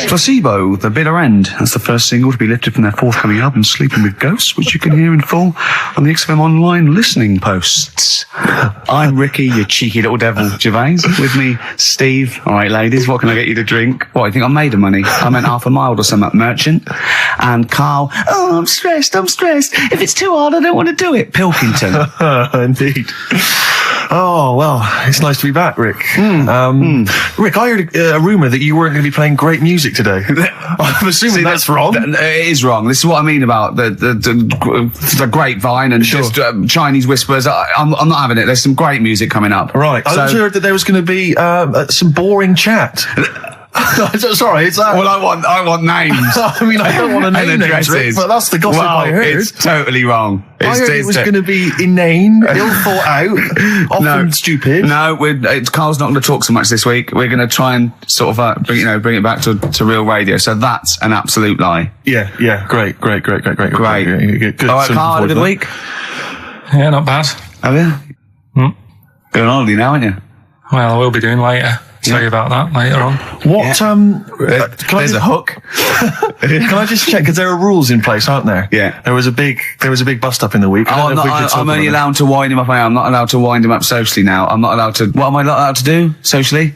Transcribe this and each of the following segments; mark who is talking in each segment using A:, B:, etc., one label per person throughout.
A: Placebo, The Bitter End. That's the first single to be lifted from their forthcoming album, Sleeping with Ghosts, which you can hear in full on the XFM Online listening posts. I'm Ricky, you cheeky little devil, Gervais. With me, Steve. All right, ladies, what can I get you to drink? What, you think I'm made of money? I meant half a mile or something, merchant. And Karl, I'm stressed. If it's too hard, I don't want to do it. Pilkington.
B: Indeed. Oh, well, it's nice to be back, Rick. Rick, I heard a rumour that you weren't going to be playing great music today. I'm assuming that's wrong.
A: It is wrong. This is what I mean about the grapevine and just Chinese whispers. I'm not having it. There's some great music coming up.
B: Right. I heard that there was going to be some boring chat. Sorry, it's that.
A: Well, I want names.
B: I mean, I don't want to name names, Rick, but that's the gossip I heard.
A: It's totally wrong.
B: I heard it was going to be inane, ill thought out, often stupid.
A: No, Carl's not going to talk so much this week. We're going to try and sort of bring it back to real radio. So that's an absolute lie.
B: Yeah. Great. Good.
A: All right, Carl, had a good week?
C: Yeah, not bad.
A: Have you? Going on holiday now, aren't you?
C: Well, I will be doing later. Tell you about that later on.
B: What,
A: there's a hook.
B: Can I just check, because there are rules in place, aren't there?
A: Yeah.
B: There was a big bust up in the week.
A: I'm only allowed to wind him up. I'm not allowed to wind him up socially now. I'm not allowed to, what am I not allowed to do socially?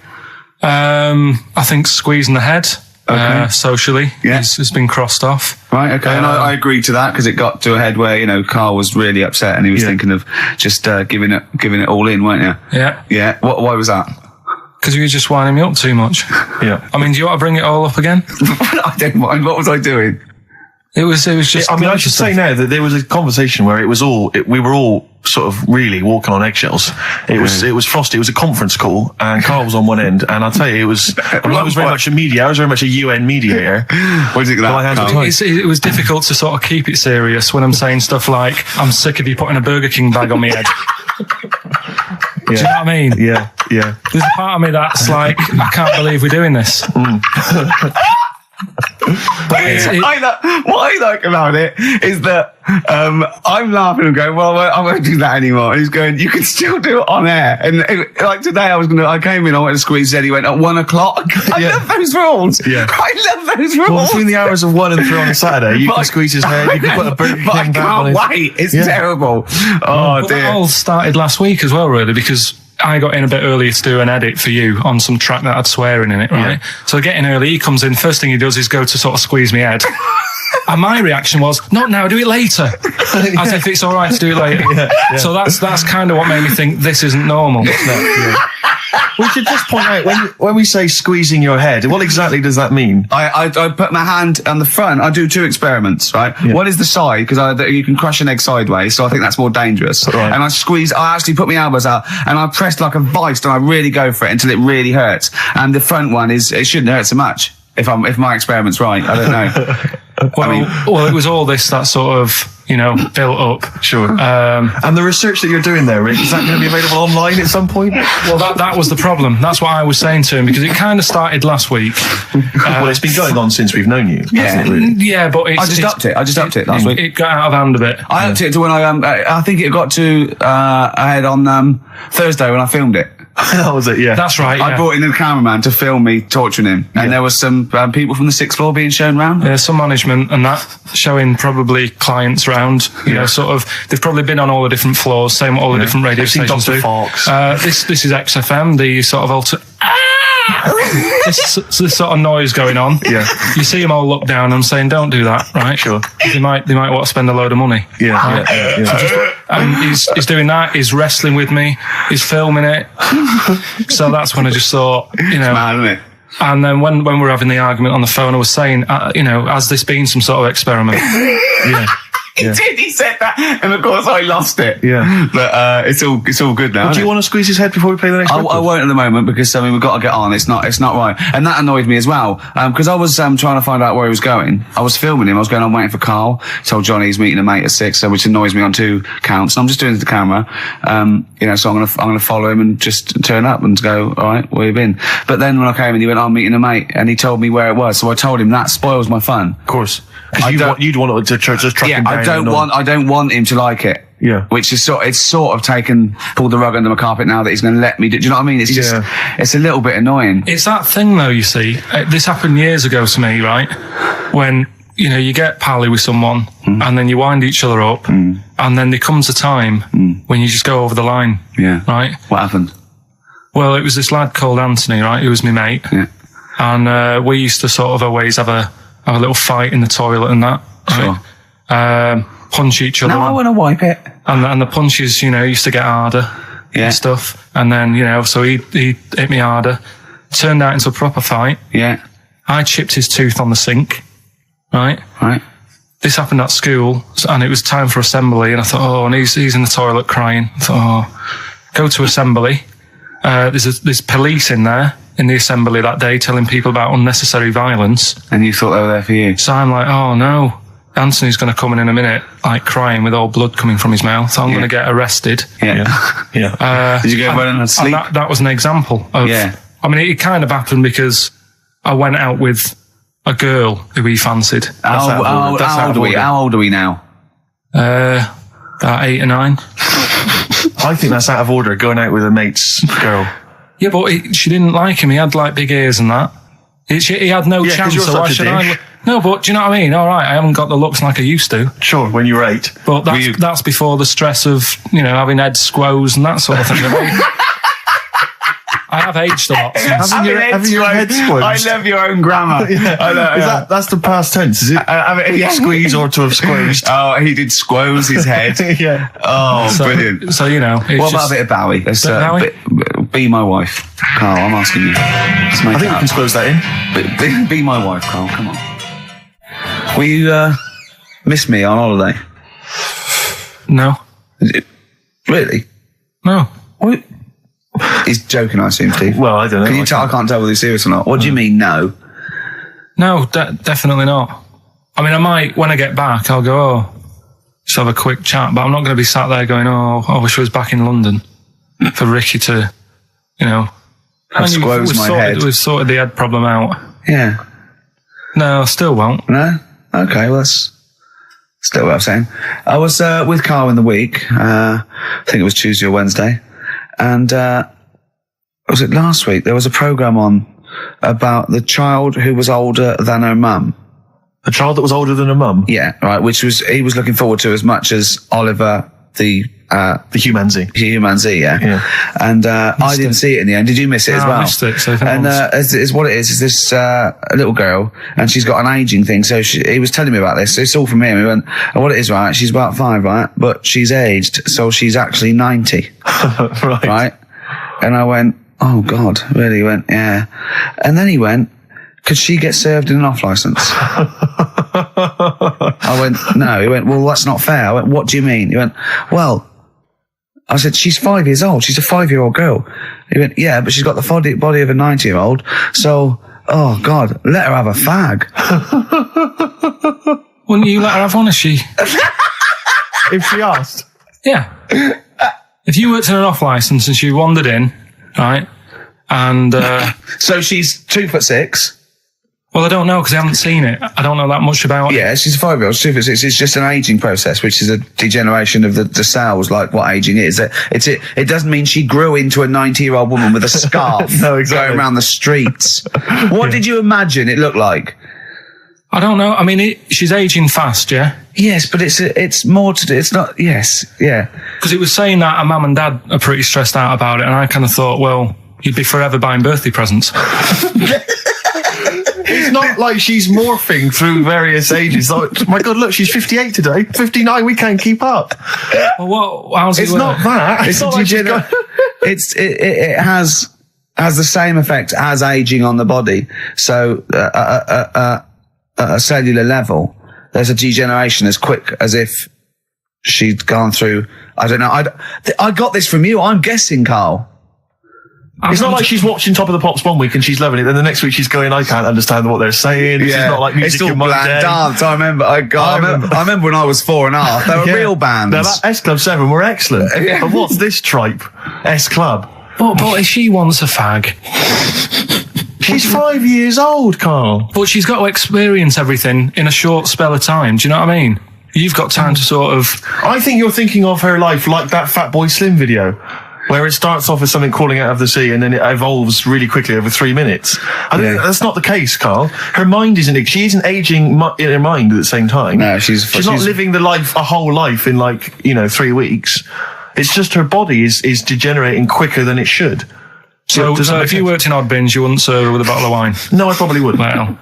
C: I think squeezing the head. Okay. Socially, has been crossed off.
A: Right, okay, and I agree to that, because it got to a head where, Carl was really upset and he was thinking of just giving it all in, weren't you? Yeah. Why was that?
C: Because you were just winding me up too much.
B: Yeah.
C: I mean, do you want to bring it all up again?
A: I don't mind. What was I doing?
C: It was just.
B: I mean, I should say now that there was a conversation where we were all sort of really walking on eggshells. It was frosty. It was a conference call, and Carl was on one end. And I'll tell you, I was very much a mediator. I was very much a UN mediator.
A: What is it that?
C: It was difficult to sort of keep it serious when I'm saying stuff like, "I'm sick of you putting a Burger King bag on my head." Do you know what I memean?
B: Yeah.
C: There's a part of me that's like, I can't believe we're doing this.
A: What I like about it is that I'm laughing and going, well, I won't do that anymore. And he's going, you can still do it on air. And like today, I came in, I went to squeeze Eddie, went at 1 o'clock. I love those rules.
B: Yeah.
A: I love those rules.
B: Well, between the hours of 1 and 3 on a Saturday, you can squeeze his head, you can put a Burger King back on his...
A: I can't wait. It's terrible. Oh, dear.
C: That all started last week as well, really, because I got in a bit earlier to do an edit for you on some track that had swearing in it, right? Yeah. So I get in early, he comes in, first thing he does is go to sort of squeeze me head. And my reaction was, not now, do it later. As if it's all right to do it later. Yeah. So that's kind of what made me think this isn't normal.
B: We should just point out, when we say squeezing your head, what exactly does that mean?
A: I put my hand on the front. I do 2 experiments, right? Yeah. One is the side, because you can crush an egg sideways, so I think that's more dangerous. Right. And I actually put my elbows out, and I pressed like a vice, and I really go for it until it really hurts. And the front one it shouldn't hurt so much, if my experiment's right. I don't know.
C: Well, it was all this that sort of, built up.
B: Sure. And the research that you're doing there, Rick, is that going to be available online at some point?
C: Well, that was the problem. That's what I was saying to him, because it kind of started last week.
B: Well, it's been going on since we've known you.
A: Yeah,
B: really?
C: Yeah, but
A: I just upped it last week.
C: It got out of hand a bit.
A: I upped it to when I think it got to ahead on Thursday when I filmed it.
B: That was it, yeah.
C: That's right, yeah.
A: I brought in a cameraman to film me torturing him. And there was some people from the 6th floor being shown round.
C: Yeah, some management and that, showing probably clients round. Sort of, they've probably been on all the different floors, same what all the different radio stations do. This is XFM, the sort of this sort of noise going on.
B: Yeah.
C: You see them all look down and saying, don't do that, right?
B: Sure.
C: They might want to spend a load of money.
B: Yeah. Right?
C: Yeah. And he's doing that, he's wrestling with me, he's filming it. So that's when I just thought,
A: It's mad, isn't it?
C: And then when we were having the argument on the phone, I was saying, has this been some sort of experiment?
B: Yeah.
A: He did. He said that, and of course I lost it.
B: Yeah,
A: but it's all good now.
B: Do you want to squeeze his head before we play the next?
A: I won't at the moment, because we've got to get on. It's not right, and that annoyed me as well. Because I was trying to find out where he was going. I was filming him. I was going. I'm waiting for Karl. Told Johnny he's meeting a mate at 6, which annoys me on 2 counts. And I'm just doing it to the camera. So I'm gonna follow him and just turn up and go. All right, where you been? But then when I came in, he went, I'm meeting a mate, and he told me where it was. So I told him that spoils my fun.
B: Of course. Because you'd want to just track him down.
A: I don't want him to like it.
B: Yeah.
A: Which is pulled the rug under my carpet now that he's going to let me do you know what I mean? It's just, it's a little bit annoying.
C: It's that thing though, you see. This happened years ago to me, right? When, you know, you get pally with someone and then you wind each other up and then there comes a time when you just go over the line.
A: Yeah.
C: Right?
A: What happened?
C: Well, it was this lad called Anthony, right? He was my mate.
A: Yeah.
C: And we used to sort of always have a little fight in the toilet and that.
A: Sure.
C: Right? Punch each other.
A: No, I want to wipe it.
C: And the punches, you know, used to get harder and stuff. And then, you know, so he hit me harder. Turned out into a proper fight.
A: Yeah.
C: I chipped his tooth on the sink. Right. This happened at school, and it was time for assembly. And I thought, and he's in the toilet crying. I thought, go to assembly. There's police in there in the assembly that day telling people about unnecessary violence.
A: And you thought they were there for you?
C: So I'm like, oh no, Anthony's going to come in a minute, like crying with all blood coming from his mouth. So I'm going to get arrested.
A: Yeah. Did you go running and sleep?
C: That was an example of. Yeah. I mean, it kind of happened because I went out with a girl who he fancied.
A: How old are we now?
C: About 8 or 9.
B: I think that's out of order, going out with a mate's girl.
C: Yeah, but she didn't like him. He had like big ears and that. He had no chance. So why should I? No, but do you know what I mean? All right, I haven't got the looks like I used to.
B: Sure, when you were 8.
C: But that's before the stress of, you know, having head squoze and that sort of thing. I have aged a lot.
B: Having your head squoze.
A: I love your own grammar.
B: That's the past tense, is it? Squeeze or to have squozed.
A: Oh, he did squoze his head.
B: Yeah.
A: Oh, brilliant.
C: So, you know.
A: What about a bit of Bowie? Be my wife. Carl, I'm asking you.
B: I think we can squoze that in.
A: Be my wife, Carl, come on. Will you miss me on holiday?
C: No.
A: Really?
C: No.
A: What? He's joking, I assume, Steve.
B: Well, I don't know.
A: Can you tell? I can't tell whether he's serious or not. What do you mean, no?
C: No, definitely not. I mean, I might, when I get back, I'll go, just have a quick chat, but I'm not going to be sat there going, I wish I was back in London for Ricky to, you know.
A: I've squozed my head.
C: We've sorted the head problem out.
A: Yeah.
C: No, I still won't.
A: No? Okay, well, that's still what I'm saying. I was with Carl in the week. I think it was Tuesday or Wednesday. And was it last week? There was a programme on about the child who was older than her mum.
B: A child that was older than her mum?
A: Yeah, right, which he was looking forward to as much as Oliver, the
B: humanzee.
A: Humanzee, yeah. And I didn't see it in the end. Did you miss it as well?
C: I missed it. So
A: and is what it is this little girl, and she's got an aging thing. So he was telling me about this. So it's all from him. He went, what it is, right? She's about 5, right? But she's aged, so she's actually 90. Right? And I went, oh God, really? He went, yeah. And then he went, could she get served in an off licence? I went, no. He went, well, that's not fair. I went, what do you mean? He went, well, I said, she's 5 years old. She's a 5-year-old girl. He went, yeah, but she's got the body of a 90-year-old. So, oh God, let her have a fag.
C: Wouldn't you let her have one if she
B: asked?
C: Yeah. If you worked in an off licence and she wandered in, right, and
A: so she's 2'6".
C: Well, I don't know because I haven't seen it. I don't know that much about it.
A: Yeah, she's a 5-year-old. 2'6". It's just an aging process, which is a degeneration of the cells, like what aging is. It doesn't mean she grew into a 90-year-old woman with a scarf
B: no, exactly.
A: going around the streets. What did you imagine it looked like?
C: I don't know. I mean, she's aging fast, yeah?
A: Yes, but it's more to do. It's not, yes, yeah.
C: Because it was saying that her mum and dad are pretty stressed out about it, and I kind of thought, well, you'd be forever buying birthday presents.
B: It's not like she's morphing through various ages. Like, my God, look, she's 58 today. 59, we can't keep up.
C: Well, how's it
B: It's
C: work?
B: not that. It's not like
A: it has the same effect as aging on the body. So, at a cellular level, there's a degeneration as quick as if she'd gone through, I don't know. I got this from you. I'm guessing, Carl.
B: It's not like she's watching Top of the Pops one week and she's loving it, then the next week she's going, I can't understand what they're saying. Yeah. It's not like music
A: it's all
B: in one
A: bland
B: day.
A: dance. I remember when I was 4.5. They were real bands.
B: Now, that S Club 7 were excellent. Yeah. But what's this tripe? S Club.
C: But if she wants a fag...
B: She's 5 years old, Carl.
C: But she's got to experience everything in a short spell of time. Do you know what I mean? You've got time to sort of...
B: I think you're thinking of her life like that Fatboy Slim video, where it starts off as something crawling out of the sea and then it evolves really quickly over 3 minutes. I think that's not the case, Carl. Her mind she isn't aging in her mind at the same time.
A: No, she's
B: not living a whole life in 3 weeks. It's just her body is degenerating quicker than it should.
C: So if you worked in odd bins, you wouldn't serve her with a bottle of wine?
B: No, I probably wouldn't.
C: Well,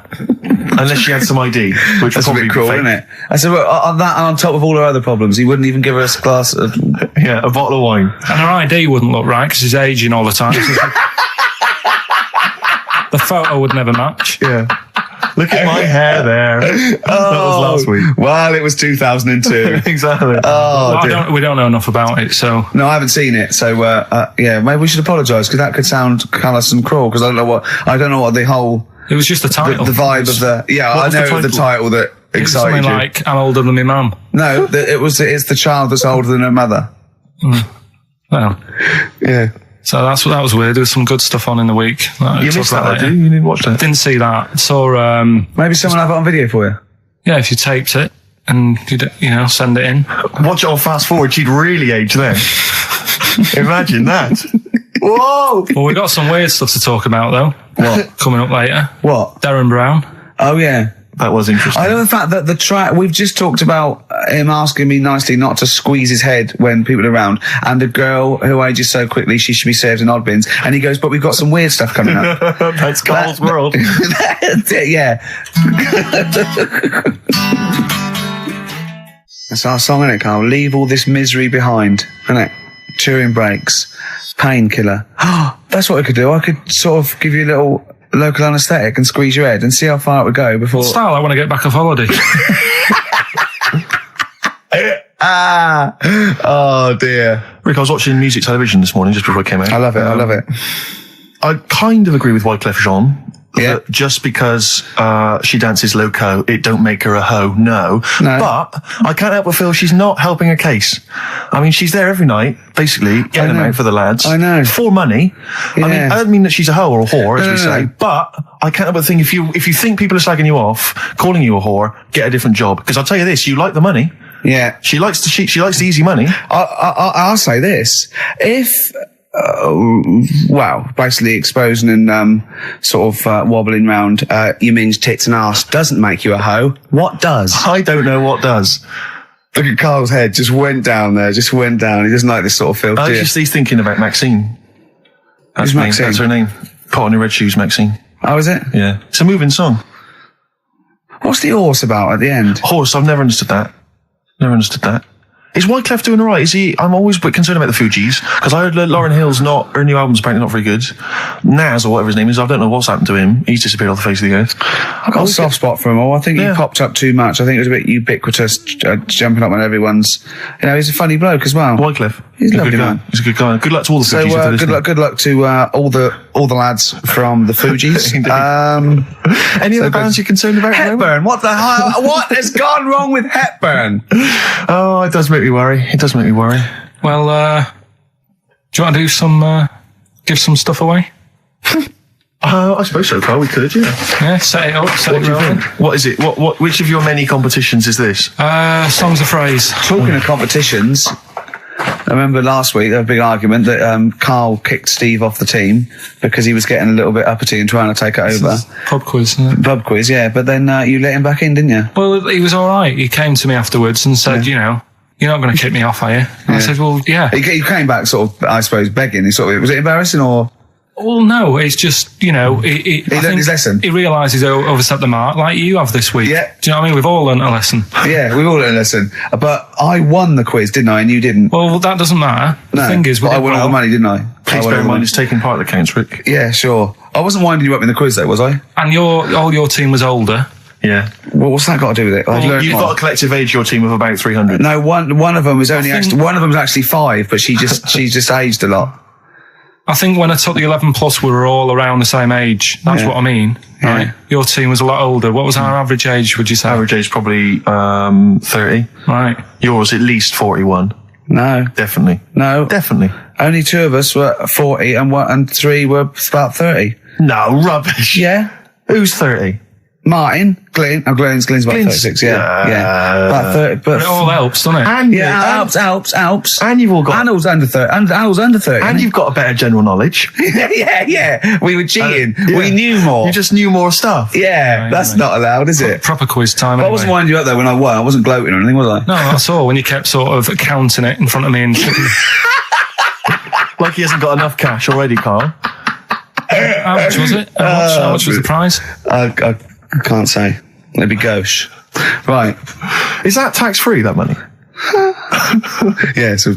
B: unless she had some ID, which
A: That's
B: would
A: a
B: probably
A: bit cruel,
B: be fake.
A: isn't it? I said, well, on that and on top of all her other problems, he wouldn't even give her a glass of...
B: Yeah, a bottle of wine.
C: and her ID wouldn't look right because she's aging all the time. The photo would never match.
B: Yeah. Look at my hair there. That was last week.
A: Well, it was 2002.
B: Exactly.
C: Well, we don't know enough about it, so...
A: No, I haven't seen it, so maybe we should apologise because that could sound callous and cruel because I don't know what the whole
C: It was just the title.
A: the vibe of the I
B: was
A: know
B: the
A: the title that
C: It was
A: excited
C: something
A: you.
C: like, I'm older than my mum.
A: No, it's the child that's older than her mother.
C: Well,
A: Yeah.
C: so that was weird. There was some good stuff on in the week.
B: You missed that, did you? You didn't watch that?
C: Didn't see that. Saw,
A: Maybe someone have it on video for you.
C: yeah, if you taped it and you send it in.
B: Watch it on fast forward, she'd really age then. Imagine that.
A: Whoa!
C: Well, we've got some weird stuff to talk about though.
A: What?
C: Coming up later.
A: What?
C: Darren Brown.
A: Oh yeah.
B: That was interesting.
A: I know the fact that the track, we've just talked about him asking me nicely not to squeeze his head when people are around, and a girl who ages so quickly she should be served in odd bins, and he goes, but we've got some weird stuff coming up.
B: That's Carl's world.
A: Yeah. That's our song, isn't it, Carl? Leave all this misery behind, isn't it? Turing breaks. Painkiller. That's what I could do. I could sort of give you a little local anaesthetic and squeeze your head and see how far it would go before...
C: Style, I want to get back off holiday.
A: Oh dear.
B: Rick, I was watching music television this morning just before I came out.
A: I love it.
B: I kind of agree with Wyclef Jean.
A: Yeah.
B: That just because she dances loco, it don't make her a hoe. No. But I can't help but feel she's not helping her case. I mean, she's there every night, basically, getting them out for the lads.
A: I know.
B: For money.
A: Yeah.
B: I mean, I don't mean that she's a hoe or a whore, as we say, but I can't help but think if you think people are slagging you off, calling you a whore, get a different job. Because I'll tell you this, you like the money.
A: Yeah.
B: She likes the easy money.
A: I'll say this. If... basically exposing and sort of wobbling round your minge tits and arse doesn't make you a hoe. What does?
B: I don't know what does.
A: Look at Carl's head, just went down there, He doesn't like this sort of filth.
B: He's thinking about Maxine.
A: Who's Maxine?
B: That's her name. Pot on her red shoes, Maxine.
A: Oh, is it?
B: Yeah. It's a moving song.
A: What's the horse about at the end?
B: Horse, I've never understood that. Is Wyclef doing all right? Is he? I'm always a bit concerned about the Fugees because I heard Lauryn Hill's her new album's apparently not very good. Nas, or whatever his name is, I don't know what's happened to him. He's disappeared off the face of the earth.
A: I've got a soft spot for him all. I think he popped up too much. I think it was a bit ubiquitous, jumping up on everyone's... he's a funny bloke as well.
B: Wyclef.
A: He's a
B: good
A: lovely
B: guy.
A: man.
B: He's a good guy. Good luck to all the
A: So
B: Fugees.
A: good luck to all the lads from the Fugees.
B: Any other bands you're concerned about?
A: Hepburn. What the hell? What has gone wrong with Hepburn?
B: Oh, it does make me worry.
C: Well, do you want to do some, give some stuff away?
B: I suppose so, Carl. We could, yeah.
C: Yeah, set it up, set
B: What
C: it
B: do you
C: rolling.
B: think? What is it? Which of your many competitions is this?
C: Songs of phrase.
A: Talking of competitions, I remember last week there was a big argument that Carl kicked Steve off the team because he was getting a little bit uppity and trying to take it over.
C: Pub quiz, isn't it?
A: Pub quiz, yeah. But then you let him back in, didn't you?
C: Well, he was all right. He came to me afterwards and said, you're not going to kick me off, are you? And I said, well, yeah.
A: He came back sort of, I suppose, begging. Was it embarrassing or...?
C: Well, no, it's just, he
A: learned his lesson.
C: He realised he's overstepped the mark, like you have this week.
A: Yeah.
C: Do you know what I mean? We've all learnt a lesson.
A: Yeah, we've all learned a lesson. But I won the quiz, didn't I? And you didn't.
C: Well, that doesn't matter. The thing is,
A: but I won all the money, didn't I?
B: Please bear in mind it's taking part that counts, Rick.
A: Yeah, sure. I wasn't winding you up in the quiz, though, was I?
C: And all your team was older.
B: Yeah.
A: Well, what's that got to do with it?
B: You've got a collective age, your team, of about 300.
A: No, one of them was one of them's actually 5, but she just aged a lot.
C: I think when I took the 11 plus, we were all around the same age. That's what I mean, right?
A: Yeah.
C: Your team was a lot older. What was our average age, would you say?
B: Average age probably 30.
C: Right.
B: Yours at least 41.
A: No.
B: Definitely.
A: No.
B: Definitely.
A: Only 2 of us were 40 and 3 were about 30.
B: No, rubbish.
A: Yeah.
B: Who's 30?
A: Martin, Glenn's about 36, yeah. About 30,
C: But it all helps, doesn't it?
B: And
A: Alps.
B: And you've all got.
A: And I was under 30.
B: And you've got a better general knowledge.
A: yeah. We were cheating. We knew more.
B: You just knew more stuff.
A: Yeah, that's not allowed, is it?
C: Proper quiz time.
A: I wasn't winding you up though when I won. I wasn't gloating or anything, was I?
C: No, I saw when you kept sort of counting it in front of me and
B: Like he hasn't got enough cash already, Carl.
C: How much was it? How much was the prize?
A: I can't say. It'd be gauche. Right.
B: Is that tax-free, that money?
A: Yeah, it's a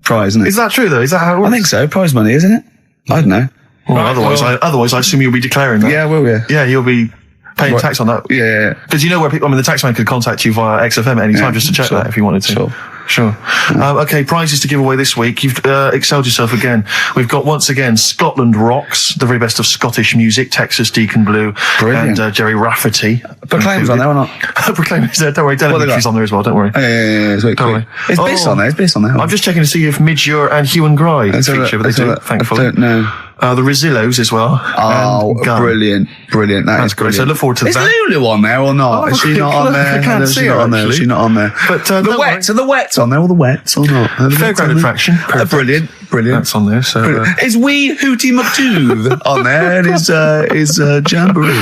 A: prize, isn't it?
B: Is that true, though? Is that how it works?
A: I think so. Prize money, isn't it? I don't know.
B: Well, otherwise, I assume you'll be declaring that.
A: Yeah, will we?
B: Yeah, you'll be paying tax on that.
A: Yeah.
B: Because you know where people, the taxman could contact you via XFM at any time just to check that if you wanted to. Sure. Okay, prizes to give away this week. You've excelled yourself again. We've got, once again, Scotland Rocks, the very best of Scottish music, Texas Deacon Blue,
A: brilliant.
B: and Jerry Rafferty.
A: Proclaim's on there or not?
B: Proclaim's there, don't worry. Delamitry's on there as well, don't worry.
A: Yeah. Don't worry. It's Biss on there.
B: I'm just checking to see if Midge and Hugh and Gry feature, but they do, thankfully.
A: I don't know.
B: The Rosillos as well.
A: Oh, brilliant. That's
B: great. So I look forward to that.
A: Is Lulu on there or not? Is she not on there?
B: I can't see her, actually.
A: She's not on there.
B: But
A: the Wets, are the Wets on there? All the Wets or not?
B: Fairground attraction.
A: Brilliant.
B: That's on there. So
A: is Wee Hootie McTooth on there? And is Jamboree?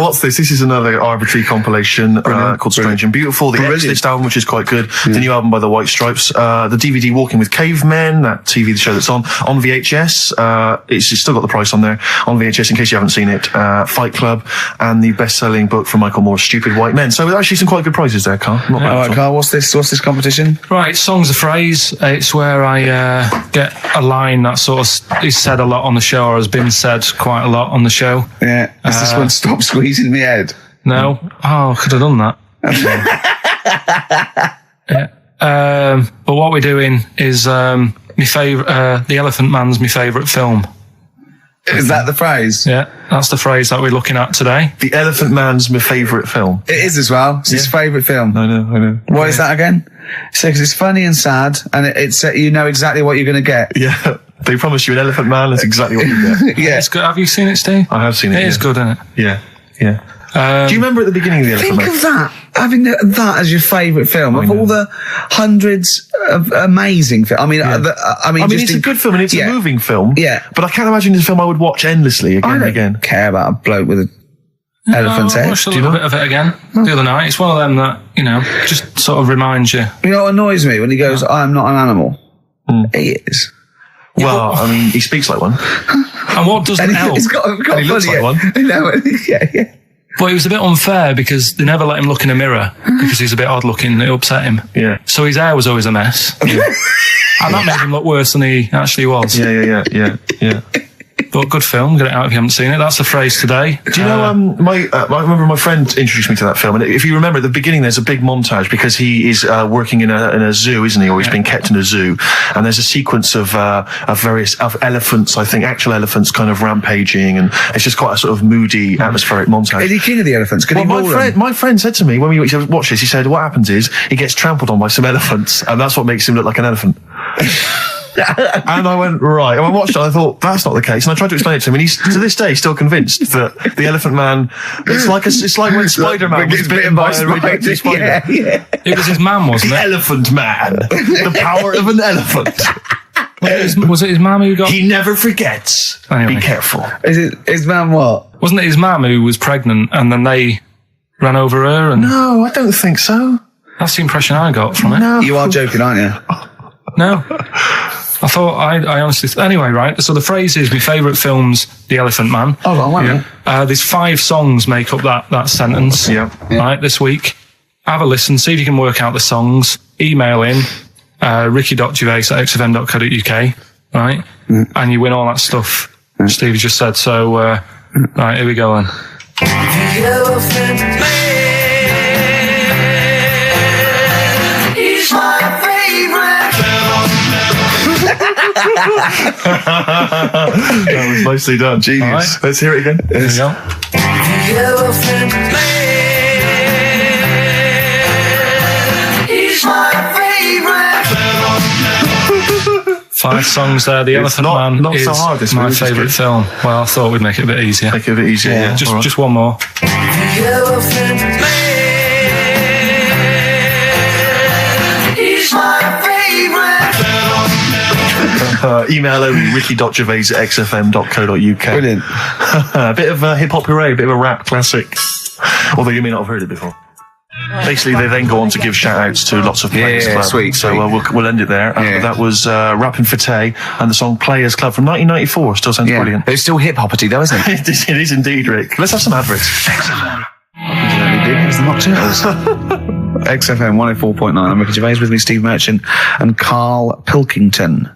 B: What's this? This is another arbitrary compilation called Strange and Beautiful. The X-List album, which is quite good. Yeah. The new album by the White Stripes. The DVD Walking with Cavemen, that TV show that's on VHS. It's still got the price on there on VHS in case you haven't seen it. Fight Club and the best-selling book from Michael Moore's Stupid White Men. So actually some quite good prizes there, Carl. Not bad.
A: All right, Carl. What's this competition?
C: Right, Song's a Phrase. It's where I get a line that sort of is said a lot on the show or has been said quite a lot on the show.
A: Yeah. Is this one Stop Squeezing Me Head?
C: No. Oh, I could have done that. Yeah. But what we're doing is my favourite. The Elephant Man's my favourite film.
A: Is that the phrase?
C: Yeah, that's the phrase that we're looking at today.
B: The Elephant Man's my favourite film.
A: It is as well. It's his favourite film.
B: I know.
A: What is that again? Because it's funny and sad, and it's you know exactly what you're going to get.
B: Yeah, they promise you an Elephant Man. That's exactly what you get.
A: Yeah,
C: it's good. Have you seen it, Steve?
B: I have seen it.
C: It is good, isn't it?
B: Yeah. Do you remember at the beginning of the Elephant Man?
A: Think of that. Having that as your favourite film of all the hundreds of amazing films. I mean,
B: it's a good film and it's a moving film.
A: Yeah,
B: but I can't imagine it's a film I would watch endlessly again and again.
A: I don't care about a bloke with an elephant's head.
C: I watched a little bit of it again the other night. It's one of them that just sort of reminds you.
A: You know what annoys me when he goes, "I am not an animal." He is.
B: Well, I mean, he speaks like one.
C: And what doesn't help?
A: He's got
B: and he looks like one.
A: Yeah.
C: But it was a bit unfair because they never let him look in a mirror because he's a bit odd looking. It upset him.
B: Yeah.
C: So his hair was always a mess. Yeah. And that made him look worse than he actually was.
B: Yeah.
C: But good film. Get it out if you haven't seen it. That's the phrase today.
B: Do you know, I remember my friend introduced me to that film, and if you remember at the beginning, there's a big montage because he is working in a zoo, isn't he? Or he's been kept in a zoo, and there's a sequence of various elephants, I think, actual elephants, kind of rampaging, and it's just quite a sort of moody, atmospheric montage.
A: Is he king of the elephants?
B: My friend said to me when we watched this, he said, what happens is he gets trampled on by some elephants, and that's what makes him look like an elephant. And I went, right. And I watched it and I thought, that's not the case. And I tried to explain it to him, and he's, to this day, still convinced that the Elephant Man, it's like when Spider-Man was bitten by a radioactive spider.
A: Yeah.
C: It was his mum, wasn't it?
B: The Elephant Man. The power of an elephant.
C: Was it his mum who got...
B: He never forgets.
C: Anyway.
B: Be careful.
A: Is it his mum what?
C: Wasn't it his mum who was pregnant and then they ran over her? And
B: No, I don't think so.
C: That's the impression I got from it.
B: No.
A: You are joking, aren't you?
C: No. I thought, I honestly... Anyway, right, so the phrase is, my favourite film's The Elephant Man.
A: Oh, wow.
C: There's 5 songs make up that sentence.
B: Yeah.
C: Right, this week. Have a listen, see if you can work out the songs. Email in, ricky.gervais@xfm.co.uk, right? And you win all that stuff Steve just said. So, right, here we go then.
D: The Elephant Man, he's my favorite.
B: That was nicely done. Genius.
C: Right.
B: Let's hear it again.
C: Here we go.
D: The Elephant Man, he's my favorite.
C: 5 songs there. The Elephant Man
B: not
C: is
B: so hard, this
C: my
B: movie,
C: favourite
B: it's
C: film. Well, I thought we'd make it a bit easier.
B: Make it a bit easier, yeah.
C: Just one more.
D: The Elephant Man. He's my favourite.
B: Email only ricky.gervais@xfm.co.uk.
A: Brilliant.
B: A bit of hip hop hooray, a bit of a rap classic. Although you may not have heard it before. Basically, they then go on to give shout-outs to lots of Players Club.
A: Sweet.
B: So we'll end it there. That was Rappin' Fate and the song Players Club from 1994. Still sounds brilliant.
A: It's still hip-hoppity though, isn't it?
B: It is indeed, Rick. Let's have some adverts.
A: It was the Mock Turtles. XFM 104.9. I'm Ricky Gervais, with me Steve Merchant and Karl Pilkington.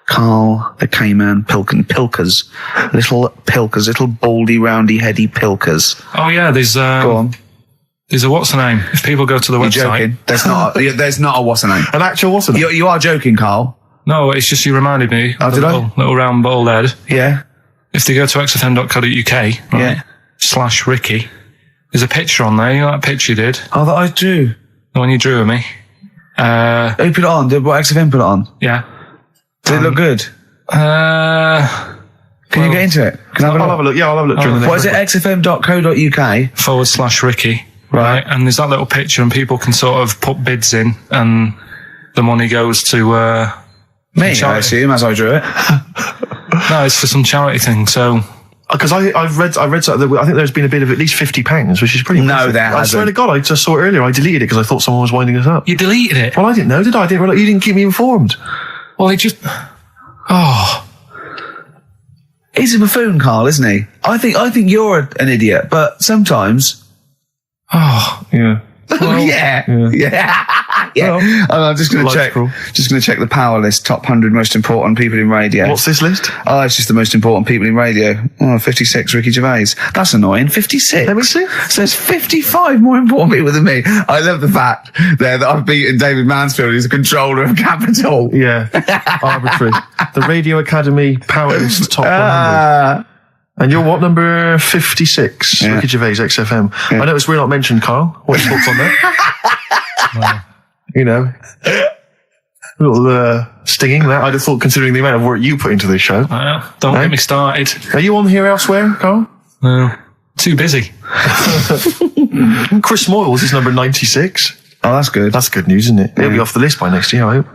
A: Karl the K-Man Pilkers. Little Pilkers, little baldy, roundy, heady Pilkers.
C: Oh yeah, there's
A: Go on.
C: There's a what's the name? If people go to the
A: You're
C: website.
A: joking. There's not a what's the name.
B: An actual what's the name?
A: You are joking, Karl.
C: No, it's just you reminded me.
A: Oh,
C: of
A: did
C: the
A: I?
C: little round bald head.
A: Yeah.
C: If they go to xfm.co.uk, right, /Ricky, there's a picture on there. You know that picture you did?
A: Oh, that I drew.
C: The one you drew of me.
A: Who put it on? Did what XFM put it on?
C: Yeah.
A: Did it look good? Can you get into it?
B: I'll have a look. Yeah, I'll have a look during the
A: What
B: next
A: is it? xfm.co.uk
C: /Ricky.
A: Right.
C: And there's that little picture and people can sort of put bids in and the money goes to,
A: Me, I
C: charity.
A: assume, as I drew it.
C: No, it's for some charity thing, so.
B: Because I read something. I think there's been a bid of at least £50, which is pretty.
A: No,
B: impressive.
A: there
B: I swear
A: hasn't.
B: to God, I just saw it earlier. I deleted it because I thought someone was winding us up.
C: You deleted it?
B: Well, I didn't know, did I? I didn't realize you didn't keep me informed.
C: Well, it just. Oh.
A: He's a buffoon, Karl, isn't he? I think you're an idiot, but sometimes.
C: Oh.
B: Yeah.
A: Yeah.
B: Well,
A: I'm just going to check.
B: cruel.
A: Just going to check the power list. Top 100 most important people in radio.
B: What's this list?
A: Oh, it's just the most important people in radio. Oh, 56, Ricky Gervais. That's annoying. 56.
B: Let me see.
A: So there's 55 more important people than me. I love the fact there that I've beaten David Mansfield, who's the controller of Capital.
B: Yeah. Arbitrary. The Radio Academy Power List Top 100. And you're what, number 56?
A: Yeah.
B: Ricky Gervais, XFM.
A: Yeah.
B: I noticed we're not mentioned, Karl. What's your thoughts on that? You know. A little stinging that. I'd have thought, considering the amount of work you put into this show.
C: Don't get me started.
B: Are you on here elsewhere, Karl?
C: No. Too busy.
B: Chris Moyles is number 96.
A: Oh, that's good.
B: That's good news, isn't it? He'll be off the list by next year, I hope.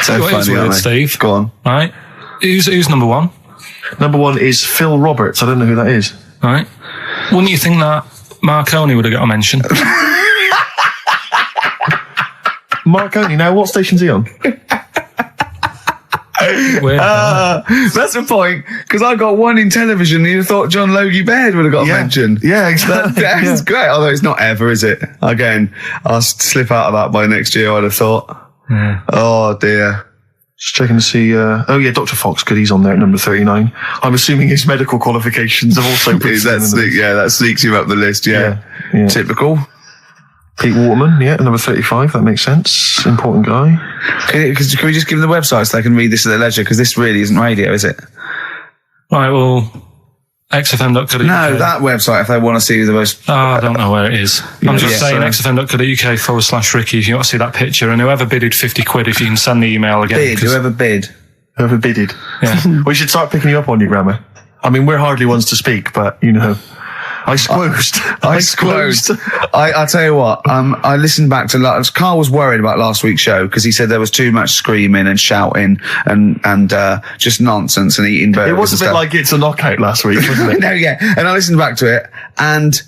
A: so
C: What is
A: funny,
C: with
A: aren't
C: it,
A: they?
C: Steve?
A: Go on.
C: Right. Who's number one?
B: Number 1 is Phil Roberts. I don't know who that is.
C: Right. Wouldn't you think that Marconi would have got a mention?
B: Marconi. Now, what station's he on?
C: Weird.
A: That's the point, because I got one in television and you thought John Logie Baird would have got mentioned.
B: Yeah, exactly.
A: That's great, although it's not ever, is it? Again, I'll slip out of that by next year, I'd have thought.
C: Yeah.
B: Oh, dear. Just checking to see. Dr. Fox, good. He's on there at number 39. I'm assuming his medical qualifications have also put
A: that sneaks you up the list, yeah. Typical.
B: Pete Waterman, at number 35. That makes sense. Important guy.
A: Can we just give them the website so they can read this at their leisure? Because this really isn't radio, is it?
C: Right, well, xfm.co.uk.
A: No, that website, if they want to see the most...
C: I don't know where it is. I'm just saying xfm.co.uk /Ricky if you want to see that picture. And whoever bidded 50 quid, if you can send the email again.
A: Whoever bid.
B: Whoever bidded.
C: Yeah.
B: We should start picking you up on your grammar. I mean, we're hardly ones to speak, but, you know... I squoosed.
A: I tell you what, I listened back to Karl was worried about last week's show because he said there was too much screaming and shouting and just nonsense and eating burgers.
B: It was a bit like It's a Knockout last week, wasn't it?
A: No, yeah. And I listened back to it and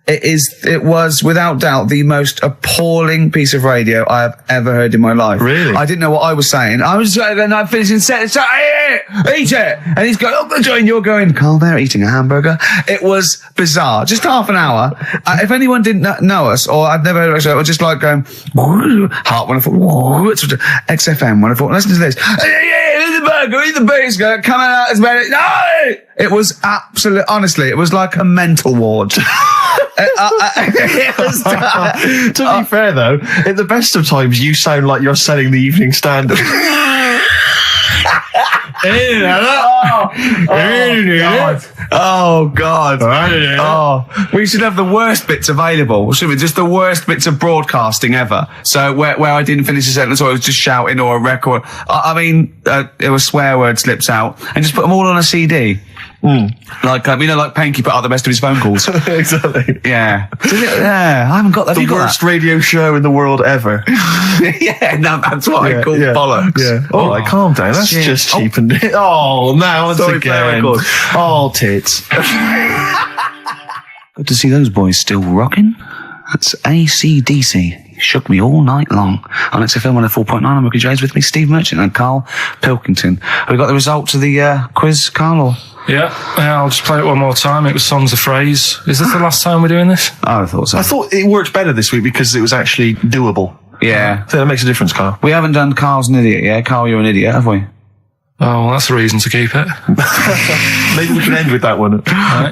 A: it was without doubt the most appalling piece of radio I have ever heard in my life.
B: Really?
A: I didn't know what I was saying. I was not finishing set. Eat it! And he's going, oh, and you're going, Karl, they're eating a hamburger. It was bizarre. Just half an hour. If anyone didn't know us, or I'd never heard of us, I was just like going, Heart 104, XFM 104, listen to this. Eat the burger, eat the beef, coming out as many. No! It was honestly, it was like a mental ward.
B: To be fair, though, at the best of times, you sound like you're selling the Evening Standard.
A: Oh God! Oh, we should have the worst bits available, shouldn't we? Just the worst bits of broadcasting ever. So where I didn't finish a sentence or I was just shouting or a record. I mean, it was swear word slips out, and just put them all on a CD. Like like Panky put out the best of his phone calls.
B: Exactly.
A: Yeah. Yeah, I haven't got that.
B: The worst radio show in the world ever.
A: Yeah, no, that's what I call bollocks.
B: Yeah. Oh, like, calm down. That's
A: shit.
B: just cheapened it. Oh, now once
A: Sorry,
B: again.
A: play record.
B: Oh, tits.
A: Good to see those boys still rocking. That's AC/DC. Shook me all night long. On XFM 104.9, I'm Ricky Gervais, with me, Steve Merchant and Karl Pilkington. Have we got the results of the quiz, Karl? Or?
C: Yeah, I'll just play it one more time. It was Songs of Phrase. Is this the last time we're doing this?
A: Oh, I thought so.
B: I thought it worked better this week because it was actually doable.
A: Yeah.
B: So that makes a difference, Karl.
A: We haven't done Karl's an idiot, yeah? Karl, you're an idiot, have we?
C: Oh, well, that's a reason to keep it.
B: Maybe we can end with that one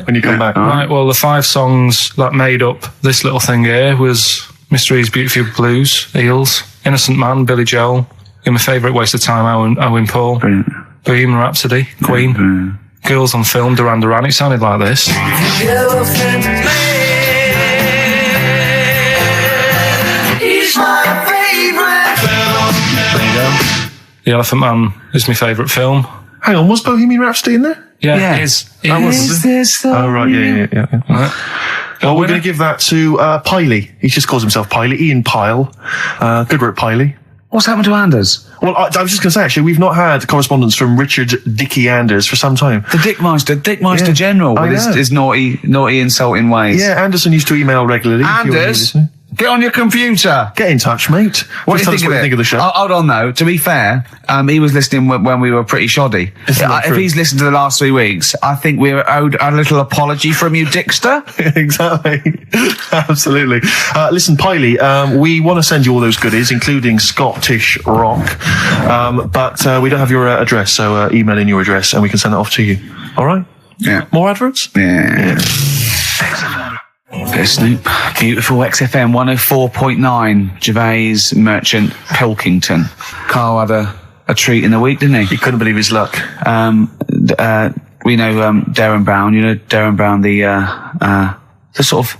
B: when you come back.
C: Right, well, the 5 songs that made up this little thing here was Mystery's Beautiful Blues, Eels, Innocent Man, Billy Joel, and my favourite Waste of Time, Owen Paul,
A: Brilliant.
C: Bohemian Rhapsody, Queen,
A: Brilliant.
C: Girls on Film, Duran Duran. It sounded like this.
D: He's my favorite.
B: There you go.
C: The Elephant Man is my favourite film.
B: Hang on, was Bohemian Rhapsody in there?
C: Yeah, it
A: Is
C: is.
A: this the
B: Oh, right, yeah.
C: Right.
B: Well, we're going to give that to Piley. He just calls himself Piley. Ian Pyle. Good work, Piley.
A: What's happened to Anders?
B: Well, I was just going to say, actually, we've not had correspondence from Richard Dickie Anders for some time.
A: The Dickmeister
B: Yeah,
A: General
B: I
A: with
B: know.
A: his naughty, insulting ways.
B: Yeah, Anderson used to email regularly. if you want to
A: Anders,
B: listen.
A: get on your computer.
B: Get in touch, mate.
A: What
B: Just
A: do
B: tell us
A: you think of it?
B: what you think of the show.
A: Hold on, though. To be fair, he was listening when we were pretty shoddy.
B: Isn't that
A: If
B: true?
A: he's listened to the last 3 weeks, I think we're owed a little apology from you, Dickster.
B: Exactly. Absolutely. Listen, Piley, we want to send you all those goodies, including Scottish rock. But we don't have your address, so email in your address and we can send that off to you. All right?
A: Yeah.
B: More adverts?
A: Yeah. Bit of Snoop. Beautiful XFM 104.9. Gervais, Merchant, Pilkington. Karl had a treat in the week, didn't he?
B: He couldn't believe his luck.
A: We know Darren Brown. You know Darren Brown, the sort of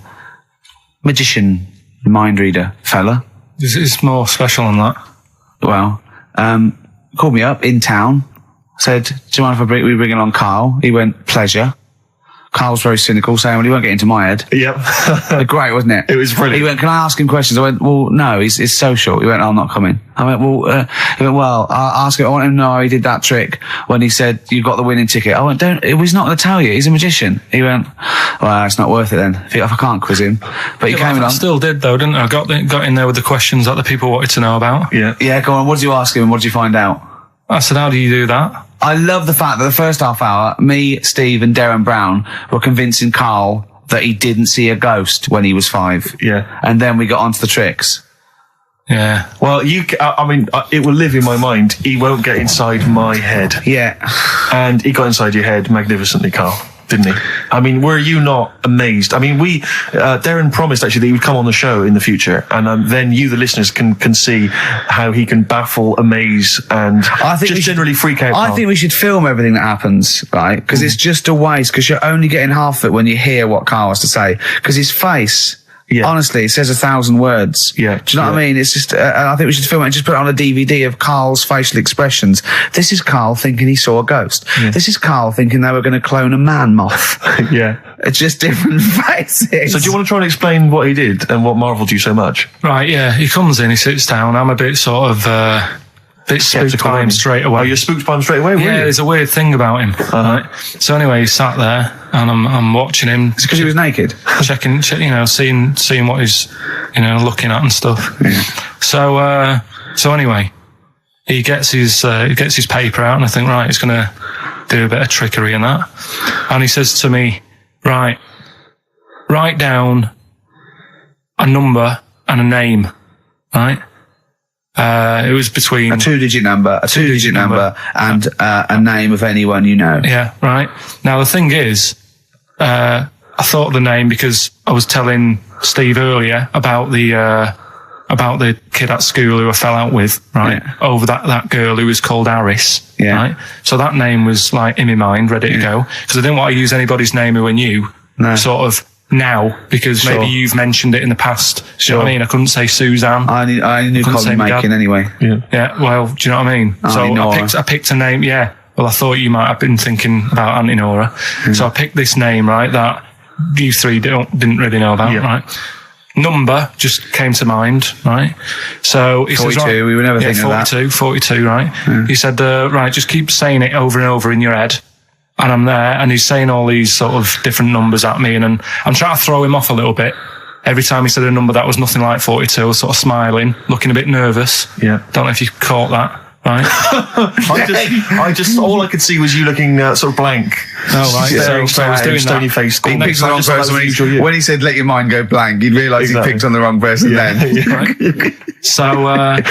A: magician, mind reader fella.
C: It's more special than that.
A: Well, called me up in town, said, do you mind if we bring along Karl? He went, pleasure. Karl's very cynical, saying, well, he won't get into my head.
B: Yep.
A: Great, wasn't it?
B: It was brilliant.
A: He went, can I ask him questions? I went, well, no, it's social. He went, I'm not coming. I went, well, I'll ask him. I want him to know how he did that trick when he said, you got the winning ticket. I went, he's not going to tell you. He's a magician. He went, well, it's not worth it then. If I can't quiz him. But he came
C: I
A: along.
C: still did, though, didn't I? Got in there with the questions that the people wanted to know about.
B: Yeah.
A: Yeah, go on. What did you ask him and what did you find out?
C: I said, how do you do that?
A: I love the fact that the first half hour, me, Steve and Darren Brown were convincing Karl that he didn't see a ghost when he was 5.
B: Yeah.
A: And then we got onto the tricks.
C: Yeah.
B: Well, it will live in my mind. He won't get inside my head.
A: Yeah.
B: And he got inside your head magnificently, Karl, didn't he? I mean, were you not amazed? I mean, Darren promised actually that he would come on the show in the future, and then you, the listeners, can see how he can baffle, amaze, and generally freak out.
A: I think we should film everything that happens, right? Because it's just a waste, because you're only getting half of it when you hear what Karl has to say. Because his face...
B: Yeah.
A: Honestly, it says 1,000 words.
B: Yeah.
A: Do you know what I mean? It's just, I think we should film it and just put it on a DVD of Karl's facial expressions. This is Karl thinking he saw a ghost. Yeah. This is Karl thinking they were going to clone a man moth.
B: Yeah.
A: It's just different faces.
B: So do you want to try and explain what he did and what marvelled you so much?
C: Right, yeah. He comes in, he sits down. I'm a bit sort of, bit spooked by him straight away.
B: Oh, you're spooked by him straight away,
C: Yeah,
B: really?
C: there's a weird thing about him. Right? So anyway, he sat there, and I'm watching him.
A: It's because he was naked.
C: Checking, seeing what he's, looking at and stuff.
A: Yeah.
C: So anyway, he gets his paper out, and I think, right, he's going to do a bit of trickery and that. And he says to me, right, write down a number and a name, right? It was between
A: a two-digit number, and a name of anyone you know.
C: Yeah, right. Now the thing is, I thought of the name because I was telling Steve earlier about the about the kid at school who I fell out with, right?
A: Yeah.
C: Over that girl who was called Aris,
A: Yeah.
C: right? So that name was like in my mind, ready to go. Because I didn't want to use anybody's name who I knew, sort of now, because maybe you've mentioned it in the past. You know what I mean? I couldn't say Suzanne.
A: I knew
C: couldn't say
A: Colin Makin anyway.
C: Yeah, well, do you know what I mean? So I picked a name, Well, I thought you might have been thinking about Auntie Nora. So I picked this name, right, that you three didn't really know about, right? Number just came to mind, right? So he
A: 42,
C: says, right,
A: we were never thinking of that.
C: 42, right? He said, right, just keep saying it over and over in your head. And I'm there, and he's saying all these sort of different numbers at me, and I'm trying to throw him off a little bit. Every time he said a number that was nothing like 42, I was sort of smiling, looking a bit nervous.
B: Yeah.
C: Don't know if you caught that. Right.
B: I just all I could see was you looking sort of blank.
C: Oh, right. So I was doing
B: stony
C: that.
B: face.
A: He picked the wrong person when he said, let your mind go blank. You'd realise he picked on the wrong person then.
C: Right. So,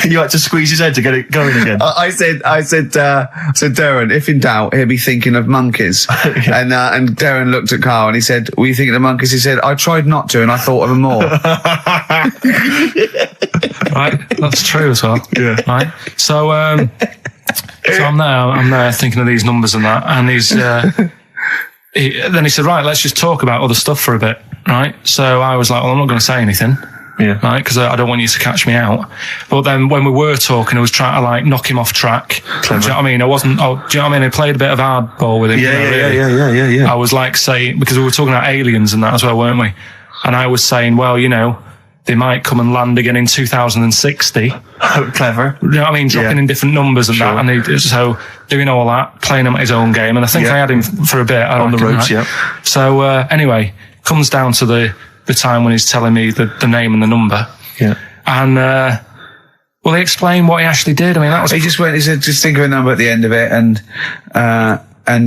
B: you had to squeeze his head to get it going again.
A: I said, Darren, if in doubt, he'll be thinking of monkeys. And Darren looked at Carl and he said, were you thinking of monkeys? He said, I tried not to and I thought of them more.
C: Right. That's true as well.
B: Yeah.
C: Right. So I'm there thinking of these numbers and that, and then he said, right, let's just talk about other stuff for a bit, right? So I was like, well, I'm not going to say anything, right? Because I don't want you to catch me out. But then when we were talking, I was trying to like knock him off track. Do you know what I mean? I wasn't. Do you know what I mean? I played a bit of hardball with him.
B: Yeah.
C: I was like saying, because we were talking about aliens and that as well, weren't we? And I was saying, well, you know, they might come and land again in 2060.
B: Oh, clever.
C: You know what I mean? Dropping in different numbers and that. And so doing all that, playing him at his own game. And I think I had him for a bit.
B: On the roads, right?
C: So anyway, comes down to the time when he's telling me the name and the number.
B: Yeah.
C: And well, he explained what he actually did. I mean, that was...
A: He said, just think of a number at the end of it. And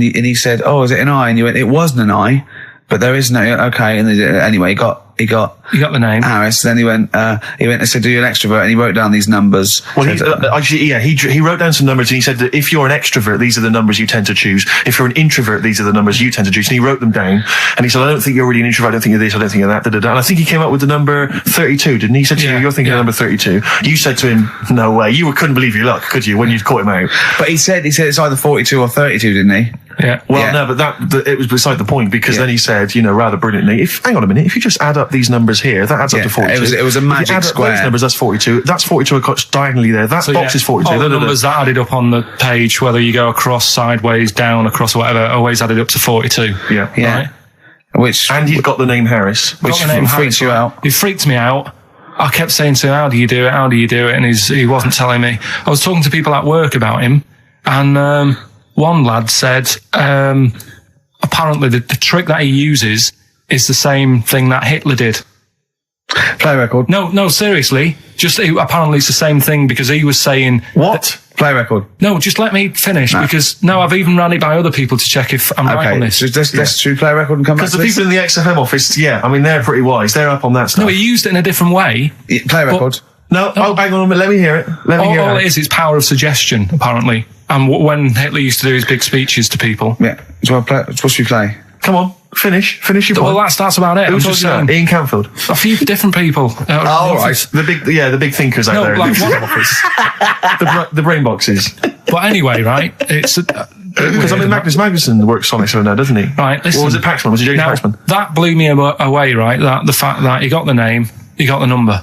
A: he said, oh, is it an I? And you went, it wasn't an I, but there is no, okay. And anyway, he got
C: the name.
A: Harris. Then he went and said, "Do you an extrovert?" And he wrote down these numbers.
B: Well, he wrote down some numbers and he said that if you're an extrovert, these are the numbers you tend to choose. If you're an introvert, these are the numbers you tend to choose. And he wrote them down. And he said, I don't think you're really an introvert. I don't think you're this. I don't think you're that. And I think he came up with the number 32, didn't he? He said to you, you're thinking of number 32. You said to him, no way. You couldn't believe your luck, could you, when you'd caught him out?
A: But he said it's either 42 or 32, didn't he?
C: Yeah.
B: Well, no, but it was beside the point, because then he said, rather brilliantly, hang on a minute, if you just add up these numbers here, that adds up to 42.
A: It was a magic
B: if you add
A: square.
B: Up those numbers, that's 42. That's 42 across diagonally there. That box is 42.
C: All the numbers that added up on the page, whether you go across, sideways, down, across, whatever, always added up to 42.
B: Yeah.
C: Right?
B: And he's got the name Harris.
A: Which freaks you out.
C: He freaked me out. I kept saying to him, how do you do it? How do you do it? And he wasn't telling me. I was talking to people at work about him, and one lad said, apparently the trick that he uses is the same thing that Hitler did.
A: Play record.
C: No, seriously. Apparently it's the same thing, because he was saying...
B: What?
A: Play record.
C: No, just let me finish, because I've even ran it by other people to check if I'm right on this.
A: So let's do play record and come back to
B: Because the people in the XFM office, they're pretty wise. They're up on that stuff.
C: No, he used it in a different way.
A: Play record.
B: Hang on a minute. Let me hear it.
C: All it is power of suggestion, apparently. And when Hitler used to do his big speeches to people.
A: Yeah. So it's supposed to be play.
B: Come on. Finish your point.
C: Well, that's about it.
B: Who told you that? Ian Canfield.
C: A few different people.
A: Right.
B: The big thinkers out there in the XFM office. The brain boxes.
C: But anyway, right? It's...
B: Because Magnus Magnusson works on it so now, doesn't he?
C: Right, listen.
B: Or was it Paxman? Was it James Paxman?
C: That blew me away, right? That the fact that he got the name, he got the number.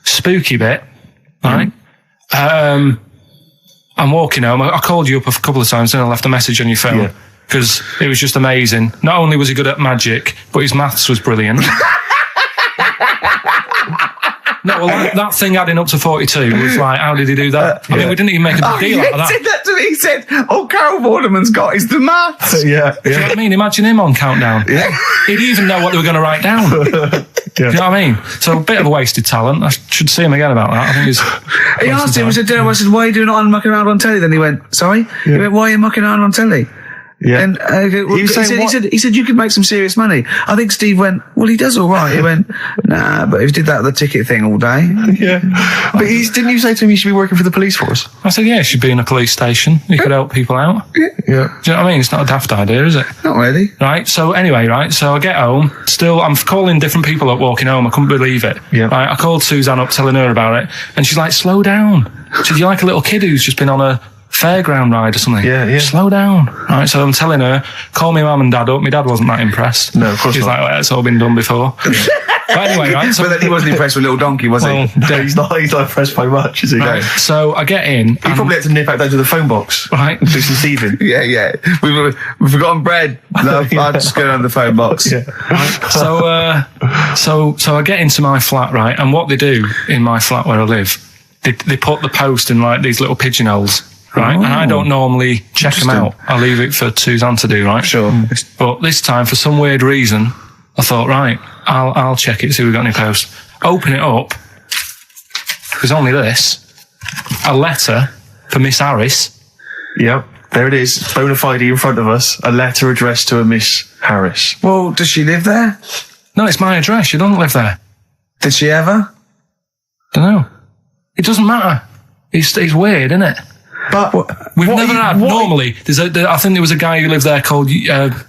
C: Spooky bit, right? I'm walking home. I called you up a couple of times and I left a message on your phone, because it was just amazing. Not only was he good at magic, but his maths was brilliant. No, well, that thing adding up to 42 was like, how did he do that? I mean, we didn't even make a big deal out of that.
A: He said that to me. He said, all Carol Vorderman's got is the maths.
C: Do you know what I mean? Imagine him on Countdown.
A: Yeah.
C: He'd even know what they were going to write down. Do you know what I mean? So a bit of a wasted talent. I should see him again about that. I think he's...
A: He asked him, I said, why are you doing it on mucking around on telly? Then he went, sorry? He went, why are you mucking around on telly?
B: Yeah.
A: And
B: was saying
A: he said you could make some serious money. I think Steve went, well, he does all right. He went, nah, but if he did that with the ticket thing all day.
B: Yeah. But didn't you say to him you should be working for the police force?
C: I said, yeah, you should be in a police station. You could help people out.
B: Yeah.
C: Do you know what I mean? It's not a daft idea, is it?
A: Not really.
C: Right. So anyway, right. So I get home. Still, I'm calling different people up walking home. I couldn't believe it.
B: Yeah.
C: Right. I called Suzanne up, telling her about it, and she's like, "Slow down." She said, "You're like a little kid who's just been on a fairground ride or something.
B: Yeah.
C: Slow down." Right. So I'm telling her, call me mum and dad up. My dad wasn't that impressed.
B: No, of course
C: She's
B: not.
C: like, well, it's all been done before. But anyway, right. So,
A: But then he wasn't impressed with Little Donkey, was he?
B: No, he's not impressed by much, is he?
C: Right. So I get in.
B: He probably had to nip out down to the phone box.
C: Right.
B: Do some thieving.
A: Yeah. We've forgotten bread. Love, I'll just go down the phone box.
B: Yeah.
C: So I get into my flat, right, and what they do in my flat where I live, they put the post in like these little pigeonholes, right, and I don't normally check them out. I leave it for Suzanne to do, right?
A: Sure.
C: But this time, for some weird reason, I thought, right, I'll check it, see if we've got any posts. Open it up. There's only this. A letter for Miss Harris.
B: Yep. There it is. Bona fide in front of us. A letter addressed to a Miss Harris.
A: Well, does she live there?
C: No, it's my address. She doesn't live there.
A: Did she ever?
C: Don't know. It doesn't matter. It's weird, isn't it?
B: But
C: We've never had. Normally, I think there was a guy who lived there called Yaki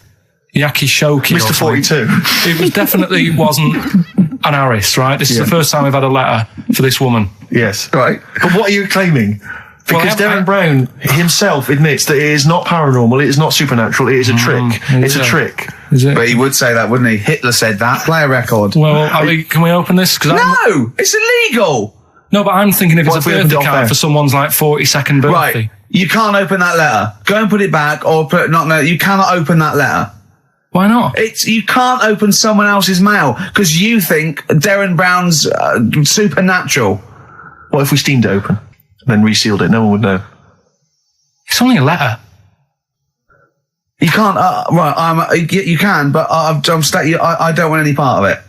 C: Shoki.
B: Mr. 42.
C: It was definitely wasn't an Harris, right? This is the first time we've had a letter for this woman.
B: Yes.
A: Right.
B: But what are you claiming? Because Darren Brown himself admits that it is not paranormal, it is not supernatural, it is a trick. It's a trick.
C: Is it?
A: But he would say that, wouldn't he? Hitler said that. Play a record.
C: Well, can we open this?
A: No! It's illegal!
C: No, but I'm thinking if
B: What
C: it's
B: if
C: a
B: we opened it
C: birthday
B: off
C: card
B: air?
C: for someone's like 42nd birthday.
A: Right. You can't open that letter. Go and put it back, or you cannot open that letter.
C: Why not?
A: You can't open someone else's mail because you think Darren Brown's supernatural.
B: What if we steamed it open, then resealed it? No one would know.
C: It's only a letter.
A: You can't. You can, but I don't want any part of it.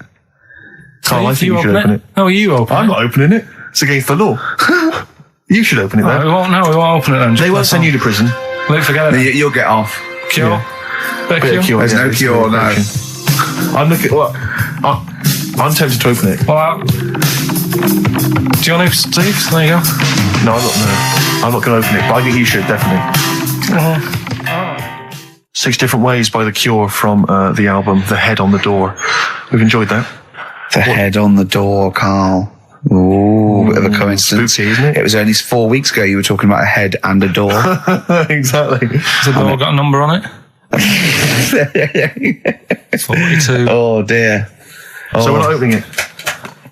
B: Carl, I think you should open it.
C: No, you open
B: I'm
C: it.
B: not opening it. It's against the law. You should open it
C: Right,
B: then.
C: we won't open it then.
B: They won't send you to prison.
C: Forget it.
A: You'll get off.
C: Cure.
B: Yeah.
C: Bit of
B: Bit of
C: cure.
B: cure.
A: There's
B: Yeah,
A: no
B: it's
A: cure, no.
B: operation. I'm looking. What? I'm tempted to open it.
C: Well, do you want to, Steve? There you go.
B: No, I'm not going to open it. But I think you should definitely. 6 Different Ways by The Cure from the album The Head on the Door. We've enjoyed that.
A: The head on the door, Carl. Ooh, bit of a coincidence.
B: Spooky, isn't it?
A: It was only 4 weeks ago you were talking about a head and a door.
B: Exactly.
C: Has the door got a number on it? 42.
A: Oh dear.
B: So we're not opening it.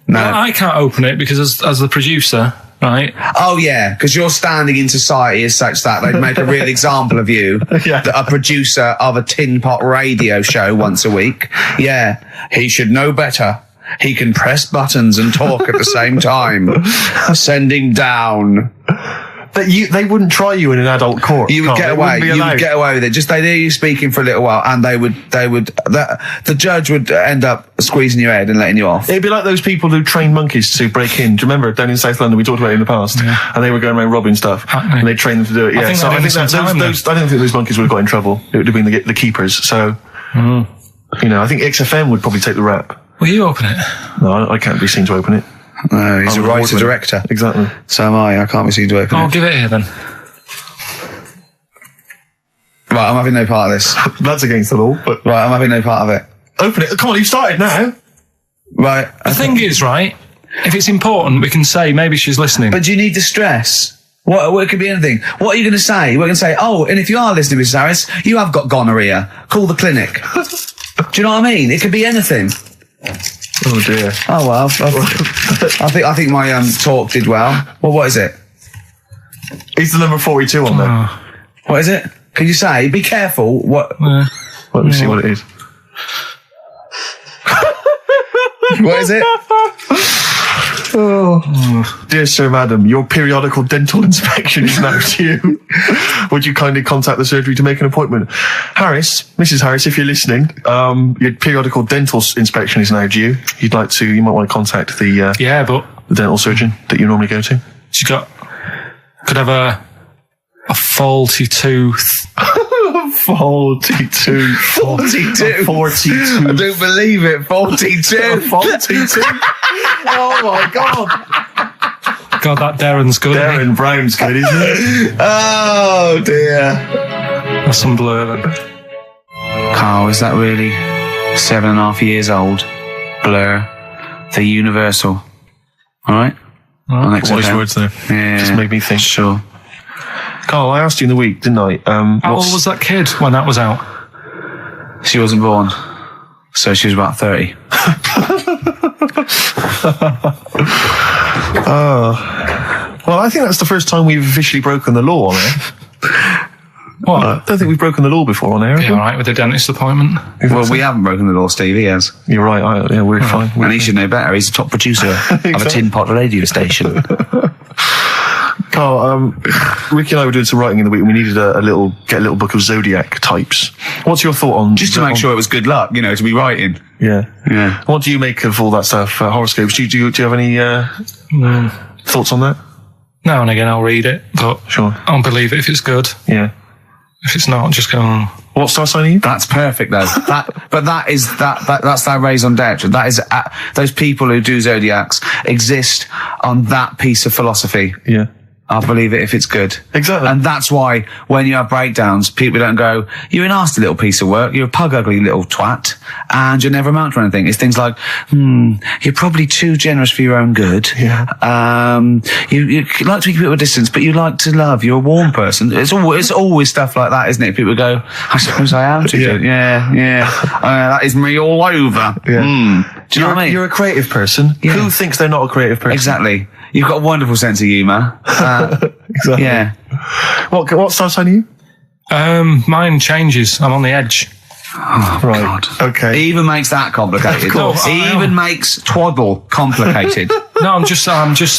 A: No.
C: Well, I can't open it because as the producer, right?
A: Oh yeah, because your standing in society is such that they'd make a real example of you.
B: Yeah.
A: A producer of a tin pot radio show once a week. Yeah, he should know better. He can press buttons and talk at the same time. Sending down.
B: But they wouldn't try you in an adult court.
A: You would
B: Carl.
A: get
B: They
A: away.
B: wouldn't be
A: You
B: allowed.
A: would get away with it. Just they hear you speaking for a little while, and the judge would end up squeezing your head and letting you off.
B: It'd be like those people who train monkeys to break in. Do you remember down in South London? We talked about it in the past, and they were going around robbing stuff, and they trained them to do it. Yeah,
C: think
B: so
C: they're
B: I think
C: doing some time
B: those. I don't think those monkeys would have got in trouble. It would have been the keepers. So, I think XFM would probably take the rap.
C: Will you open it?
B: No, I can't be seen to open it.
A: No, he's
B: I'm
A: a
B: an
A: writer
B: award-winner.
A: director.
B: Exactly.
A: So am I. I can't be seen to open
C: I'll
A: it.
C: give it here then.
A: Right, I'm having no part of this.
B: That's against the law. But
A: Right, I'm having no part of it.
B: open it. Come on, you've started now.
A: Right.
C: The thing is, right, if it's important, we can say maybe she's listening.
A: But do you need to stress? What it could be anything. What are you going to say? We're going to say, oh, and if you are listening, Mrs. Harris, you have got gonorrhea. Call the clinic. Do you know what I mean? It could be anything.
B: Oh dear.
A: Oh well, I think my talk did well. Well, what is it?
B: Is the number 42 on there?
A: What is it? Can you say? Be careful. What?
B: Let me see what it is.
A: What is it?
B: Dear Sir, Madam, your periodical dental inspection is now due. Would you kindly contact the surgery to make an appointment? Harris, Mrs. Harris, if you're listening, your periodical dental inspection is now due. You might want to contact the
C: Yeah, but
B: dental surgeon that you normally go to.
C: she could have a faulty tooth.
B: 42.
A: 42.
B: 42.
A: I don't believe it. 42.
B: 42. Oh my God.
C: God, that Darren's good. isn't he?
B: Darren Brown's good, isn't it?
A: Oh dear.
C: That's some blur then.
A: Carl, is that really 7.5 years old? Blur. The Universal. All right? On
B: Wise
A: XFM.
B: words there.
A: Yeah.
B: Just made me think.
A: Sure.
B: Carl, I asked you in the week, didn't I?
C: How old was that kid when that was out?
A: She wasn't born. So she was about 30.
B: Well, I think that's the first time we've officially broken the law on air.
C: What?
B: I don't think we've broken the law before on air. have
C: Be
B: we?
C: all right with the dentist appointment.
A: Well, we haven't broken the law, Steve. He has.
B: You're right. Yeah, we're fine.
A: And he should know better. He's the top producer of a tin pot radio station.
B: Carl, Ricky and I were doing some writing in the week and we needed get a little book of zodiac types. What's your thought on...
A: Just to make sure it was good luck, to be writing.
B: Yeah.
A: Yeah.
B: What do you make of all that stuff? Horoscopes? Do you have any thoughts on that?
C: Now and again I'll read it, but
B: Sure.
C: I'll believe it if it's good.
B: Yeah.
C: If it's not, just go on.
B: What star sign are you?
A: That's perfect, though. That's that raison d'etre. That is those people who do zodiacs exist on that piece of philosophy.
B: Yeah.
A: I'll believe it if it's good.
B: Exactly.
A: And that's why when you have breakdowns, people don't go, "You're a nasty little piece of work. You're a pug ugly little twat, and you'll never amount to anything." It's things like, "You're probably too generous for your own good.
B: Yeah.
A: You like to keep people at a distance, but you like to love. You're a warm person." It's always stuff like that, isn't it? People go, "I suppose I am too good." Yeah. That is me all over.
B: Yeah.
A: Do you know what I mean?
B: You're a creative person.
A: Yeah.
B: Who thinks they're not a creative person?
A: Exactly. You've got a wonderful sense of humour.
B: Exactly.
A: Yeah.
B: What star sign are you?
C: Mine changes. I'm on the edge.
A: Oh,
B: Right.
A: God.
B: Okay.
A: He even makes that complicated.
B: Of course.
A: He
C: I
A: even
C: am.
A: makes twaddle complicated.
C: No, I'm just.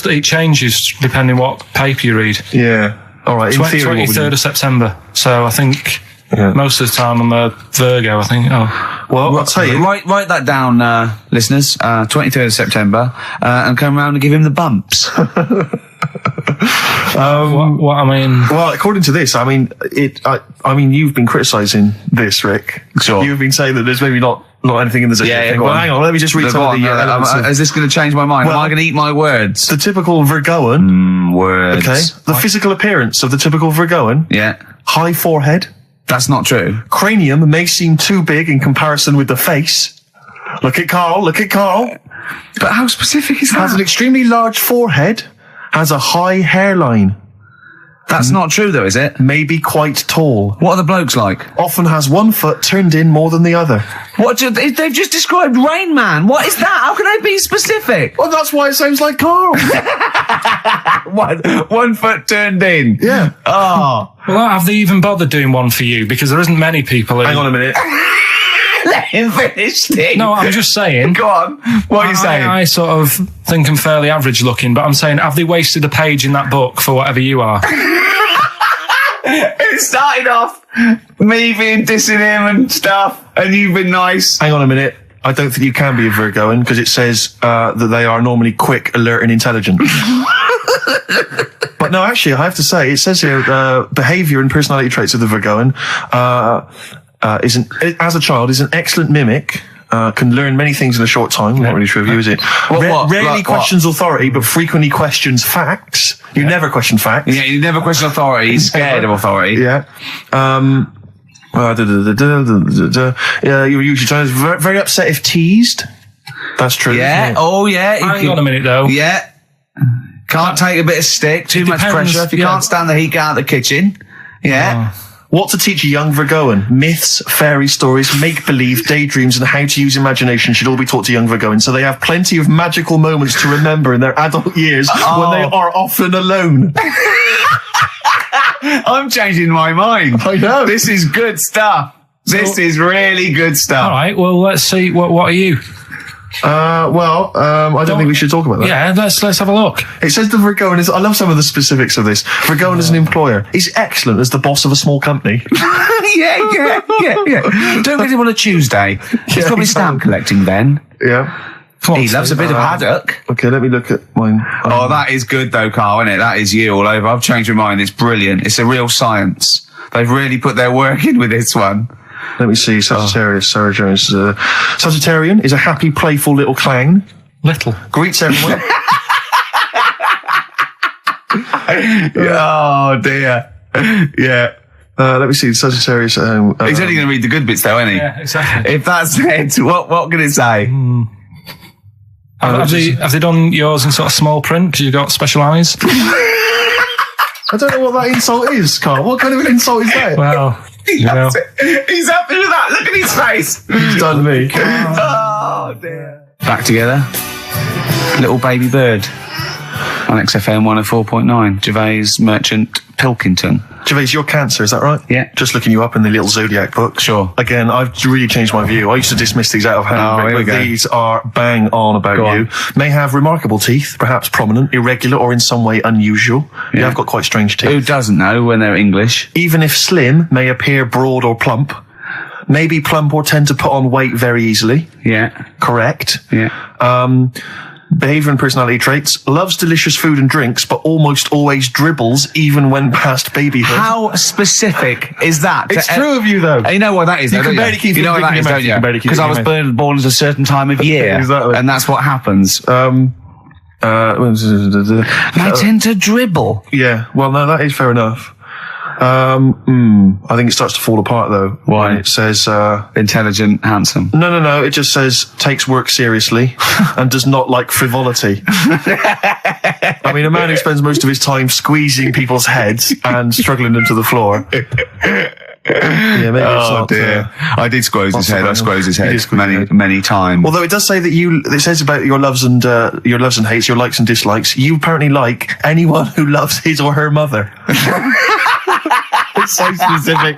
C: It changes depending what paper you read.
B: Yeah. All right. In theory, what would
C: 23rd
B: you...
C: of September. So I think
B: Yeah.
C: most of the time I'm a Virgo. I think.
B: Well, I'll tell you.
A: Write that down, listeners. 23rd of September, and come round and give him the bumps.
C: What I mean.
B: Well, according to this, I mean, you've been criticising this, Rick.
A: Sure.
B: You've been saying that there's maybe not anything in the zodiac thing.
A: go
B: Well,
A: on.
B: hang on, let me just read
A: Go
B: some
A: on,
B: of the elements of
A: is this going to change my mind?
B: Well,
A: Am I going to eat my words?
B: the typical Virgoan.
A: Words.
B: Okay. The physical appearance of the typical Virgoan.
A: Yeah.
B: High forehead.
A: That's not true.
B: Cranium may seem too big in comparison with the face. Look at Carl.
A: But how specific is
B: Has an
A: that?
B: extremely large forehead. Has a high hairline.
A: That's not true, though, is it?
B: May be quite tall.
A: What are the blokes like?
B: Often has one foot turned in more than the other.
A: They've just described Rain Man. What is that? How can I be specific?
B: Well, that's why it sounds like Carl.
A: One foot turned in.
B: Yeah.
A: Oh.
C: Well, have they even bothered doing one for you? Because there isn't many people.
B: Hang on a minute.
A: Let him finish, Steve.
C: No, I'm just saying.
A: Go on. What are you saying?
C: I sort of think I'm fairly average looking, but I'm saying, have they wasted a page in that book for whatever you are?
A: It started off me being dissing him and stuff, and you've been nice.
B: Hang on a minute. I don't think you can be a Virgoan because it says that they are normally quick, alert, and intelligent. But no, actually, I have to say, it says here, behaviour and personality traits of the Virgoan as a child, is an excellent mimic. Can learn many things in a short time. Not really true of you, is it? Rarely
A: Like
B: questions authority, but frequently questions facts. You never question facts.
A: Yeah, you never question authority. He's scared of authority.
B: Yeah. You're usually very upset if teased. That's true.
A: Yeah.
B: Isn't it?
A: Oh, yeah.
C: Hang on a minute, though.
A: Yeah. Can't take a bit of stick. Too much
C: depends,
A: pressure. If you
C: yeah.
A: can't stand the heat, get out of the kitchen. Yeah.
B: What to teach a young Virgoan? Myths, fairy stories, make-believe, daydreams, and how to use imagination should all be taught to young Virgoans, so they have plenty of magical moments to remember in their adult years when they are often alone.
A: I'm changing my mind.
B: I know.
A: This is good stuff. This is really good stuff.
C: All right, well, let's see. What are you?
B: I don't think we should talk about that.
C: Yeah, let's have a look.
B: It says the Virgoan is, I love some of the specifics of this. Virgoan as an employer is excellent as the boss of a small company.
A: yeah. Don't get him on a Tuesday. He's probably stamp collecting then.
B: Yeah.
A: He loves a bit of haddock.
B: Okay, let me look at mine.
A: Oh, that is good though, Carl, isn't it? That is you all over. I've changed my mind. It's brilliant. It's a real science. They've really put their work in with this one.
B: Let me see. Sagittarius, Sarah Jones. Sagittarian is a happy, playful little clown.
C: Little.
B: Greets everyone.
A: Oh, dear. Yeah.
B: Let me see. Sagittarius.
A: He's only going to read the good bits, though, isn't he?
C: Yeah, exactly.
A: If that's it, what can it say?
C: Have they done yours in sort of small print? Because you've got special eyes?
B: I don't know what that insult is, Carl. What kind of an insult is that?
C: Well,
A: He loves it. He's happy with that. Look at his face.
B: He's done me.
A: Oh, dear. Back together. Little baby bird. On XFM 104.9. Gervais, Merchant, Pilkington.
B: Gervais, you're Cancer, is that right?
A: Yeah.
B: Just looking you up in the little zodiac book.
A: Sure.
B: Again, I've really changed my view. I used to dismiss these out of hand,
A: Oh, here we
B: but
A: go.
B: these are bang on about
A: Go
B: you. May have remarkable teeth, perhaps prominent, irregular, or in some way unusual. You
A: Yeah.
B: have got quite strange teeth.
A: Who doesn't know when they're English?
B: Even if slim, may appear broad or plump. May be plump or tend to put on weight very easily.
A: Yeah.
B: Correct.
A: Yeah.
B: Behavior and personality traits. Loves delicious food and drinks, but almost always dribbles even when past babyhood.
A: How specific is that?
B: It's true of you, though.
A: You know what that is,
B: You
A: though,
B: can
A: don't
B: barely keep
A: you know
B: it
A: what that
B: in
A: is,
B: your mouth.
A: don't
B: You can barely
A: you?
B: keep
A: Because
B: it
A: I
B: in
A: was
B: your
A: born at a certain time of year.
B: Exactly.
A: And that's what happens.
B: They
A: They tend to dribble.
B: Yeah, well, no, that is fair enough. I think it starts to fall apart, though.
A: Why?
B: When it says,
A: Intelligent, handsome.
B: no, it just says, takes work seriously and does not like frivolity. I mean, a man who spends most of his time squeezing people's heads and struggling them to the floor. Yeah, maybe it's
A: Oh
B: not,
A: dear. I did squoze his head. I squoze his
B: You
A: head
B: did squeeze his head.
A: many times.
B: Although it does say that it says about your loves and hates, your likes and dislikes. You apparently like anyone who loves his or her mother. It's so specific.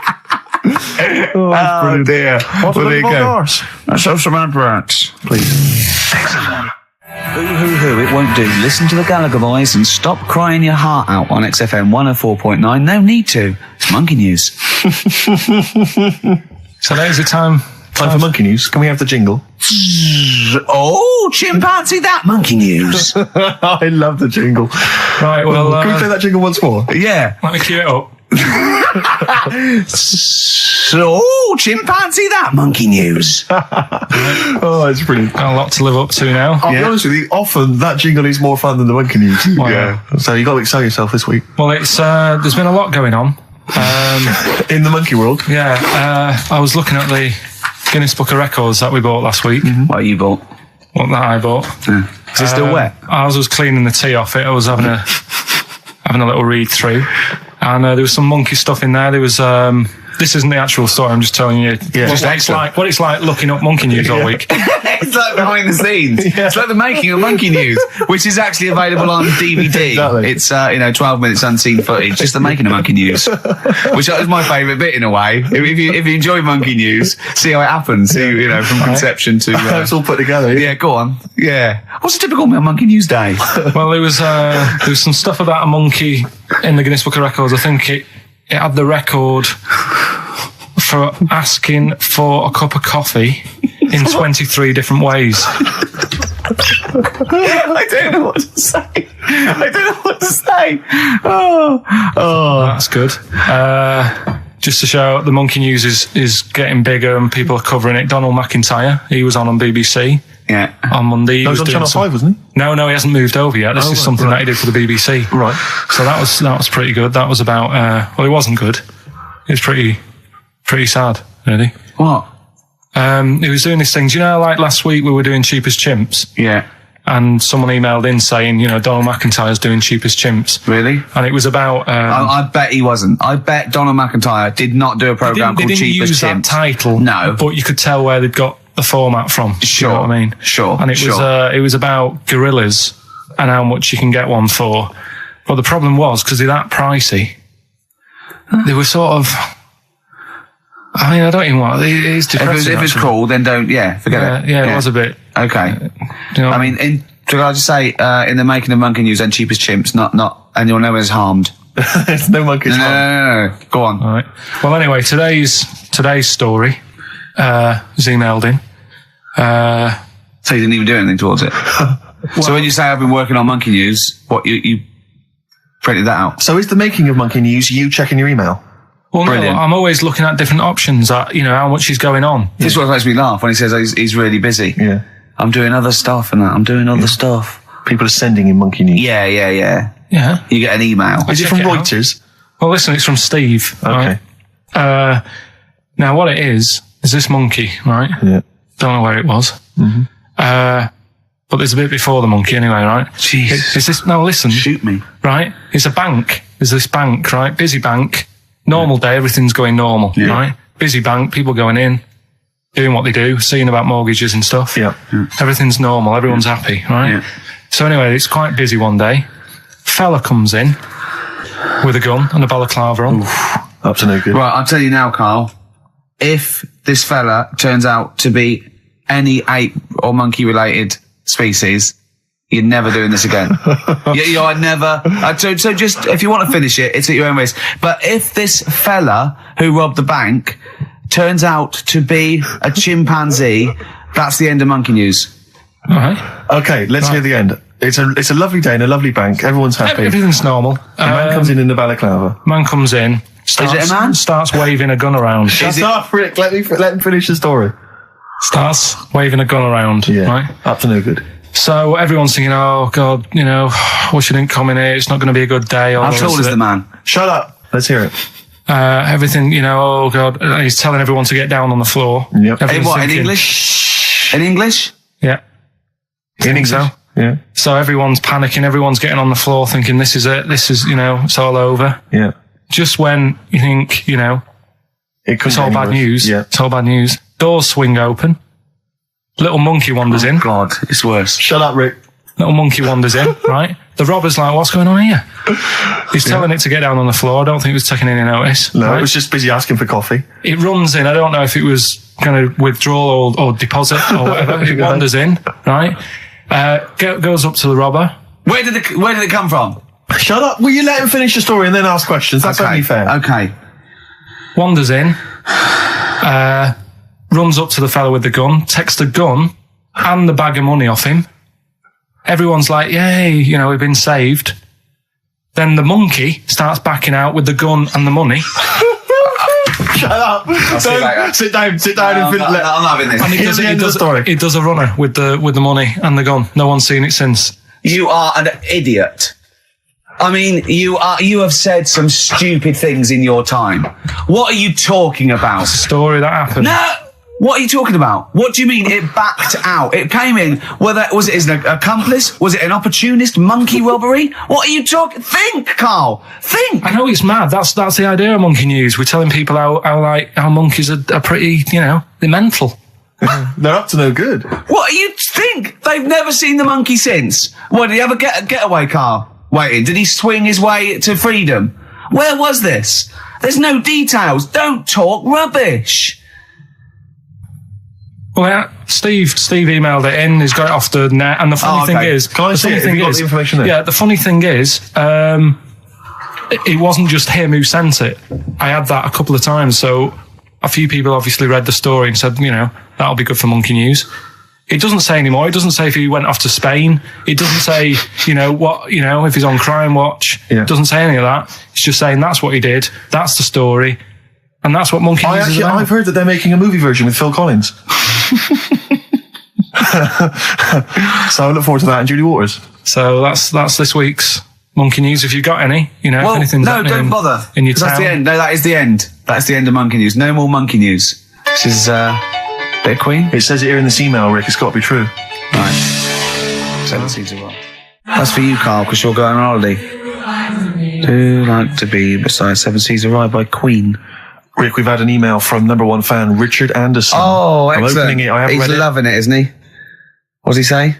A: Oh dear.
B: What
A: Well, there you go.
B: arse?
A: Let's have some adverts.
B: Please.
A: Boo-hoo-hoo, it won't do. Listen to the Gallagher Boys and stop crying your heart out on XFM 104.9. No need to. It's monkey news.
C: So there's the time.
B: Time for monkey news. Can we have the jingle?
A: Oh, chimpanzee, that monkey news.
B: I love the jingle.
C: Right, well,
B: Can we play that jingle once more?
A: Yeah.
C: let me cue it up.
A: So, chimpanzee, that monkey news.
B: Oh, it's brilliant.
C: Got a lot to live up to now.
B: I'll be honest with you, often that jingle is more fun than the monkey news.
C: Wow.
B: Yeah. So you got to excel yourself this week.
C: Well, it's there's been a lot going on.
B: In the monkey world.
C: Yeah, I was looking at the Guinness Book of Records that we bought last week.
A: What you bought?
C: What that I bought.
A: Yeah. Is it still wet?
C: I was cleaning the tea off it. I was having a little read through, and there was some monkey stuff in there. There was this isn't the actual story. I'm just telling you what it's like looking up monkey news all week.
A: It's like behind the scenes. It's like the making of Monkey News, which is actually available on DVD.
B: Exactly.
A: It's 12 minutes unseen footage, just the making of Monkey News, which is my favourite bit in a way. If you enjoy Monkey News, see how it happens. See, from conception to
B: It's all put together.
A: yeah. Go on. Yeah. What's a typical Monkey News day?
C: Well, there was some stuff about a monkey in the Guinness Book of Records. I think it had the record for asking for a cup of coffee in 23 different ways.
A: I don't know what to say. Oh.
C: That's good. Just to show the monkey news is getting bigger and people are covering it. Donald McIntyre, he was on BBC
A: Yeah.
C: on Monday. He
B: That was on
C: doing
B: Channel 5, wasn't he?
C: No, he hasn't moved over yet. This is something that he did for the BBC.
B: Right.
C: So that was pretty good. That was about well, it wasn't good. It was pretty sad, really.
A: What?
C: He was doing these things. You know, like last week we were doing Cheap as Chimps,
A: Yeah.
C: and someone emailed in saying, Donald McIntyre's doing Cheap as Chimps.
A: Really?
C: And it was about...
A: I bet he wasn't. I bet Donald McIntyre did not do a program
C: they
A: called
C: didn't
A: Cheap as
C: use that
A: Chimps.
C: title.
A: No.
C: But you could tell where they'd got the format from.
A: Sure.
C: You know what I mean?
A: Sure.
C: And it was about gorillas and how much you can get one for. But the problem was, because they're that pricey, they were sort of... I mean, I don't even want... It is depressing.
A: If it's
C: actually.
A: cool, then don't... Yeah, forget it.
C: Yeah, it was a bit...
A: Okay.
C: You know,
A: I mean, can I just say, in the making of Monkey News and Cheap as Chimps, not, and you'll know it's harmed.
B: There's no monkey's harm.
A: No. Go on.
C: all right. Well, anyway, today's story was emailed in.
A: So you didn't even do anything towards it. So when you say I've been working on Monkey News, what, you printed that out?
B: So is the making of monkey news you checking your email?
C: Well,
A: Brilliant.
C: no, I'm always looking at different options at, how much is going on.
A: This is what makes me laugh when he says he's really busy.
B: Yeah.
A: I'm doing other stuff and that. I'm doing other stuff.
B: People are sending in monkey news.
A: Yeah.
C: Yeah.
A: You get an email.
B: Is it
C: check
B: from
C: it out.
B: Reuters?
C: Well, listen, it's from Steve.
B: Okay.
C: Right? Now, what it is this monkey, right?
B: Yeah.
C: Don't know where it was. Mm-hmm. But there's a bit before the monkey anyway, right?
A: Jesus.
C: Is this, now listen.
A: Shoot me.
C: Right? It's a bank. There's this bank, right? Busy bank. Normal day, everything's going normal, right? Busy bank, people going in, doing what they do, seeing about mortgages and stuff.
B: Yeah.
C: Everything's normal, everyone's happy, right?
A: Yeah.
C: So anyway, it's quite busy one day. Fella comes in with a gun and a balaclava on.
B: Up to no good.
A: Right, I'll tell you now, Carl. If this fella turns out to be any ape or monkey related species, you're never doing this again. You're never. So just, if you want to finish it, it's at your own risk. But if this fella who robbed the bank turns out to be a chimpanzee, that's the end of monkey news.
C: All right.
B: Okay, let's hear the end. It's a lovely day in a lovely bank. Everyone's happy.
C: Everything's normal.
B: The man comes in the balaclava.
C: Man comes in.
A: Is it a man?
C: Starts waving a gun around.
B: Shut up, Rick. Let him finish the story.
C: Starts waving a gun around.
B: Yeah.
C: Right.
B: Up to no good.
C: So everyone's thinking, oh God, wish you didn't come in here. It's not going to be a good day.
A: How tall is the man?
B: Shut up. Let's hear it.
C: Everything, oh God. And he's telling everyone to get down on the floor.
B: Yep.
A: In
C: Everyone's
A: what? In
C: thinking,
A: English? In English?
C: Yeah.
B: In English.
C: So.
B: Yeah.
C: So everyone's panicking. Everyone's getting on the floor thinking, this is it. This is, it's all over.
B: Yeah.
C: Just when you think, it's all bad news.
B: Yeah.
C: It's all bad news. Doors swing open. Little monkey wanders in.
A: God, it's worse.
B: Shut up, Rick.
C: Little monkey wanders in, right? The robber's like, what's going on here? He's telling it to get down on the floor. I don't think he was taking any notice.
B: No,
C: right?
B: it was just busy asking for coffee.
C: It runs in. I don't know if it was going to withdraw or deposit or whatever. It wanders in, right? Goes up to the robber.
A: Where did it come from?
B: Shut up. Will you let him finish the story and then ask questions? That's only fair.
A: Okay.
C: Wanders in. Runs up to the fella with the gun, takes the gun and the bag of money off him. Everyone's like, yay, we've been saved. Then the monkey starts backing out with the gun and the money.
B: Shut up. Sit down and
A: I'm having this.
C: And
B: Here's the end of the story.
C: It does a runner with the money and the gun. No one's seen it since.
A: You are an idiot. I mean, you have said some stupid things in your time. What are you talking about?
C: It's a story that happened.
A: No! What are you talking about? What do you mean it backed out? It came in, was it an accomplice? Was it an opportunist monkey robbery? What are you talking? Think, Carl. Think.
C: I know it's mad. That's the idea of monkey news. We're telling people how monkeys are pretty, they're mental.
B: They're up to no good.
A: What do you think? They've never seen the monkey since. What, did he ever get a getaway car waiting? Did he swing his way to freedom? Where was this? There's no details. Don't talk rubbish.
C: Well, yeah, Steve emailed it in. He's got it off the net. And the funny thing is,
B: Can I see it? Have you got the information there?
C: Yeah, the funny thing is, it wasn't just him who sent it. I had that a couple of times. So a few people obviously read the story and said, that'll be good for monkey news. It doesn't say anymore. It doesn't say if he went off to Spain. It doesn't say, if he's on Crime Watch.
B: Yeah.
C: It doesn't say any of that. It's just saying that's what he did. That's the story. And that's what monkey news is about.
B: I've heard that they're making a movie version with Phil Collins. So I look forward to that and Julie Waters.
C: So that's this week's monkey news. If you've got any, if anything's
A: don't bother.
C: in your
A: That's
C: town.
A: the end. No, that is the end. That's the end of monkey news. No more monkey news. This is bit of Queen.
B: It says it here in this email, Rick. It's got to be true.
A: Right. 7 seasons well. That's for you, Carl, because you're going on holiday. Do like to be beside 7 Seas a Ride by Queen.
B: Rick, we've had an email from number one fan, Richard Anderson.
A: Oh,
B: I'm
A: excellent.
B: opening it. I haven't
A: He's
B: read it.
A: loving it, isn't he? What does he say?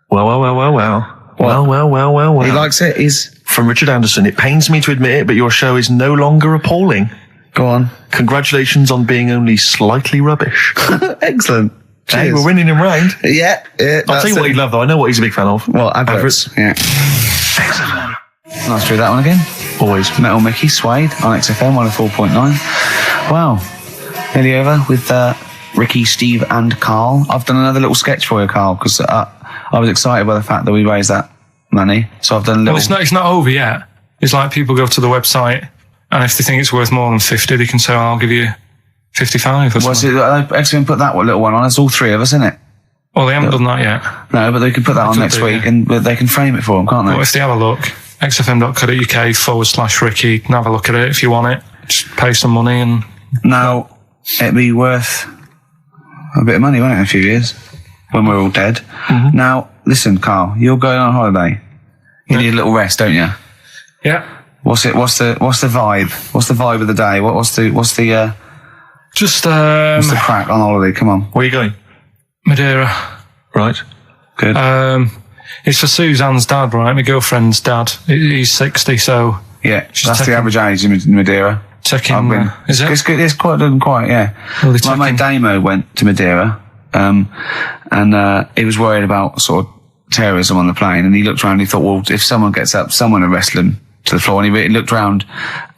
B: Well. Well.
A: He likes it. He's...
B: From Richard Anderson. It pains me to admit it, but your show is no longer appalling.
A: Go on.
B: Congratulations on being only slightly rubbish.
A: Excellent.
B: Hey,
A: Cheers.
B: we're winning him round.
A: Yeah.
B: I'll tell you what he'd love, though. I know what he's a big fan of.
A: Well, adverts. Yeah. Nice to do that one again.
B: Always.
A: Metal Mickey, Suede on XFM 104.9. Wow. Nearly over with Ricky, Steve and Carl. I've done another little sketch for you, Carl, because I was excited by the fact that we raised that money. So I've done a little...
C: Well, it's not over yet. It's like people go to the website And if they think it's worth more than 50, they can say, I'll give you 55 or something.
A: XFM put that little one on. It's all three of us, isn't it?
C: Well, they haven't done that yet.
A: No, but they can put that on next week, and they can frame it for them, can't they?
C: Well, if they have a look, xfm.co.uk/Ricky, and have a look at it if you want it. Just pay some money and...
A: Now, it'd be worth a bit of money, won't it, in a few years, when we're all dead.
C: Mm-hmm.
A: Now, listen, Carl, you're going on holiday. You need a little rest, don't you?
C: Yeah.
A: What's the vibe? What's the vibe of the day? What's the crack on holiday? Come on.
B: Where are you going?
C: Madeira.
B: Right.
A: Good.
C: It's for Suzanne's dad, right? My girlfriend's dad. He's 60, so...
A: Yeah, that's the average age in Madeira.
C: Checking... Is it?
A: It's good. It's quite, yeah.
C: Well,
A: my mate Damo went to Madeira, and he was worried about sort of terrorism on the plane, and he looked around and he thought, well, if someone gets up, someone will wrestle him to the floor, and he looked around,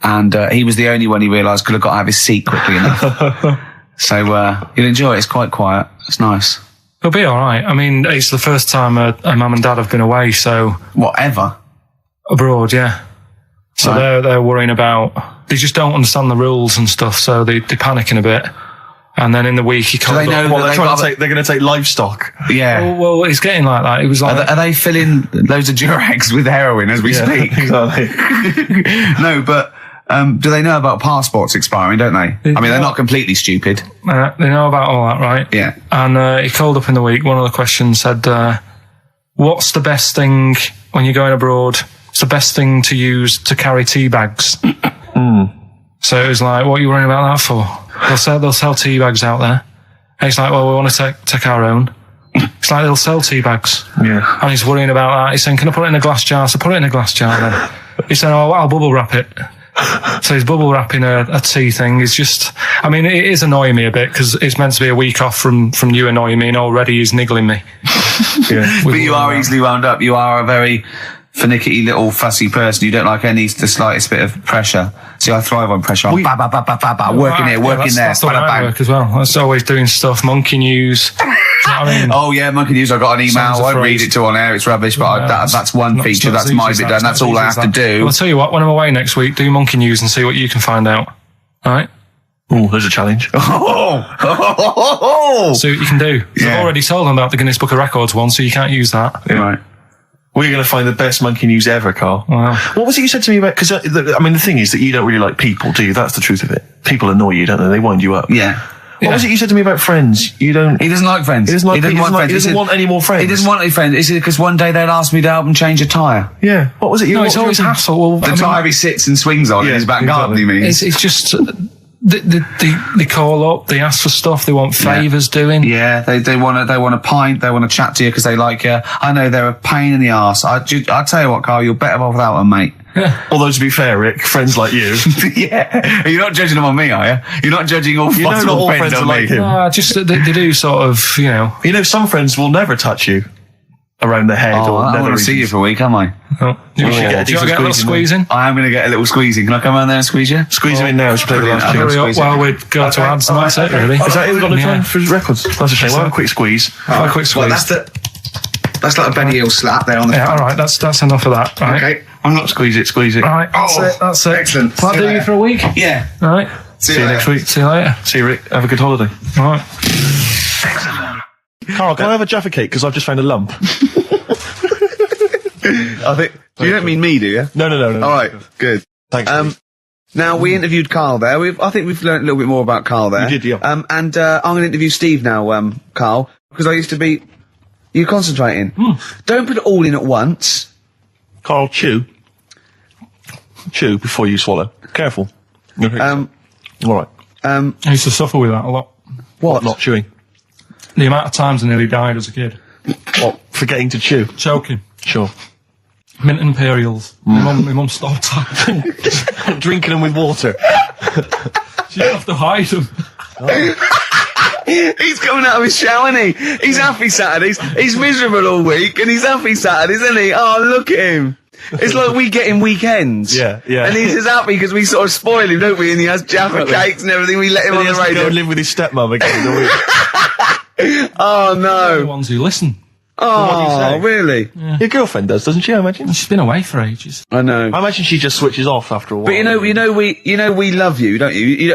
A: and he was the only one he realised could have got out of his seat quickly enough. So you'll enjoy it. It's quite quiet. It's nice.
C: It'll be all right. I mean, it's the first time a mum and dad have been away, so...
A: Whatever.
C: Abroad, yeah. So
A: right.
C: they're worrying about... They just don't understand the rules and stuff, so they're panicking a bit. And then in the week he called up...
B: They're going to take livestock.
A: Yeah.
C: Well, it's getting like that. It was like...
A: Are they filling loads of Derails with heroin as we speak?
B: Exactly.
A: No, but do they know about passports expiring, don't they? I mean, they're not completely stupid.
C: They know about all that, right?
A: Yeah.
C: And he called up in the week, one of the questions said, what's the best thing when you're going abroad? What's the best thing to use to carry tea bags? So it was like, what are you worrying about that for? They'll sell tea bags out there. And he's like, well, we want to take our own. It's like they'll sell tea bags.
B: Yeah.
C: And he's worrying about that. He's saying, can I put it in a glass jar? So put it in a glass jar then. He's saying, oh, I'll bubble wrap it. So he's bubble wrapping a tea thing. It's just, I mean, it is annoying me a bit because it's meant to be a week off from you annoying me, and already he's niggling me.
B: Yeah.
A: But you are easily wound up. You are a very finicky little fussy person. You don't like the slightest bit of pressure. See, I thrive on pressure. I'm working here, working there.
C: That's the way I work as well. That's always doing stuff. Monkey news. You know what I mean?
A: Oh yeah, Monkey News. I got an email. I won't read it to on air. It's rubbish, but that's one feature. That's my bit done. That's all I have to do.
C: Well, I'll tell you what. When I'm away next week, do Monkey News and see what you can find out. All right.
B: Oh, there's a challenge.
C: See what you can do. I've already told them about the Guinness Book of Records one, so you can't use that.
A: Yeah. Right.
B: We're going to find the best Monkey News ever, Carl.
C: Wow.
B: What was it you said to me about... Because, I mean, the thing is that you don't really like people, do you? That's the truth of it. People annoy you, don't they? They wind you up.
A: Yeah.
B: What was it you said to me about friends? You don't...
A: He doesn't like friends.
B: He doesn't want any more friends.
A: He doesn't want any friends. Is it because one day they'll ask me to help him change a tyre?
B: Yeah. What was it?
C: It's always hassle. Well,
A: the tyre he sits and swings on in his back garden, you mean?
C: It's just... They call up, they ask for stuff, they want favours doing.
A: Yeah, they want a pint, they want to chat to you because they like you. I know they're a pain in the arse. I tell you what, Carl, you're better off without them, mate.
C: Yeah.
B: Although, to be fair, Rick, friends like you...
A: Yeah. You're not judging them on me, are you? You're not judging all
B: not all friends
A: on
B: are
A: me.
B: like him.
C: Just they do sort of,
B: You know, some friends will never touch you around the head or
A: I
B: nether
A: want to see you
B: regions.
A: for a week, am I?
C: You should get a little squeezing.
A: I am going to get a little squeezing. Can I come around there and squeeze you?
B: Squeeze him in now. We should play the last
A: Brilliant.
B: tune.
C: Hurry up while we go to ads, and that's it, really.
B: Is that it? We've got no time for his records. That's a shame. We'll have a quick squeeze.
C: A quick squeeze.
A: Well, that's like a Benny Hill slap there on the
C: Yeah,
A: front.
C: all right, that's enough of that. Right?
A: Okay.
B: I'm not squeeze it.
C: Right, that's it.
A: Excellent.
C: Will that do you for a week?
A: Yeah.
C: All right.
A: See
B: you next week.
C: See you later.
B: See you, Rick. Have a good holiday.
C: All right.
B: Carl, can I have a Jaffa cake? Because I've just found a lump.
A: I think. You don't mean me, do you?
B: No.
A: All right. Good.
B: Thanks.
A: Now we interviewed Carl there. I think we've learned a little bit more about Carl there.
B: We did, yeah.
A: And I'm going to interview Steve now, Carl, because I used to be. You concentrating? Don't put it all in at once.
B: Carl, chew. Chew before you swallow. Careful. All right.
C: I used to suffer with that a lot.
A: What?
B: Not chewing.
C: The amount of times I nearly died as a kid.
B: What? Forgetting to chew.
C: Choking.
B: Sure.
C: Mint Imperials. My mum stopped.
B: Drinking them with water.
C: She didn't have to hide them.
A: He's coming out of his shell, isn't he? He's happy Saturdays. He's miserable all week, and he's happy Saturdays, isn't he? Oh, look at him. It's like we get him weekends.
B: Yeah.
A: And he's just happy because we sort of spoil him, don't we? And he has Jaffa cakes and everything. We let him on the
B: He has to go
A: radio.
B: and live with his stepmom again in the week.
A: Oh,
C: They're the
A: no.
C: ones who listen.
A: Oh, really?
B: Your girlfriend does, doesn't she? I imagine.
C: She's been away for ages.
A: I know.
B: I imagine she just switches off after a while.
A: But we love you, don't you?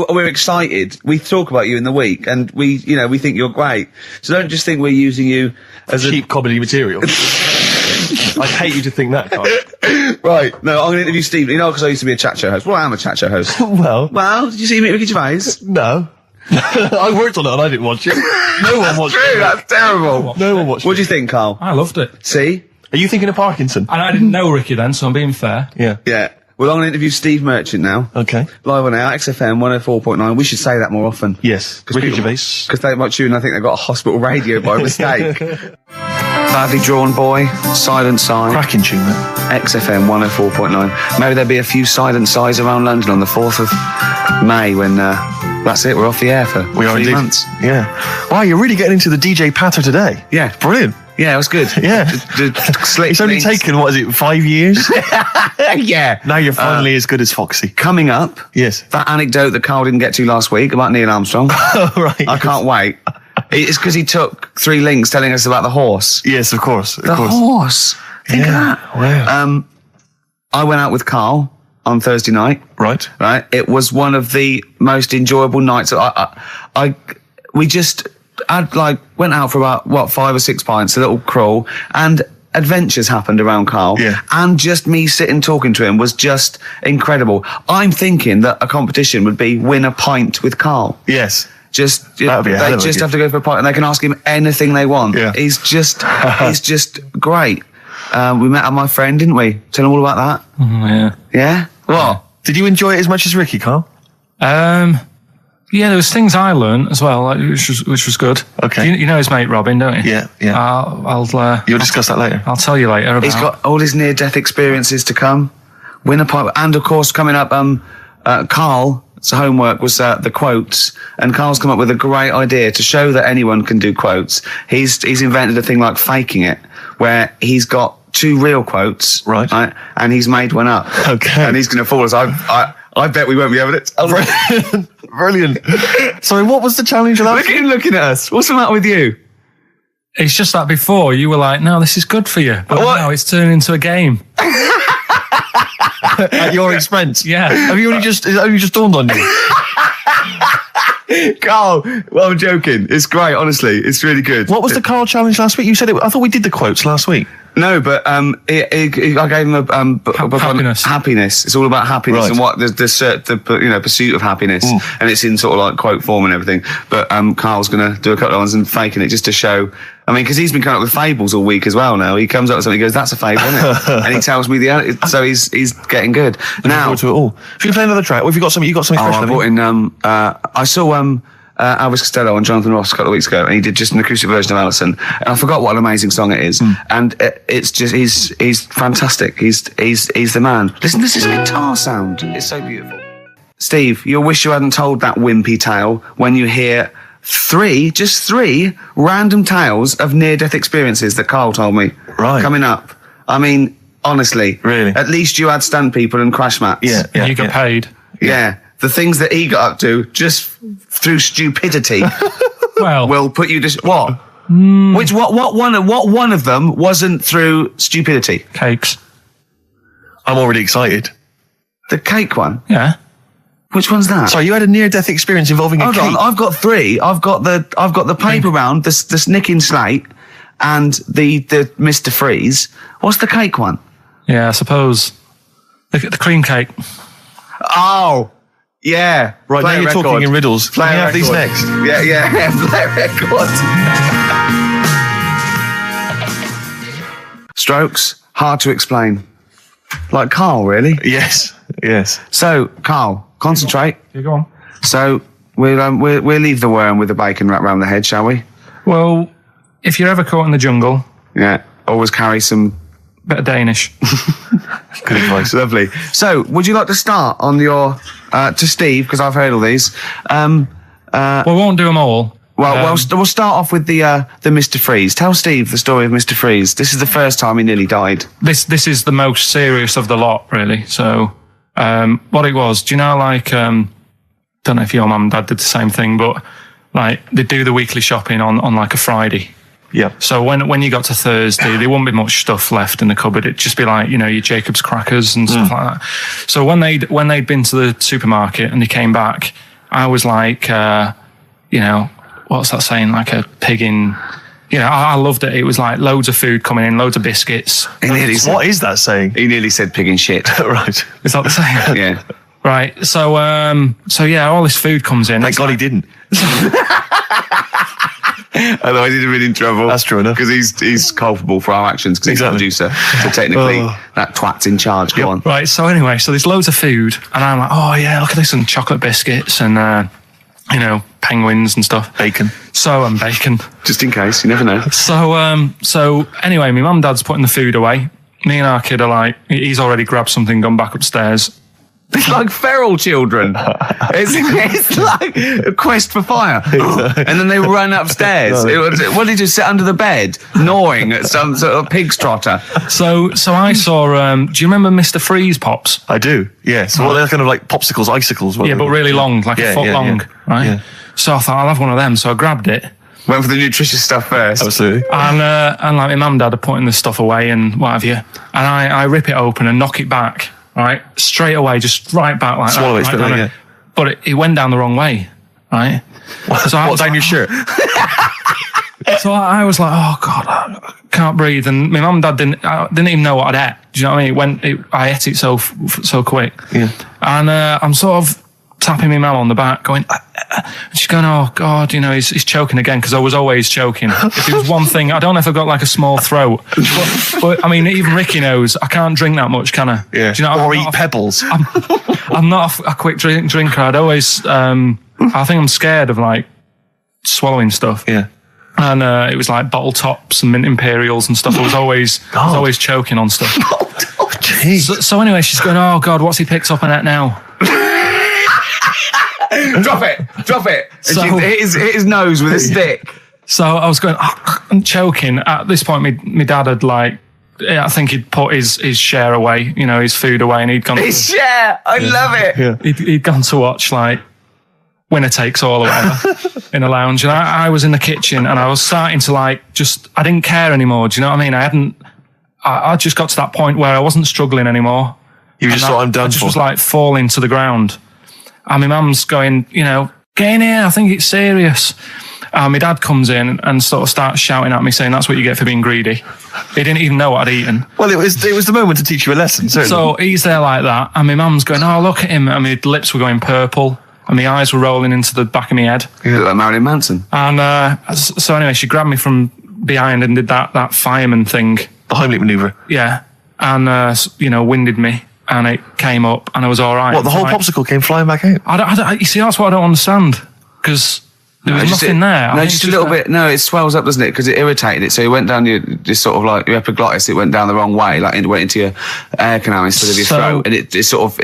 A: We're excited. We talk about you in the week, and we think you're great. So don't just think we're using you as
B: cheap comedy material. I'd hate you to think that, Carl.
A: Right. No, I'm going to interview Steve. Because I used to be a chat show host. Well, I am a chat show host. Well, did you see me at Ricky Gervais?
B: No. I worked on it and I didn't watch it. No one watched it.
A: That's terrible.
B: No one watched it.
A: What do you think, Carl?
C: I loved it.
A: See?
B: Are you thinking of Parkinson?
C: And I didn't know Ricky then, so I'm being fair.
B: Yeah.
A: Yeah. Well, I'm going to interview Steve Merchant now.
B: Okay.
A: Live on air, XFM 104.9. We should say that more often.
B: Yes. Ricky Gervais.
A: Because they might tune, I think they've got a hospital radio by mistake. Badly drawn boy, silent sigh.
B: Cracking tune, that.
A: XFM 104.9. Maybe there'll be a few silent sighs around London on the 4th of May when, that's it, we're off the air for 3 months.
B: Yeah. Wow, you're really getting into the DJ patter today.
A: Yeah.
B: Brilliant.
A: Yeah, it was good.
B: Yeah. It's only taken, 5 years?
A: Yeah.
B: Now you're finally as good as Foxy.
A: Coming up.
B: Yes.
A: That anecdote that Carl didn't get to last week about Neil Armstrong.
B: Right.
A: I can't wait. It's because he took 3 links telling us about the horse.
B: Yes, of course.
A: The horse. Think of that.
B: Wow.
A: I went out with Carl on Thursday night.
B: Right.
A: It was one of the most enjoyable nights. We just went out for about 5 or 6 pints, a little crawl, and adventures happened around Carl.
B: Yeah.
A: And just me sitting talking to him was just incredible. I'm thinking that a competition would be win a pint with Carl.
B: Yes.
A: They just have to go for a pint and they can ask him anything they want.
B: Yeah.
A: He's just great. We met my friend, didn't we? Tell him all about that.
C: Yeah.
A: Yeah? What?
B: Did you enjoy it as much as Ricky, Carl?
C: Yeah, there was things I learned as well, which was good.
B: Okay.
C: You know his mate Robin, don't you?
B: Yeah, yeah. You'll discuss that later.
C: I'll tell you later about.
A: He's got all his near-death experiences to come. Win a pint, and of course coming up, Carl's homework was the quotes, and Carl's come up with a great idea to show that anyone can do quotes. He's invented a thing like faking it, where he's got 2 real quotes,
B: right,
A: and he's made one up.
B: Okay,
A: and he's going to fool us. I bet we won't be able to.
B: Brilliant. Sorry, what was the challenge of that?
A: Look at him looking at us. What's the matter with you?
C: It's just that before you were like, no, this is good for you, but now it's turned into a game.
B: At your expense.
C: Yeah.
B: Have you only just dawned on you?
A: Carl, well, I'm joking. It's great, honestly. It's really good.
B: What was the Carl challenge last week? You said it. I thought we did the quotes last week.
A: No, but I gave him a book on happiness. It's all about happiness and what the pursuit of happiness, and it's in sort of like quote form and everything. But Carl's going to do a couple of ones and faking it just to show. I mean, because he's been coming up with fables all week as well. Now he comes up with something, he goes, "That's a fable, isn't it?" And he tells me so he's getting good. Now
B: to it all. Should we play another track? Well, have you got something? You got something fresh?
A: I brought in. I saw Elvis Costello and Jonathan Ross a couple of weeks ago, and he did just an acoustic version of Alison, and I forgot what an amazing song it is. And it's just he's fantastic. He's the man. Listen to this guitar sound. It's so beautiful. Steve, you'll wish you hadn't told that wimpy tale when you hear just three random tales of near-death experiences that Carl told me.
B: Right.
A: Coming up. I mean, honestly.
B: Really?
A: At least you had stunt people and crash mats.
B: Yeah.
C: You got paid.
A: Yeah. The things that he got up to just through stupidity will put you what? What one of them wasn't through stupidity?
C: Cakes.
B: I'm already excited.
A: The cake one?
C: Yeah.
A: Which one's that?
B: Sorry, you had a near-death experience involving a cake.
A: Hold on, I've got 3. I've got the paper round, the snicking slate, and the Mr. Freeze. What's the cake one?
C: Yeah, I suppose the cream cake.
A: Oh, yeah.
B: Right, now you're talking in riddles. Can we have these next?
A: Yeah. Play a record. Strokes, hard to explain. Like Carl, really?
B: Yes.
A: So, Carl, concentrate.
C: Yeah, go on.
A: So, we'll leave the worm with the bacon wrapped around the head, shall we?
C: Well, if you're ever caught in the jungle...
A: Yeah, always carry some...
C: Bit of Danish.
A: Good advice. Lovely. So, would you like to start on your... to Steve, because I've heard all these.
C: We won't do them all.
A: Well, we'll start off with the Mr. Freeze. Tell Steve the story of Mr. Freeze. This is the first time he nearly died.
C: This is the most serious of the lot, really. So, what it was, do you know, like, don't know if your mum and dad did the same thing, but like they do the weekly shopping on like a Friday.
B: Yeah.
C: So when you got to Thursday, there wouldn't be much stuff left in the cupboard. It'd just be like, you know, your Jacob's crackers and stuff like that. So when they'd been to the supermarket and they came back, I was like, you know, what's that saying? Like a pig in... You know, I loved it. It was like loads of food coming in, loads of biscuits.
B: What is that saying?
A: He nearly said pig in shit.
B: Right.
C: Is that the saying?
A: Yeah.
C: Right. So yeah, all this food comes in.
B: Thank God he didn't.
A: Otherwise he'd have been in trouble.
B: That's true enough.
A: Because he's culpable for our actions because
B: Exactly.
A: he's the producer. So technically, that twat's in charge. Go on.
C: Right. So anyway, so there's loads of food, and I'm like, oh yeah, look at this, and chocolate biscuits, and you know, penguins and stuff.
B: Bacon.
C: And bacon.
A: Just in case, you never know.
C: So anyway, my mum and dad's putting the food away. Me and our kid are like, he's already grabbed something, gone back upstairs.
A: It's like feral children. It's like a quest for fire. And then they run upstairs. What did he do? Sit under the bed, gnawing at some sort of pig's trotter.
C: So I saw. Do you remember Mr. Freeze Pops?
B: I do. Yeah. So they're kind of like popsicles, icicles.
C: Yeah, but really long, like a foot long, right?
B: Yeah.
C: So I thought I'll have one of them. So I grabbed it.
A: Went for the nutritious stuff first.
B: Absolutely.
C: And like my mum and dad are putting this stuff away and what have you. And I rip it open and knock it back, right? Straight away, just right back like
B: Swallow
C: that.
B: it straight away, yeah.
C: But it went down the wrong way, right? So I was
B: down your shirt?
C: So I was like, oh God, I can't breathe. And my mum and dad didn't even know what I'd ate. Do you know what I mean? I ate it so quick.
B: Yeah.
C: And I'm sort of tapping my mum on the back going, and she's going, oh God, you know, he's choking again, because I was always choking. If it was one thing, I don't know if I've got like a small throat, but I mean, even Ricky knows I can't drink that much, can I?
B: Yeah.
C: Do you know,
B: or eat pebbles.
C: I'm not a quick drinker. I'd always, I think I'm scared of like swallowing stuff.
B: Yeah.
C: And it was like bottle tops and mint imperials and stuff. I was always choking on stuff.
B: Oh, jeez.
C: So anyway, she's going, oh God, what's he picked up on it now?
A: Drop it.
C: So-
A: And she hit his nose with a stick.
C: So I was going, I'm choking. At this point, my dad had like, I think he'd put his share away, you know, his food away, and he'd gone.
A: His share. I love it.
B: Yeah.
C: He'd gone to watch like Winner Takes All or whatever in a lounge, and I was in the kitchen, and I was starting to like I didn't care anymore. Do you know what I mean? I just got to that point where I wasn't struggling anymore.
B: You just thought, I'm done
C: I just
B: for.
C: was like falling to the ground. And my mum's going, you know, get in here, I think it's serious. And my dad comes in and sort of starts shouting at me, saying that's what you get for being greedy. He didn't even know what I'd eaten.
B: Well, it was the moment to teach you a lesson, certainly.
C: So he's there like that, and my mum's going, oh, look at him. And my lips were going purple, and my eyes were rolling into the back of my head.
A: You look like Marilyn Manson.
C: And so anyway, she grabbed me from behind and did that fireman thing.
B: The Heimlich manoeuvre.
C: Yeah. And, you know, winded me. And it came up, and I was all right.
B: What, the whole popsicle came flying back out?
C: You see, that's what I don't understand, because there was nothing there.
A: No, just a little bit. No, it swells up, doesn't it? Because it irritated it. So it went down your sort of like your epiglottis. It went down the wrong way, like it went into your air canal instead of your throat, and it sort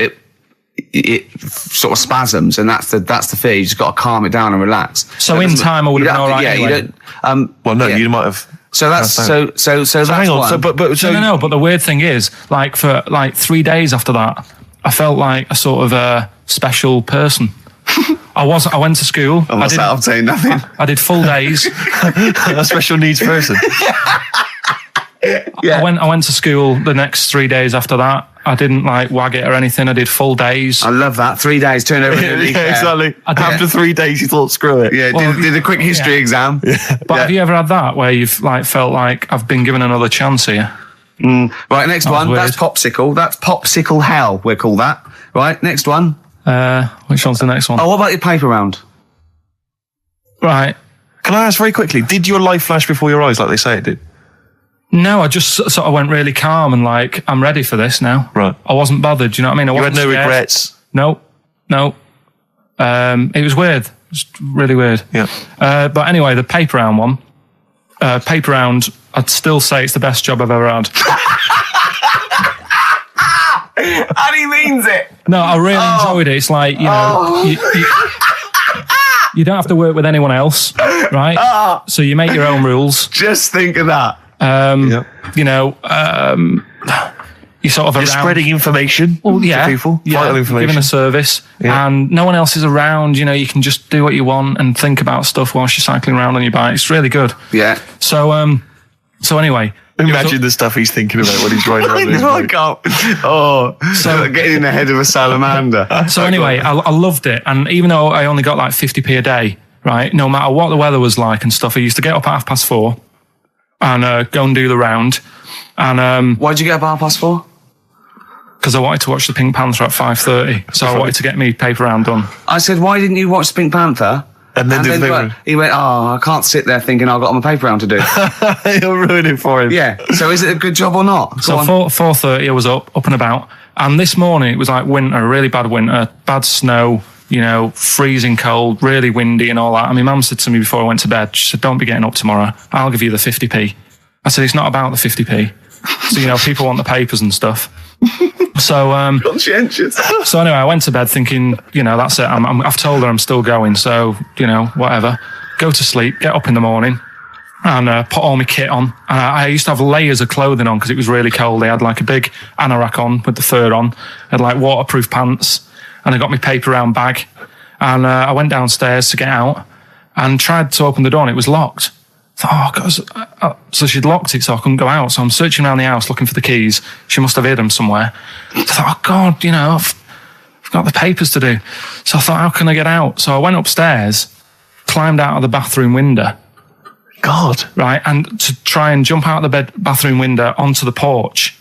A: of spasms, and that's the fear. You just got to calm it down and relax.
C: So in time, I would have been all right.
A: Yeah,
C: anyway.
A: you don't.
B: Well, no, you might have.
A: So that's so that's
B: hang on.
A: one.
B: So, but
C: No. But the weird thing is, like for like 3 days after that, I felt like a sort of a special person. I went to school.
A: I'm saying nothing.
C: I did full days.
B: a special needs person.
A: Yeah.
C: I went to school the next 3 days after that. I didn't like wag it or anything. I did full days.
A: I love that. 3 days, turned over.
B: Yeah, exactly.
C: I did.
B: After 3 days, you thought, screw it.
A: Yeah,
C: Well,
A: did a quick history exam.
C: But have you ever had that where you've like felt like I've been given another chance here?
A: Right, next
C: That was
A: one.
C: weird.
A: That's popsicle. That's popsicle hell, we'll call that. Right, next one.
C: Which one's the next one?
A: Oh, what about your paper round?
C: Right.
B: Can I ask very quickly, did your life flash before your eyes like they say it did?
C: No, I just sort of went really calm and like, I'm ready for this now.
B: Right.
C: I wasn't bothered, do you know what I mean?
B: You had no regrets?
C: No. It was weird. It was really weird.
B: Yeah.
C: But anyway, the paper round one. Paper round, I'd still say it's the best job I've ever had.
A: And he means it.
C: No, I really enjoyed it. It's like, you know, you don't have to work with anyone else, right? So you make your own rules.
A: Just think of that.
C: You know, you're sort of
B: You're
C: around.
B: spreading information
C: Well, yeah,
B: to people,
C: yeah,
B: vital information.
C: giving a service, and no one else is around. You know, you can just do what you want and think about stuff whilst you're cycling around on your bike. It's really good.
A: Yeah.
C: So anyway,
B: Imagine the stuff he's thinking about when he's riding around.
A: I can't. Oh, so getting in the head of a salamander.
C: So anyway, I loved it, and even though I only got like 50p a day, right? No matter what the weather was like and stuff, I used to get up at 4:30 and go and do the round. And
A: Why'd you get up at 4:30?
C: because I wanted to watch the Pink Panther at 5:30, so I wanted to get me paper round done.
A: I said, why didn't you watch Pink Panther?
B: And then do the paper round.
A: He went, I can't sit there thinking I've got my paper round to do.
B: He'll ruin it for him.
A: Yeah. So is it a good job or not?
C: So 4:30, I was up and about, and this morning it was like winter, really bad winter, bad snow, you know, freezing cold, really windy and all that. And my mum said to me before I went to bed, she said, don't be getting up tomorrow. I'll give you the 50p. I said, it's not about the 50p. So, you know, people want the papers and stuff. So,
A: Conscientious.
C: so anyway, I went to bed thinking, you know, that's it. I've told her I'm still going. So, you know, whatever. Go to sleep, get up in the morning and put all my kit on. And I used to have layers of clothing on because it was really cold. I had like a big anorak on with the fur on. I had like waterproof pants and I got my paper round bag. And I went downstairs to get out and tried to open the door and it was locked. I thought, God. So she'd locked it so I couldn't go out. So I'm searching around the house looking for the keys. She must have hid them somewhere. I thought, oh God, you know, I've got the papers to do. So I thought, how can I get out? So I went upstairs, climbed out of the bathroom window.
B: God.
C: Right, and to try and jump out of the bathroom window onto the porch.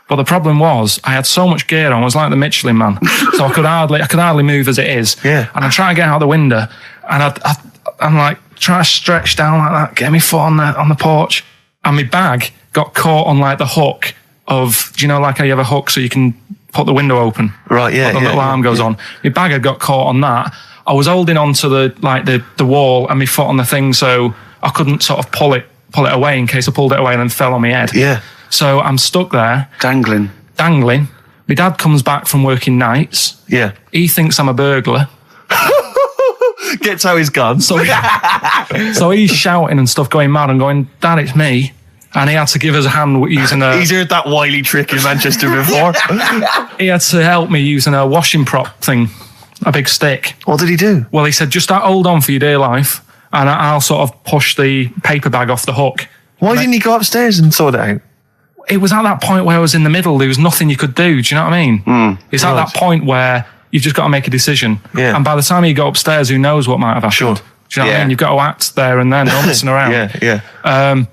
C: But the problem was, I had so much gear on, I was like the Michelin Man. So I could hardly move as it is.
B: Yeah.
C: And I try to get out the window, and I'm like, try to stretch down like that, get my foot on the porch. And my bag got caught on like the hook of, do you know, like how you have a hook so you can put the window open?
B: Right, yeah.
C: The little arm goes on. My bag had got caught on that. I was holding onto the wall and my foot on the thing, so I couldn't sort of pull it away in case I pulled it away and then fell on my head.
B: Yeah.
C: So I'm stuck there.
A: Dangling.
C: My dad comes back from working nights.
B: Yeah.
C: He thinks I'm a burglar.
B: Gets out his gun.
C: So he's shouting and stuff, going mad and going, Dad, it's me. And he had to give us a hand using a...
B: He's heard that wily trick in Manchester before.
C: He had to help me using a washing prop thing, a big stick.
B: What did he do?
C: Well, he said, just hold on for your dear life and I'll sort of push the paper bag off the hook.
B: Why didn't he go upstairs and sort it out?
C: It was at that point where I was in the middle. There was nothing you could do. Do you know what I mean? It's at that point where you've just got to make a decision.
B: Yeah.
C: And by the time you go upstairs, who knows what might have happened?
B: Sure.
C: Do you know what I
A: Yeah.
C: mean? You've got to act there and then, not messing around.
B: Yeah.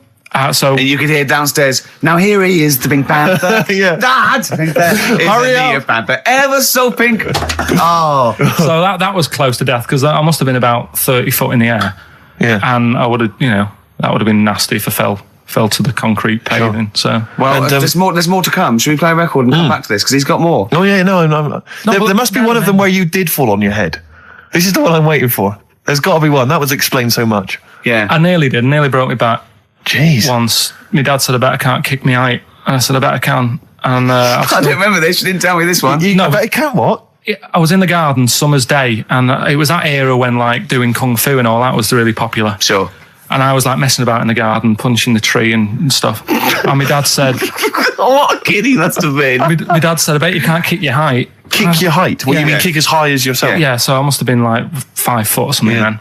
C: So
A: And you could hear downstairs, now here he is, the Pink Panther.
B: Yeah.
A: Dad!
B: Hurry up.
A: Pink Panther. Ever so pink. Oh.
C: so that was close to death because I must have been about 30 foot in the air.
B: Yeah.
C: And I would have, you know, that would have been nasty if I fell to the concrete paving. So
A: Well,
B: And,
A: there's more to come. Should we play a record and come back to this? Because he's got more.
B: Oh, yeah, no. There
C: but-
B: must be one of them where you did fall on your head. This is the one I'm waiting for. There's got to be one. That was explained so much.
A: Yeah.
C: I nearly broke my back
B: Jeez.
C: once. My dad said, I bet I can't kick me height. And I said, I bet I can. And
A: I don't remember this. You didn't tell me this one.
B: I bet it can what?
C: I was in the garden summer's day, and it was that era when like doing kung fu and all that was really popular.
A: Sure.
C: And I was like messing about in the garden, punching the tree and stuff. And my dad said,
A: What a kiddie that's to be.
C: my dad said, I bet you can't kick your height.
B: Kick your height? What do you
C: Yeah.
B: mean kick as high as yourself?
C: Yeah, so I must have been like 5 foot or something then.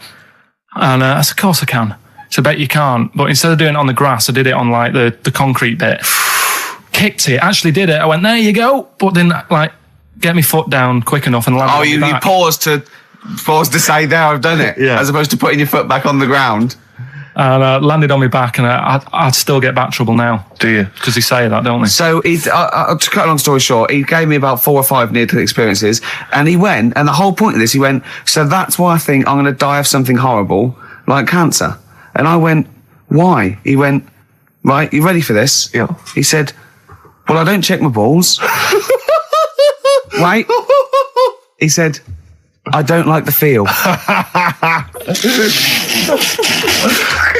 C: And I said, of course I can. So I bet you can't. But instead of doing it on the grass, I did it on like the concrete bit. Kicked it, actually did it. I went, there you go. But then like get my foot down quick enough and land
A: Oh,
C: on
A: you
C: my back.
A: paused to say, there, I've done it.
B: Yeah.
A: As opposed to putting your foot back on the ground.
C: And landed on my back, and I'd still get back trouble now.
B: Do you?
C: Because they say that, don't they?
A: So to cut a long story short, he gave me about 4 or 5 near-death experiences, and he went, and the whole point of this, he went, so that's why I think I'm going to die of something horrible, like cancer. And I went, why? He went, right, you ready for this?
B: Yeah.
A: He said, well, I don't check my balls. Wait. He said, I don't like the feel.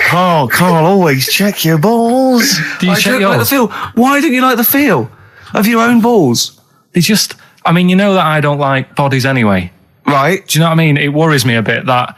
B: Carl, always check your balls.
C: Do you
A: I
C: check
A: don't like the
C: yours?
A: feel. Why don't you like the feel of your own balls?
C: They just, I mean, you know that I don't like bodies anyway.
A: Right.
C: Do you know what I mean? It worries me a bit that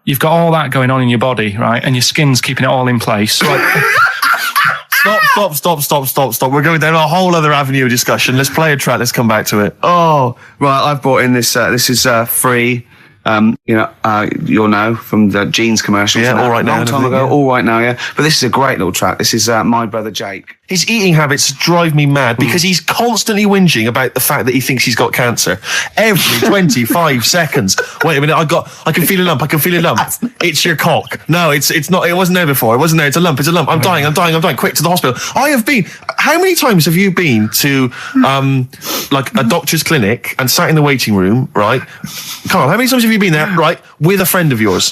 C: you've got all that going on in your body, right? And your skin's keeping it all in place. Stop
B: Stop. We're going down a whole other avenue of discussion. Let's play a track. Let's come back to it.
A: Oh, right. I've brought in this. This is free. You'll know from the jeans commercials.
B: Yeah, All Right Now.
A: Long time ago.
B: Yeah.
A: All Right Now, yeah. But this is a great little track. This is My Brother Jake.
B: His eating habits drive me mad because he's constantly whinging about the fact that he thinks he's got cancer. Every 25 seconds. Wait a minute, I can feel a lump. It's your cock. No, it's not. It wasn't there before. It wasn't there. It's a lump. I'm dying. Quick to the hospital. How many times have you been to, like a doctor's clinic and sat in the waiting room, right? Carl, how many times have you been there, right, with a friend of yours?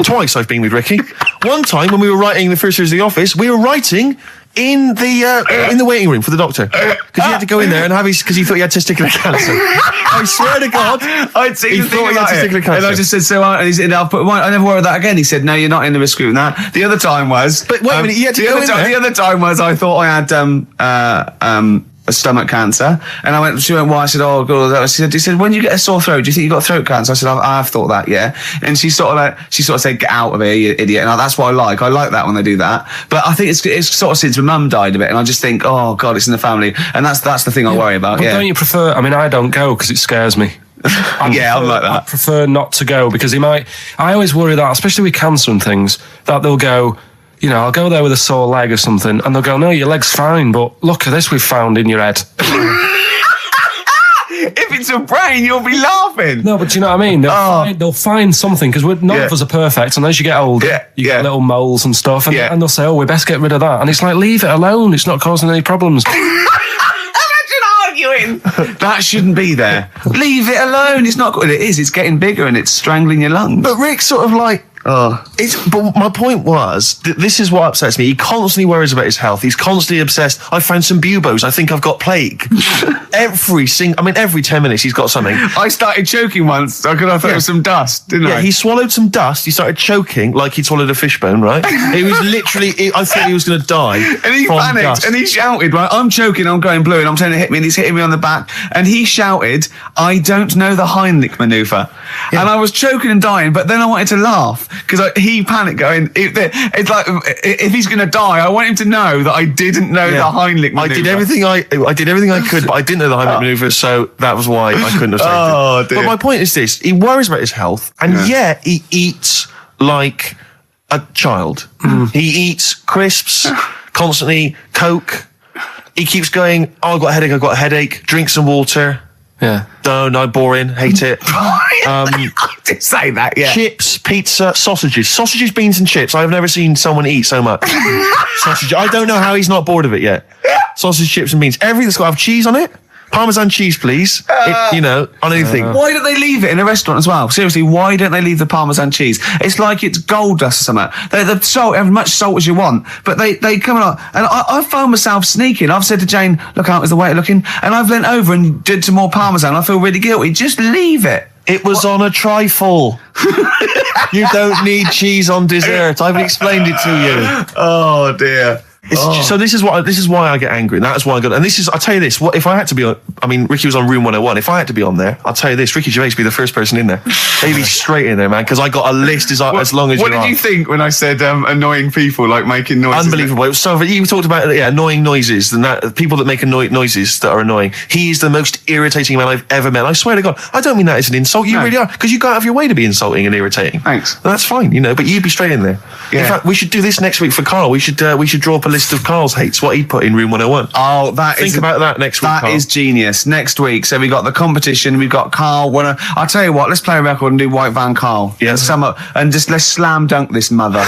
B: Twice I've been with Ricky. One time when we were writing the first series of The Office, we were writing in the waiting room for the doctor because he had to go in there and have because he thought he had testicular cancer. I swear to God,
A: I'd seen
B: he
A: the thing
B: thought he had
A: about
B: testicular
A: it.
B: cancer.
A: And I just said, I never worried that again. He said, no, you're not in the risk group. And that the other time was,
B: but wait a minute, you had to go in there.
A: The other time was I thought I had a stomach cancer, and she went, why? I said, oh God. He said, when you get a sore throat, do you think you got throat cancer? I said, I've thought that, yeah. And she sort of said, get out of here, you idiot. And that's what I like that when they do that. But I think it's sort of since my mum died of it, and I just think, oh God, it's in the family, and that's the thing I worry about.
C: But
A: yeah.
C: Don't you prefer? I mean, I don't go because it scares me.
A: I'm like that.
C: I prefer not to go because I always worry that, especially with cancer and things, that they'll go, I'll go there with a sore leg or something, and they'll go, no, your leg's fine, but look at this we've found in your head.
A: If it's a brain, you'll be laughing.
C: No, but you know what I mean? They'll find something, because none of us are perfect, and as you get older, you get little moles and stuff, and they'll say, oh, we best get rid of that. And it's like, leave it alone, it's not causing any problems.
A: That shouldn't be there. Leave it alone. It's not good. It is. It's getting bigger and it's strangling your lungs.
B: But Rick's sort of like, but my point was, this is what upsets me. He constantly worries about his health. He's constantly obsessed. I found some buboes. I think I've got plague. every 10 minutes he's got something.
A: I started choking once. I thought it was some dust, didn't I?
B: Yeah, he swallowed some dust. He started choking like he'd swallowed a fishbone, right? It was literally, I thought he was going to die.
A: And he panicked
B: dust.
A: and he shouted, right, I'm choking, I'm going blue, and I'm telling him to hit me, and he's hitting me on the back. And he shouted, I don't know the Heimlich manoeuvre. Yeah. And I was choking and dying, but then I wanted to laugh because he panicked going, it's like, if he's going to die, I want him to know that I didn't know the Heimlich manoeuvre.
B: I did everything I could, but I didn't know the Heimlich manoeuvre, so that was why I couldn't have saved him.
A: Dear.
B: But my point is this, he worries about his health, and yet he eats like a child. He eats crisps, constantly, Coke. He keeps going, I've got a headache, drink some water.
C: Yeah.
B: No, boring, hate it.
A: Just say that, yeah.
B: Chips, pizza, sausages, beans and chips. I've never seen someone eat so much. Sausage. I don't know how he's not bored of it yet. Sausage, chips and beans. Everything that's got to have cheese on it. Parmesan cheese, please. On anything.
A: Why don't they leave it in a restaurant as well? Seriously, why don't they leave the Parmesan cheese? It's like it's gold dust or something. The salt, as much salt as you want, but they come along. And I found myself sneaking. I've said to Jane, look out, is the waiter looking? And I've leant over and did some more Parmesan. I feel really guilty. Just leave it.
B: It was on a trifle. You don't need cheese on dessert. I've explained it to you.
A: Oh, dear.
B: So this is why I get angry, and that's why I got. And I'll tell you this: what if I had to be on? I mean, Ricky was on Room 101. If I had to be on there, I'll tell you this: Ricky Gervais would be the first person in there. They'd be straight in there, man, because I got a list as long as
A: What did you think when I said annoying people, like making noises?
B: Unbelievable. It was so. You talked about annoying noises and that people that make noises that are annoying. He's the most irritating man I've ever met. I swear to God, I don't mean that as an insult. You really are, because you go out of your way to be insulting and irritating.
A: Thanks.
B: And that's fine, but you'd be straight in there.
A: Yeah.
B: In fact, we should do this next week for Carl. We should draw up a list of Carl's hates, what he'd put in Room 101.
A: Oh,
B: Think about that next week,
A: That
B: Carl.
A: is genius. Next week, so we got the competition, we've got Carl. I'll tell you what, let's play a record and do White Van Carl.
B: Yeah.
A: And just let's slam dunk this mother.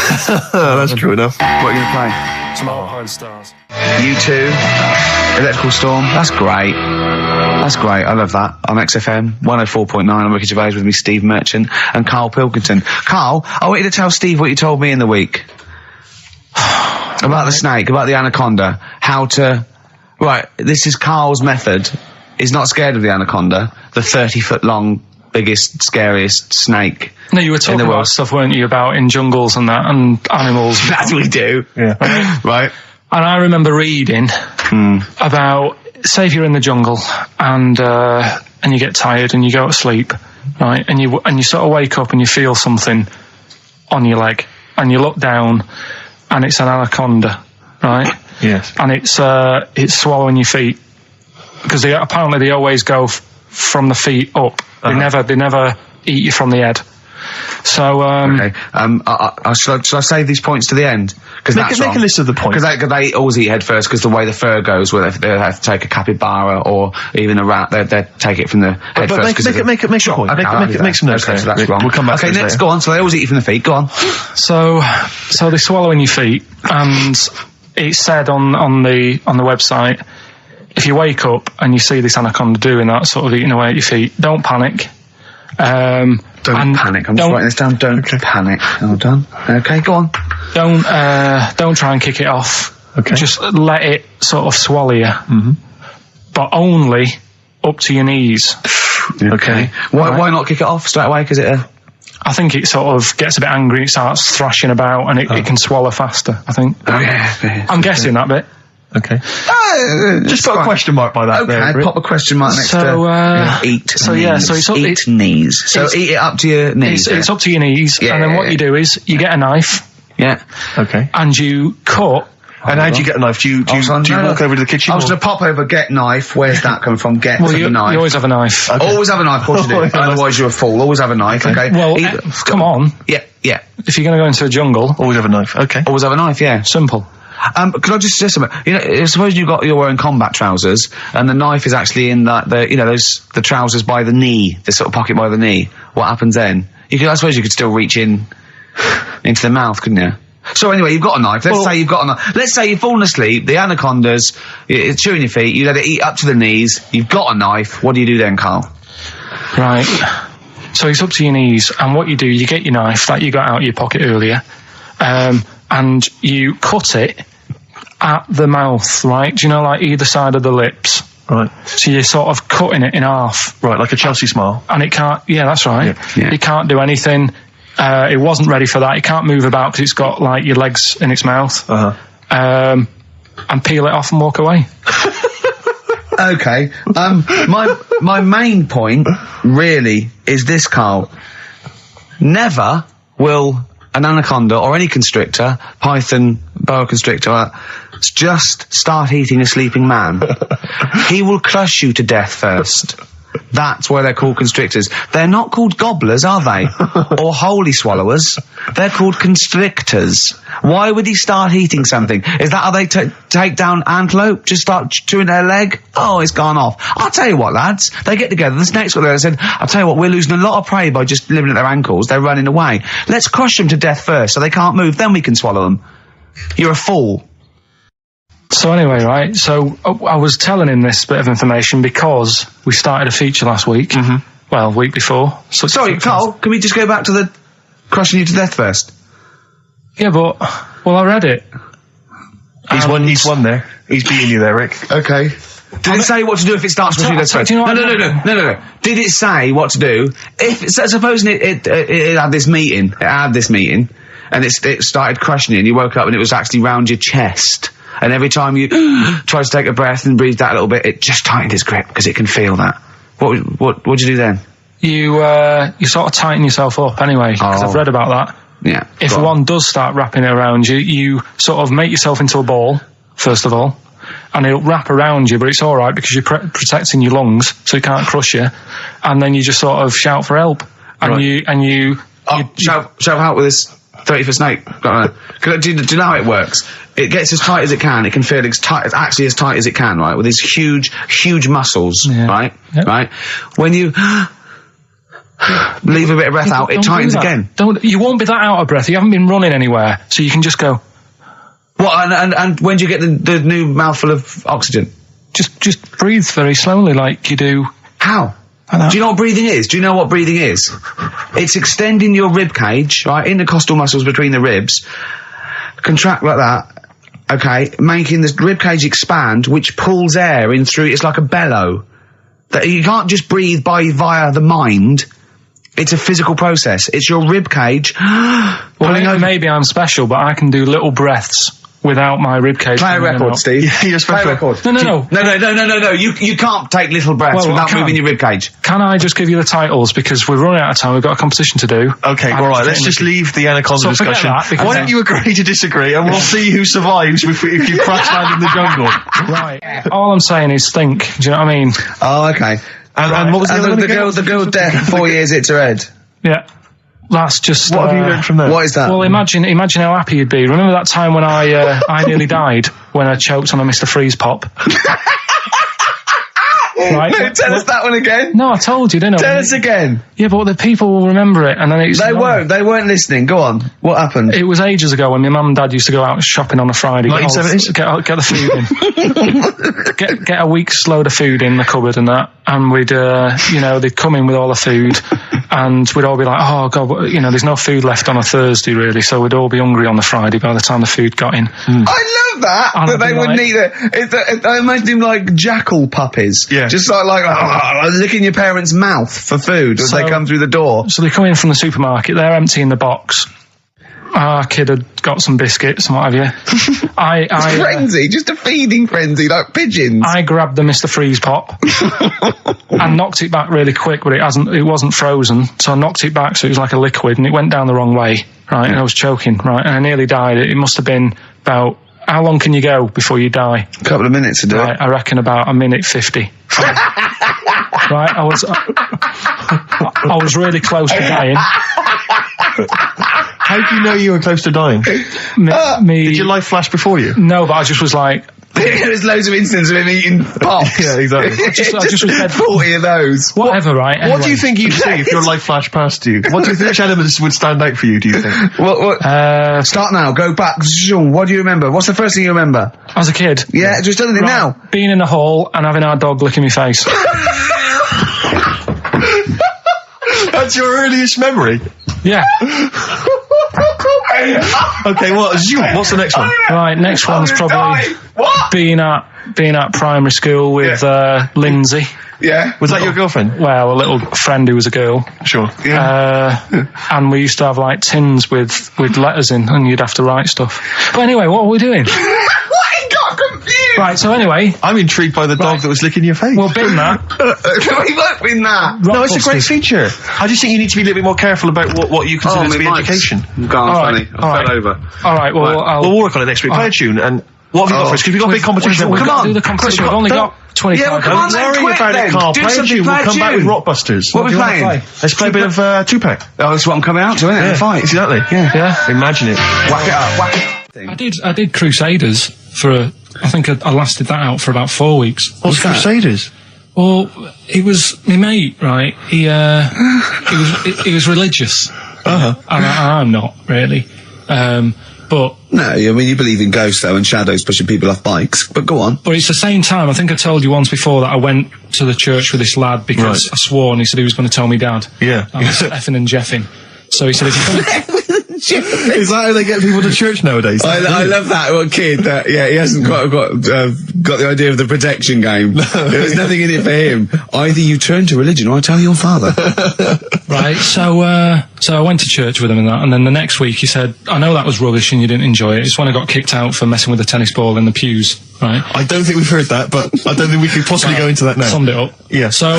B: That's true enough.
A: What are you going to play?
C: Some Alpine Stars.
A: U2, Electrical Storm. That's great. I love that. On XFM 104.9. I'm Ricky Gervais, with me Steve Merchant and Karl Pilkington. Karl, I want you to tell Steve what you told me in the week. About the snake, about the anaconda, right, this is Carl's method. He's not scared of the anaconda, the 30-foot long, biggest, scariest snake.
C: No, you were talking about stuff, weren't you, about in jungles and that, and animals.
A: That we do.
B: Yeah.
A: Right.
C: And I remember reading about, say if you're in the jungle and you get tired and you go to sleep, right, and you sort of wake up and you feel something on your leg, and you look down, and it's an anaconda, right?
B: Yes.
C: And it's swallowing your feet, because apparently they always go from the feet up. They never eat you from the head. So,
A: okay. Shall I save these points to the end? Because
B: make a list of the points.
A: Because they always eat head first, because the way the fur goes, where they have to take a capybara or even a rat, they take it from the head first.
B: Make a point.
A: Okay,
B: make some notes.
A: Okay, so that's wrong.
B: We'll come back to this
A: let's
B: later.
A: go on. So they always eat you from the feet. Go on.
C: So they swallow in your feet, and it's said on the website, if you wake up and you see this anaconda doing that, sort of eating away at your feet, don't panic.
A: Don't panic. I'm just writing this down. Don't panic. All done. Okay, go on.
C: Don't try and kick it off.
B: Okay.
C: Just let it sort of swallow you.
B: Mm-hmm.
C: But only up to your knees.
A: Okay. Why not kick it off straight away? Because
C: I think it sort of gets a bit angry, it starts thrashing about, and it can swallow faster, I think.
A: Oh, yeah.
C: I'm guessing that bit.
B: Okay. Just put a question mark by that.
A: Okay, pop a question mark next
C: to
A: eat.
C: So
A: knees.
C: yeah, so it's
A: knees. So eat it up to your knees.
C: It's up to your knees, and then what you do is you get a knife.
A: Yeah.
B: Okay.
C: And you cut.
B: And how do you get a knife? Do you walk over to the kitchen?
A: I was going to pop over, get knife. Where's that coming from? Get
C: you
A: knife.
C: You always have a knife.
A: Okay. Always have a knife, of course you do. Otherwise you're a fool. Always have a knife, okay?
C: Well, come on.
A: Yeah.
C: If you're going to go into a jungle.
B: Always have a knife, okay.
A: Always have a knife, yeah.
C: Simple.
A: Could I just say something? Suppose you're wearing combat trousers, and the knife is actually in the trousers by the knee, the sort of pocket by the knee. What happens then? I suppose you could still reach in into the mouth, couldn't you? So anyway, you've got a knife. Let's say you've got a knife. Let's say you've fallen asleep. The anaconda's chewing your feet. You let it eat up to the knees. You've got a knife. What do you do then, Carl?
C: Right. So it's up to your knees, and what you do, you get your knife that you got out of your pocket earlier, and you cut it at the mouth, right? Do you know, like either side of the lips?
B: Right.
C: So you're sort of cutting it in half.
B: Right, like a Chelsea smile.
C: And it can't, yeah, that's right.
A: Yeah.
C: It can't do anything. It wasn't ready for that. It can't move about because it's got like your legs in its mouth. And peel it off and walk away.
A: Okay. My main point really is this, Carl. Never will an anaconda or any constrictor, python, boa constrictor, just start eating a sleeping man. He will crush you to death first. That's why they're called constrictors. They're not called gobblers, are they? Or holy swallowers. They're called constrictors. Why would he start eating something? Is that how they take down antelope? Just start chewing their leg? Oh, it's gone off. I'll tell you what, lads. They get together. This next one, they said, I'll tell you what, we're losing a lot of prey by just living at their ankles. They're running away. Let's crush them to death first so they can't move. Then we can swallow them. You're a fool.
C: So anyway, right, so I was telling him this bit of information because we started a feature last week. Mm-hmm. Well, week before.
A: Sorry, Carl, can we just go back to the crushing you to death first?
C: Yeah, but, well, I read it.
B: He's won there. He's beating you there, Rick.
A: Okay. Did it say what to do if it starts with you death first? No. Did it say what to do? Supposing it had this meeting, and it started crushing you, and you woke up and it was actually round your chest. And every time you tried to take a breath and breathed out a little bit, it just tightened its grip because it can feel that. What'd you do then?
C: You sort of tighten yourself up anyway, because I've read about that.
A: Yeah.
C: If one does start wrapping it around you, you sort of make yourself into a ball, first of all, and it'll wrap around you, but it's all right because you're protecting your lungs, so it can't crush you. And then you just sort of shout for help, and you
A: shout out with this 30-foot snake. Do you know how it works? It gets as tight as it can. It can feel as tight as it can, right? With these huge muscles, right? Yep. Right? When you leave a bit of breath out, it tightens again.
C: You won't be that out of breath. You haven't been running anywhere, so you can just go.
A: What? And when do you get the new mouthful of oxygen?
C: Just breathe very slowly, like you do.
A: How? Do you know what breathing is? It's extending your rib cage, right, intercostal muscles between the ribs, contract like that, okay, making the rib cage expand, which pulls air in through. It's like a bellow. That you can't just breathe via the mind. It's a physical process. It's your rib cage.
C: Well, maybe I'm special, but I can do little breaths without my ribcage.
A: Play a record, Steve.
B: You're
A: Play a record.
C: No.
A: No. You can't take little breaths
C: Well, I
A: without
C: can.
A: moving your ribcage.
C: Can I just give you the titles, because we're running out of time? We've got a competition to do.
B: Okay,
C: I'm
B: all right. Let's
C: getting
B: just leave the anaconda
C: So forget
B: discussion.
C: that, because
B: Why don't you agree to disagree, and we'll see who survives if you crash land in the jungle.
C: Right. All I'm saying is think. Do you know what I mean?
A: Oh, okay.
B: And what was the other one again?
A: The girl's deaf, 4 years, hits her head.
C: Yeah. That's just.
B: What have you learned from that?
A: What is that?
C: Well, imagine how happy you'd be. Remember that time when I nearly died when I choked on a Mr. Freeze pop? Right?
A: No, tell us that one again.
C: No, I told you, didn't I?
A: Tell us again.
C: Yeah, but the people will remember it, and then it's.
A: They weren't listening. Go on. What happened?
C: It was ages ago when my mum and dad used to go out shopping on a Friday.
B: 1970s?
C: Get the food in. get a week's load of food in the cupboard and that, and we'd, they'd come in with all the food, and we'd all be like, oh God, there's no food left on a Thursday really, so we'd all be hungry on the Friday by the time the food got in.
A: I love that.
C: And
A: That they wouldn't eat it. I imagine him like jackal puppies.
B: Yeah.
A: Just like licking your parents' mouth for food as they come through the door.
C: So they come in from the supermarket, they're emptying the box. Our kid had got some biscuits and what have you.
A: Frenzy, just a feeding frenzy, like pigeons.
C: I grabbed the Mr. Freeze pop and knocked it back really quick, but it wasn't frozen, so I knocked it back so it was like a liquid, and it went down the wrong way, right, and I was choking, right, and I nearly died. It must have been about, how long can you go before you die?
A: A couple of minutes to do
C: Right,
A: it.
C: I reckon about a minute 50. Right, I was really close to dying.
B: How do you know you were close to dying?
C: Did
B: your life flash before you?
C: No, but I just was like...
A: There's loads of instances of him eating pops.
B: Yeah, exactly.
C: I just was dead.
A: 40 of those.
C: Whatever, right?
B: What do
C: anyway.
B: you think you'd see if your life flashed past you? What do you think, which elements would stand out for you, do you think?
A: What? Start now, go back. What do you remember? What's the first thing you remember?
C: As a kid?
A: Yeah, just tell it now.
C: Being in the hall and having our dog licking my face.
B: That's your earliest memory?
C: Yeah.
B: Okay, what's the next one?
C: Right, next one's probably being at primary school with Lindsay.
A: Yeah.
B: Was that your girlfriend?
C: Well, a little friend who was a girl.
B: Sure.
C: And we used to have like tins with letters in, and you'd have to write stuff. But anyway, what were we doing?
A: I got confused.
C: Right, so anyway,
B: I'm intrigued by the dog that was licking your face.
C: well, bin that.
A: We won't win that.
B: No, it's a great feature. I just think you need to be a little bit more careful about what you consider to be education.
A: Gone
C: All
A: funny.
C: right,
A: I
C: all
A: fell
C: right.
A: over.
C: All right, well,
B: We'll work on it next week. Play a tune, and what have you got for us? Because we've got a big competition.
C: We've
A: Come
C: got to
A: on.
C: do the competition. We've only got 25
A: Yeah, well, come on
C: minutes.
A: then,
B: Don't worry
A: quick
B: about
A: then.
B: it, Carl.
A: Do
B: Play a
A: something,
B: tune.
A: play
B: We'll
A: a
B: come back with
A: tune.
B: Rockbusters.
A: What are we
B: do you wanna
A: playing?
B: play? Let's play a bit of Tupac.
A: Oh, that's what I'm coming out to, isn't it?
B: Yeah,
A: Fight.
B: exactly.
A: Yeah.
B: Imagine it.
A: Whack it up, whack it up.
C: I did Crusaders I think I lasted that out for about 4 weeks.
B: What's Crusaders?
C: Well, he was my mate, right? He was religious, and I'm not really. But
A: No, I mean, you believe in ghosts, though, and shadows pushing people off bikes. But go on.
C: it's the same time. I think I told you once before that I went to the church with this lad because I swore, and he said he was going to tell me dad.
B: Yeah.
C: I was effing and jeffing. So he said, if you're going
B: Is that how they get people to church nowadays?
A: I love that one kid. He hasn't got the idea of the protection game. There's nothing in it for him. Either you turn to religion or I tell your father.
C: Right, so I went to church with him and that, and then the next week he said, I know that was rubbish and you didn't enjoy it. It's when I got kicked out for messing with a tennis ball in the pews, right?
B: I don't think we've heard that, but I don't think we could possibly go into that now.
C: Summed it up.
B: Yeah.
C: So,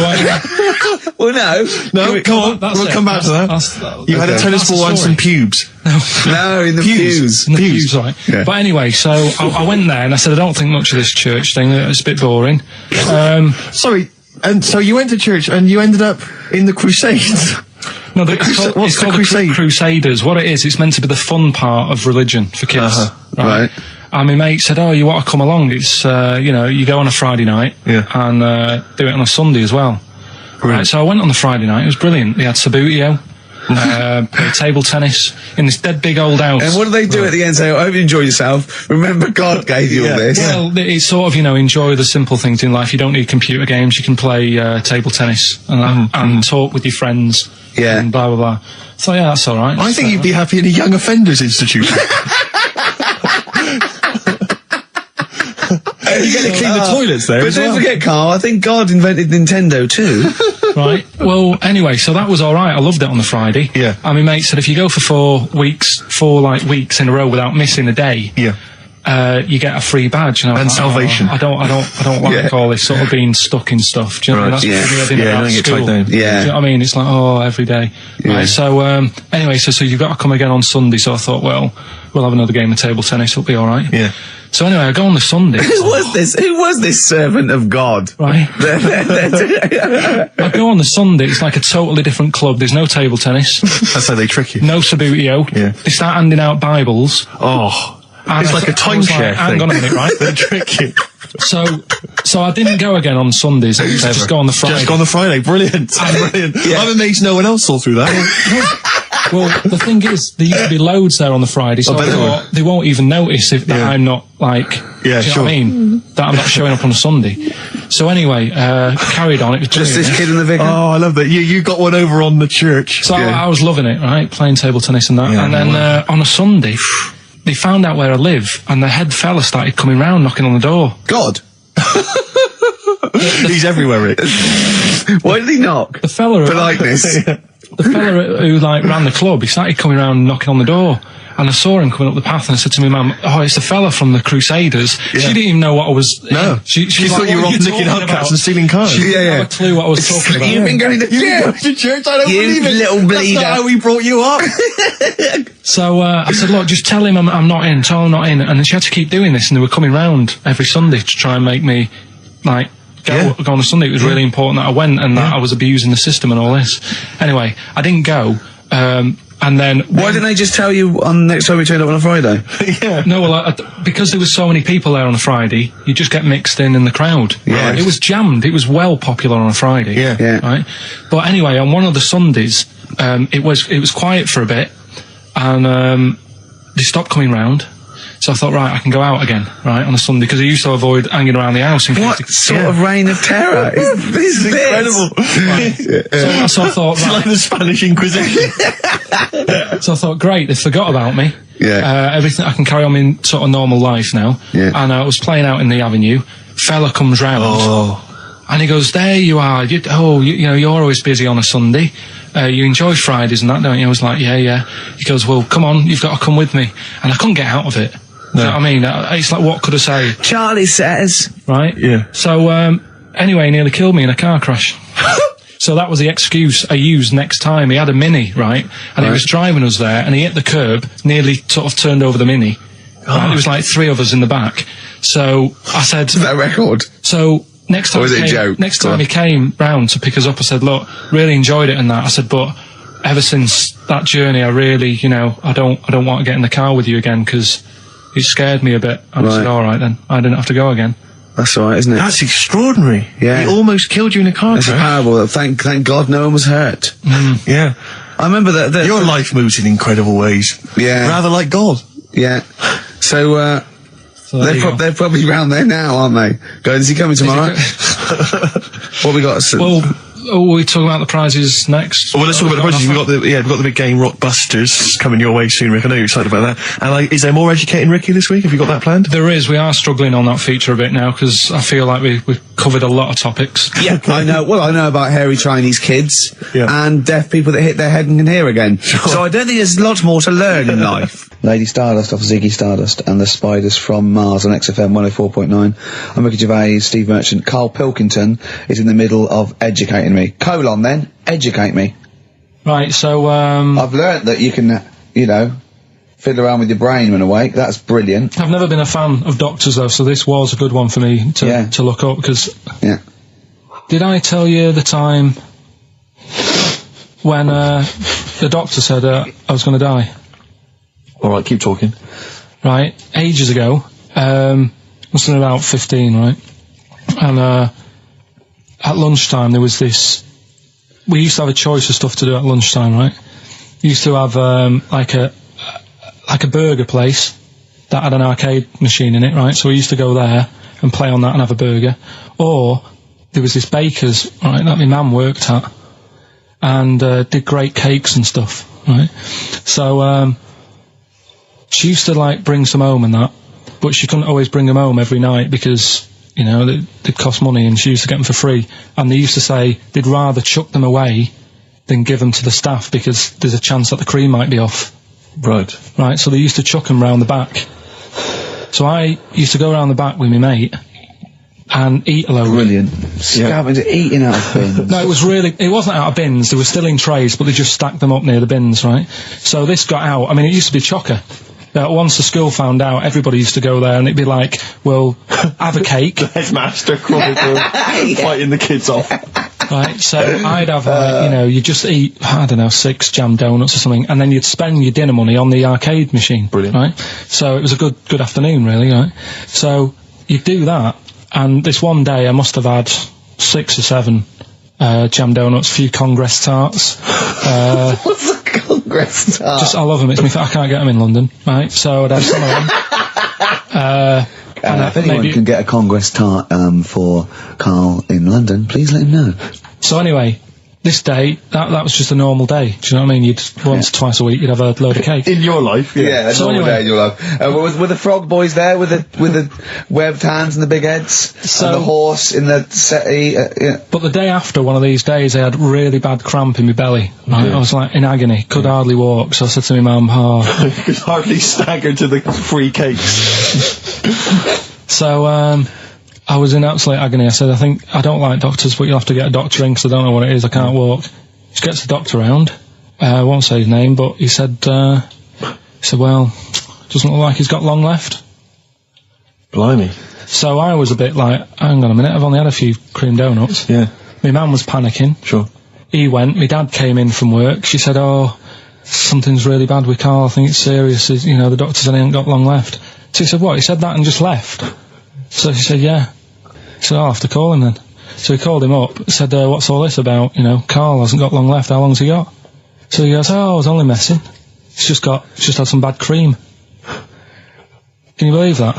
A: Well, no,
B: come on. We'll come back to that. You had a tennis ball and some pubes.
A: no, in the pews.
C: In the pews, right.
A: Yeah.
C: But anyway, so I went there and I said, I don't think much of this church thing. It's a bit boring.
B: Sorry, and so you went to church and you ended up in the Crusades.
C: No, it's called the Crusaders. What it is, it's meant to be the fun part of religion for kids.
A: Right.
C: And my mate said, oh, you want to come along? It's, you go on a Friday night and do it on a Sunday as well. Right, so I went on the Friday night. It was brilliant. They had Sabutio, played table tennis in this dead big old house.
A: And what do they do at the end? Say, I hope you enjoy yourself. Remember, God gave you all this.
C: Well, it's sort of, enjoy the simple things in life. You don't need computer games. You can play table tennis and that, and talk with your friends.
A: Yeah.
C: And blah, blah, blah. So, yeah, that's all right.
B: I think you'd be happy in a young offenders institution. You get to clean the toilets there.
A: But
B: as
A: don't
B: well.
A: forget, Carl, I think God invented Nintendo too.
C: Right. Well, anyway, so that was all right. I loved it on the Friday.
B: Yeah.
C: And my mate said, if you go for 4 weeks in a row without missing a day, you get a free badge. And,
B: And salvation.
C: I don't like all this sort of being stuck in stuff. Do you know what I mean? That's what I did
B: Yeah,
C: about
B: don't get
C: school.
B: tied down.
C: Do you know what I mean? It's like, every day. Right, so, anyway, so you've got to come again on Sunday, so I thought, well, we'll have another game of table tennis, it'll be alright.
B: Yeah.
C: So anyway, I go on the Sunday.
A: Who was this servant of God?
C: Right. I go on the Sunday, it's like a totally different club. There's no table tennis,
B: That's how they trick you.
C: no Sabutio.
B: Yeah.
C: They start handing out Bibles.
B: Oh.
C: And
B: It's like a
C: I was
B: timeshare
C: Hang
B: thing.
C: on a minute, right?
B: They trick you.
C: So I didn't go again on Sundays. I just go on the Friday.
B: Just go on the Friday. Brilliant. Brilliant. I'm amazed no one else saw through that.
C: Well, the thing is, there used to be loads there on the Friday, so I thought they won't even notice that I'm not, like, do you know what I mean? That I'm not showing up on a Sunday. So anyway, carried on. It was
A: Just
C: brilliant.
A: this kid in the vicar.
B: Oh, I love that. You got one over on the church.
C: So I was loving it, right? Playing table tennis and that.
B: Yeah,
C: and then on a Sunday, they found out where I live, and the head fella started coming round, knocking on the door.
A: God.
B: He's everywhere, Rick.
A: Why did he knock?
C: The fella,
A: Politeness.
C: the fella who like ran the club, he started coming round and knocking on the door. And I saw him coming up the path, and I said to my mum, "Oh, it's the fella from the Crusaders." She didn't even know what I was.
B: No.
C: She was
B: thought
C: like,
B: you were
C: "What
B: off
C: are
B: nicking
C: talking
B: hubcaps
C: about?"
B: and stealing cars.
C: She didn't have a clue what I was talking about.
A: You've been going to church.
B: to church, I don't
A: You
B: believe it.
A: little bleeder.
B: That's not how we brought you up.
C: So I said, "Look, just tell him I'm not in. Tell him I'm not in." And then she had to keep doing this, and they were coming round every Sunday to try and make me like go on a Sunday. It was really important that I went and that I was abusing the system and all this. Anyway, I didn't go. And then
A: Why didn't they just tell you on next time we turned up on a Friday?
C: No, well, because there was so many people there on a Friday, you just get mixed in the crowd.
A: Yeah.
C: It was jammed. It was well popular on a Friday.
B: Yeah.
C: Right. But anyway, on one of the Sundays, it was quiet for a bit, and they stopped coming round. So I thought, right, I can go out again, right, on a Sunday, because I used to avoid hanging around the house.
A: What sort of reign of terror is this?
B: Incredible.
C: So I thought,
B: It's
C: right,
B: like the Spanish Inquisition.
C: so I thought, great, they forgot about me.
A: Yeah.
C: Everything, I can carry on in sort of normal life now.
A: Yeah.
C: And I was playing out in the avenue. Fella comes round. And he goes, "There you are. You know, you're always busy on a Sunday. You enjoy Fridays and that, don't you?" I was like, yeah. He goes, "Well, come on, you've got to come with me." And I couldn't get out of it. Do you know what I mean? It's like, what could I say?
A: Charlie says.
C: Right?
B: Yeah.
C: So, anyway, he nearly killed me in a car crash. So that was the excuse I used next time. He had a Mini, right? And he was driving us there, and he hit the curb, nearly sort of turned over the Mini. Right? There was like 3 of us in the back. So I said...
A: Is that a record?
C: So next time,
A: Or was it a joke?
C: Next time he came round to pick us up, I said, "Look, really enjoyed it and that." I said, "But ever since that journey, I really, you know, I don't want to get in the car with you again because it scared me a bit." And I said, "All right then, I didn't have to go again."
A: That's all right, isn't it?
B: That's extraordinary.
A: Yeah.
B: He almost killed you in a car
A: It's
B: crash.
A: parable. Thank God no one was hurt.
B: Yeah.
A: I remember that.
B: Your life moves in incredible ways.
A: Yeah.
B: Rather like God.
A: Yeah. So,
C: So there you go.
A: they're probably round there now, aren't they? Going, is he coming tomorrow? What we got?
C: Well, we're talking about the prizes next.
B: Well, let's talk about the prizes. We've got the big game Rockbusters coming your way soon, Rick. I know you're excited about that. And is there more educating Ricky this week? Have you got that planned?
C: There is. We are struggling on that feature a bit now because I feel like we've covered a lot of topics.
A: Yeah, I know. Well, I know about hairy Chinese kids and deaf people that hit their head and can hear again. So I don't think there's lots more to learn in life. Lady Stardust off Ziggy Stardust and the Spiders from Mars on XFM 104.9. I'm Ricky Gervais, Steve Merchant. Karl Pilkington is in the middle of educating me. Colon then, educate me.
C: Right, so...
A: I've learnt that you can, you know, fiddle around with your brain when awake. That's brilliant.
C: I've never been a fan of doctors though, so this was a good one for me to look up because...
A: Yeah.
C: Did I tell you the time when the doctor said I was going to die?
B: All right, keep talking.
C: Right, ages ago, must have been about 15, right? And at lunchtime there was this... We used to have a choice of stuff to do at lunchtime, right? We used to have like a burger place that had an arcade machine in it, right? So we used to go there and play on that and have a burger. Or there was this baker's, right, that my mum worked at and did great cakes and stuff, right? So she used to like bring some home and that, but she couldn't always bring them home every night because, you know, they'd cost money and she used to get them for free. And they used to say they'd rather chuck them away than give them to the staff because there's a chance that the cream might be off.
B: Right.
C: Right, so they used to chuck them round the back. So I used to go around the back with my mate and eat a load.
A: Brilliant. Scavenger eating out of bins.
C: No, it wasn't out of bins, they were still in trays, but they just stacked them up near the bins, right? So this got out, I mean, it used to be chocker. Once the school found out, everybody used to go there and it'd be like, well, have a cake.
B: The headmaster crawling through, fighting the kids off.
C: Right, so I'd have, you just eat, I don't know, 6 jam donuts or something, and then you'd spend your dinner money on the arcade machine.
B: Brilliant.
C: Right? So it was a good afternoon, really, right? So you'd do that, and this one day I must have had 6 or 7 jam donuts, a few Congress tarts.
A: What's a Congress tart?
C: I love them. I can't get them in London, right? So I'd have some of them.
A: If anyone can get a Congress tart for Karl in London, please let him know.
C: So anyway, this day, that was just a normal day. Do you know what I mean? You'd once, twice a week, you'd have a load of cake.
B: In your life,
A: yeah.
C: So
A: normal
C: anyway,
A: day in your life. Were the frog boys there with the webbed hands and the big heads? And the horse in the settee? Yeah.
C: But the day after one of these days, I had really bad cramp in my belly. Right? I was like in agony, could hardly walk. So I said to my mum,
B: you could hardly stagger to the free cakes.
C: So, I was in absolute agony. I said, I don't like doctors, but you'll have to get a doctor in because I don't know what it is. I can't walk. Just gets the doctor round. I won't say his name, but he said, well, doesn't look like he's got long left.
B: Blimey.
C: So I was a bit like, hang on a minute, I've only had a few cream donuts.
B: Yeah.
C: My mum was panicking.
B: Sure.
C: He went, my dad came in from work. She said, something's really bad with Karl. I think it's serious. The doctor said he ain't got long left. So he said, what? He said that and just left? So she said, yeah. He said, I'll have to call him then. So he called him up, said, what's all this about? Karl hasn't got long left, how long's he got? So he goes, I was only messing. He's just had some bad cream. Can you believe that?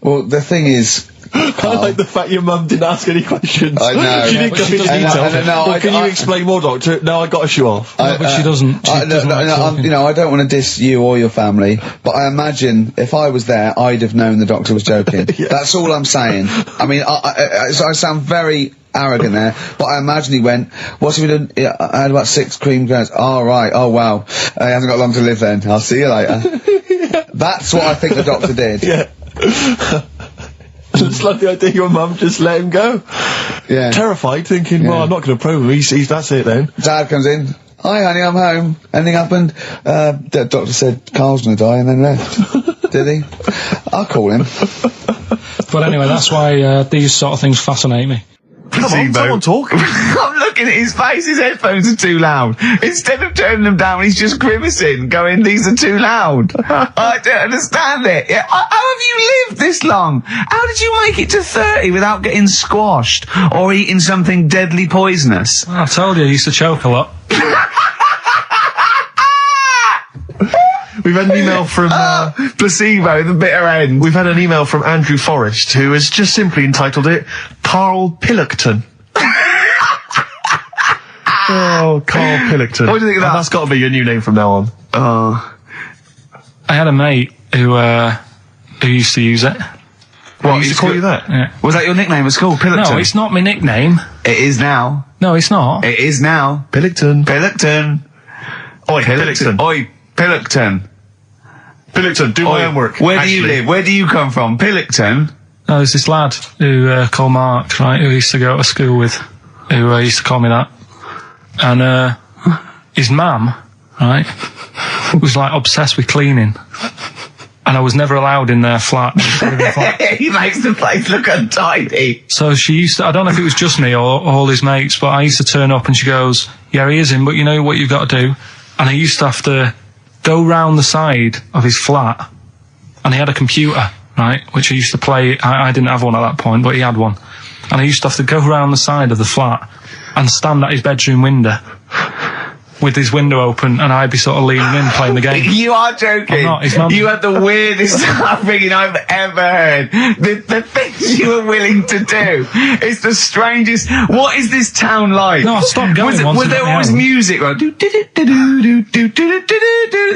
A: Well, the thing is,
B: I like the fact your mum didn't ask any questions.
A: I know.
B: She didn't go into detail. Can you explain more, doctor? No, I got a shoe off.
C: But she doesn't.
A: I don't want to diss you or your family, but I imagine if I was there, I'd have known the doctor was joking. Yeah. That's all I'm saying. I mean, I sound very arrogant there, but I imagine he went, what's he been doing? I had about 6 cream donuts. Oh, right. Oh, wow. He hasn't got long to live then. I'll see you later. That's what I think the doctor did.
B: Yeah. It's like the idea your mum just let him go.
A: Yeah.
B: Terrified, thinking, well, I'm not going to probe him. He's that's it then.
A: Dad comes in. Hi, honey, I'm home. Anything happened? The doctor said Karl's going to die and then left. Did he? I'll call him.
C: But anyway, that's why these sort of things fascinate me.
B: Come on, someone talk.
A: I'm looking at his face, his headphones are too loud. Instead of turning them down, he's just grimacing, going, these are too loud. I don't understand it. Yeah, how have you lived this long? How did you make it to 30 without getting squashed or eating something deadly poisonous?
C: I told you, I used to choke a lot.
B: We've had an email from...
A: placebo, the bitter end.
B: We've had an email from Andrew Forrest, who has just simply entitled it, Karl Pilkington. Oh, Karl Pilkington.
A: What do you think of that?
B: That's got to be your new name from now on.
C: I had a mate who used to use it.
B: What, he used to call you that?
C: Yeah.
A: Was that your nickname at school, Pilkington?
C: No, it's not my nickname.
A: It is now.
C: No, it's not.
A: It is now.
B: Pilkington.
A: Pilkington.
B: Oi, Pilkington.
A: Oi, Pilkington.
B: Pilkington, do my homework.
A: Where do you live? Where do you come from? Pilkington?
C: No, there's this lad who called Mark, right, who used to go to school with, who used to call me that. And his mum, right, was like obsessed with cleaning. And I was never allowed in their flat.
A: He makes the place look untidy.
C: So she used to, I don't know if it was just me or all his mates, but I used to turn up and she goes, yeah, he is in, but you know what you've got to do? And I used to have to go round the side of his flat, and he had a computer, right, which I used to play. I didn't have one at that point, but he had one. And I used to have to go round the side of the flat and stand at his bedroom window with his window open, and I'd be sort of leaning in playing the game.
A: You are joking.
C: I'm not. His mum...
A: You had the weirdest upbringing I've ever heard. The things you were willing to do. It's the strangest. What is this town like?
C: No, I stopped going once.
A: Was there always music? Right?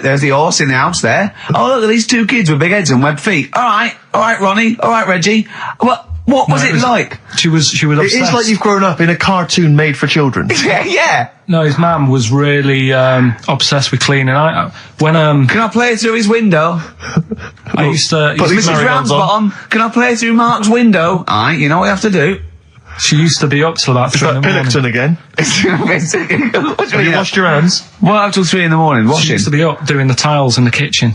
A: There's the horse in the house there. Oh, look at these 2 kids with big heads and webbed feet. All right, Ronnie. All right, Reggie. What What was it like?
C: She was obsessed.
B: It is like you've grown up in a cartoon made for children.
A: Yeah.
C: No, his mum was really obsessed with cleaning. Can
A: I play it through his window?
C: I used to.
A: Mrs. Ramsbottom, can I play it through Mark's window? Aye, you know what you have to do.
C: She used to be up till about 3 in the morning.
B: Pilkington again.
A: What do
B: Have you washed your hands?
A: What up till 3 in the morning?
C: She
A: Washing?
C: used to be up doing the tiles in the kitchen.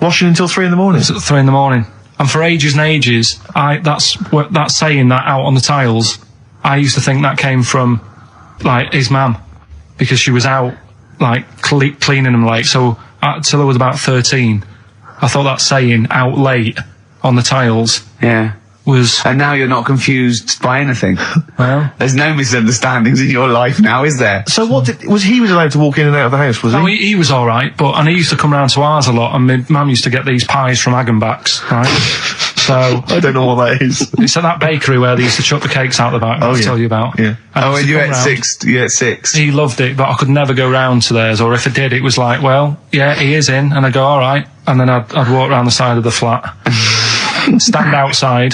B: Washing until 3 in the morning?
C: It's at 3 in the morning. And for ages and ages, that saying that out on the tiles, I used to think that came from, like, his mum. Because she was out, like, cleaning them late. So, till I was about 13, I thought that saying, out late, on the tiles,
A: Yeah.
C: was...
A: And now you're not confused by anything.
C: Well...
A: There's no misunderstandings in your life now, is there?
B: So he was allowed to walk in and out of the house, was he?
C: No, he was all right, and he used to come round to ours a lot, and my mum used to get these pies from Hagenbach's, right? So
B: I don't know what that is.
C: it's at that bakery where they used to chuck the cakes out the back. I'll tell you about.
B: Yeah.
C: And
A: And
C: he
A: you
C: used to
A: at
C: come round.
A: 6, you at 6.
C: He loved it, but I could never go round to theirs, or if I did, it was like, well, yeah, he is in, and I'd go, all right, and then I'd walk round the side of the flat, stand outside,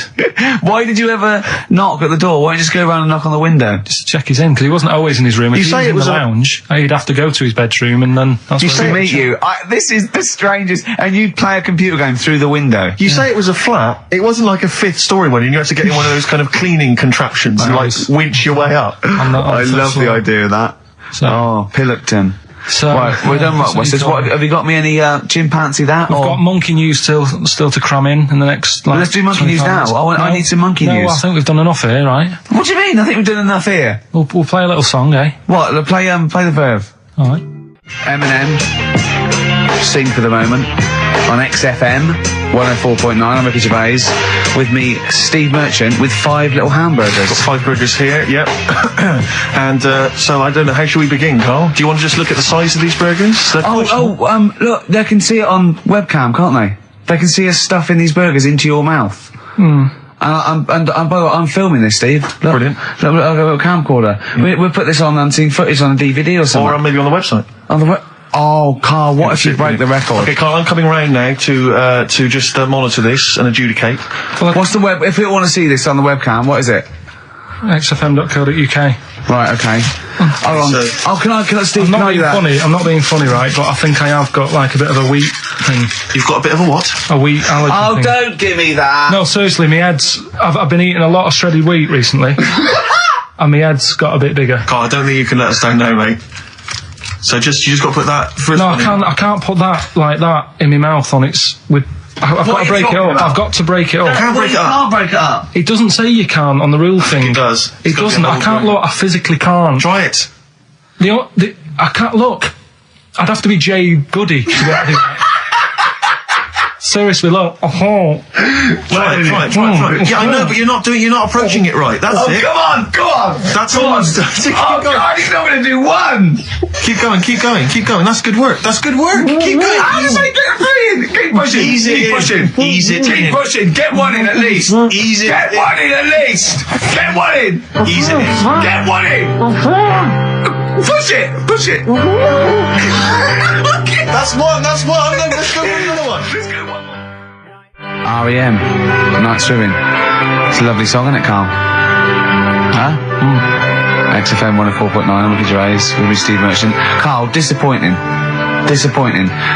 A: Why did you ever knock at the door? Why don't you just go around and knock on the window?
C: just check he's in, because he wasn't always in his room. If
B: You
C: he
B: say
C: was
B: it
C: in
B: was
C: the
B: a-
C: lounge, he'd have to go to his bedroom, and then that's
B: You
C: where
B: say
C: he
A: To
B: it
C: was.
A: meet you. This is the strangest. And you'd play a computer game through the window.
B: You say it was a flat. It wasn't like a 5th story one, and you had to get in one of those kind of cleaning contraptions and, like,
C: Nice.
B: winch your way up.
C: On the
A: I
C: first
A: love the
C: floor.
A: idea of that.
C: So-
A: Oh, Pilkington.
C: So,
A: Right, we're done.
C: that's
A: What?
C: he's
A: What,
C: got.
A: have you got me any chimpanzee that?
C: We've
A: or?
C: got monkey news still to cram in the next. Like,
A: Let's do monkey
C: 25
A: news now.
C: minutes.
A: I need some monkey
C: no,
A: news.
C: I think we've done enough here, right?
A: What do you mean? I think we've done enough here.
C: We'll play a little song, eh?
A: What? Play the verve.
C: All right.
A: Eminem. Sing for the moment on XFM 104.9. I'm Ricky Gervais. With me, Steve Merchant, with 5 little hamburgers.
B: Got 5 burgers here, yep. And so I don't know, how should we begin, Carl? Do you want to just look at the size of these burgers? They're quite small.
A: Look, they can see it on webcam, can't they? They can see us stuffing these burgers into your mouth. And by the way, I'm filming this, Steve. Look,
B: Brilliant.
A: Look, I've got a camcorder. We'll put this on unseen footage on a DVD or something.
B: Or maybe on the website.
A: On the oh, Carl, what if you break the record?
B: Okay, Carl, I'm coming round now to just monitor this and adjudicate.
A: What's the web? If people want to see this on the webcam, what is it?
C: xfm.co.uk.
A: Right, okay. Hold on.
B: So-
A: Can I, Steve,
C: I'm
A: can
C: not
A: I do
C: being
A: that?
C: funny. I'm not being funny, right? But I think I have got like a bit of a wheat thing,
B: You've got a bit of a what?
C: a wheat allergy
A: Oh,
C: thing.
A: don't give me that.
C: No, seriously, my head's. I've been eating a lot of shredded wheat recently, and my head's got a bit bigger.
B: Carl, I don't think you can let us down now, mate. So you just got to put that first
C: No,
B: one in.
C: I can't put that like that in my mouth on its with. I've got
A: are
C: to
A: you
C: break it
A: talking
C: up.
A: about?
C: I've got to break it up.
B: Can't break it up.
A: Can't break it up.
C: It doesn't say you can't on the rule thing.
B: It does.
C: It
B: It's got to
C: doesn't.
B: be a
C: I
B: whole
C: can't
B: burger.
C: look. I physically can't.
B: Try it.
C: I can't look. I'd have to be Jay Goody to get it. Seriously, look.
B: Try it. Yeah, I know, but you're not approaching it right. That's
A: Oh,
B: it.
A: come on.
B: That's
A: Come
B: all.
A: on.
B: Keep
A: Oh,
B: going.
A: God, he's not going to do one.
B: Keep going. That's good work. Keep going.
A: How does he get three in? Keep pushing.
B: Ease it
A: Keep
B: in.
A: pushing.
B: Ease it
A: Keep
B: in.
A: pushing. Get one in at least.
B: Ease it
A: Get
B: in.
A: one in at least. Get one in.
B: Ease it in.
A: Get one in. Push it.
B: That's one. Let's go for another one.
A: R.E.M. Night Swimming. It's a lovely song, isn't it, Carl? Huh? XFM 104.9, I'm Ricky Gervais, with me, Steve Merchant. Carl, disappointing.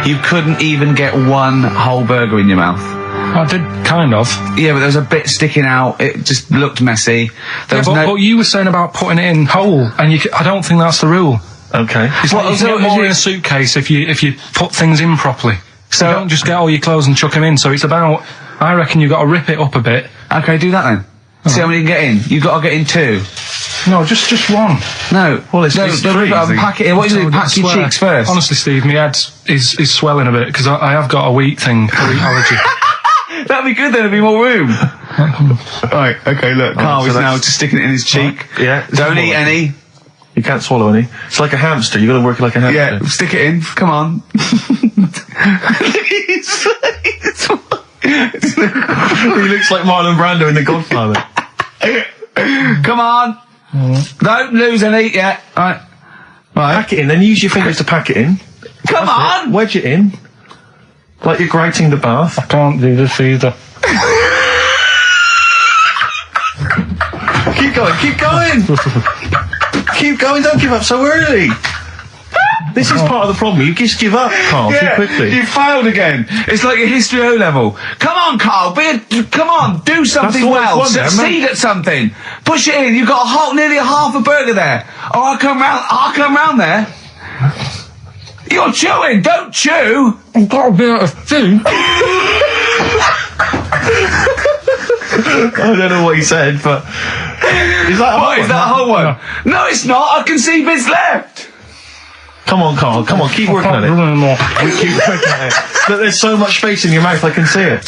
A: You couldn't even get one whole burger in your mouth.
C: I did kind of.
A: Yeah, but there was a bit sticking out. It just looked messy. There was
C: But you were saying about putting it in whole, and I don't think that's the rule.
B: Okay.
C: It's like you can get more in a suitcase if you put things in properly. So you don't just get all your clothes and chuck them in. So it's about, I reckon you've got to rip it up a bit.
A: Okay, do that then. See how many you can get in. You've got to get in 2.
C: No, just one.
A: No.
B: Well, it's three,
A: pack it in. What do you do? Pack your cheeks first.
C: Honestly, Steve, my head is swelling a bit because I have got a wheat thing, a wheat allergy.
A: That'd be good, then there'd be more room. Right, okay, look, Carl
B: so
A: is now
B: that's-
A: just sticking it in his cheek.
B: Yeah.
A: Don't eat any.
B: You can't swallow any. It's like a hamster. You got to work it like a hamster.
A: Yeah, stick it in. Come on.
B: He looks like Marlon Brando in The Godfather.
A: Come on. Don't lose any yet. Right.
B: Pack it in, then use your fingers to pack it in.
A: Come on.
B: Wedge it in. Like you're grating the bath.
C: I can't do this either.
B: Keep going, keep going! Keep going, don't give up so early! This is part of the problem. You just give up, Carl, too quickly.
A: You failed again. It's like your history O level. Come on, Carl. Come on. Do something well. Succeed at something. Push it in. You've got nearly a half a burger there. Oh, I'll come round there. You're chewing. Don't chew.
C: I've got a bit of food.
B: I don't know what he said, but... Is that
A: a whole one? No, it's not. I can see bits left.
B: Come on, Carl. Come on, keep working on it. Keep working on it. Look, there's so much space in your mouth, I can see it.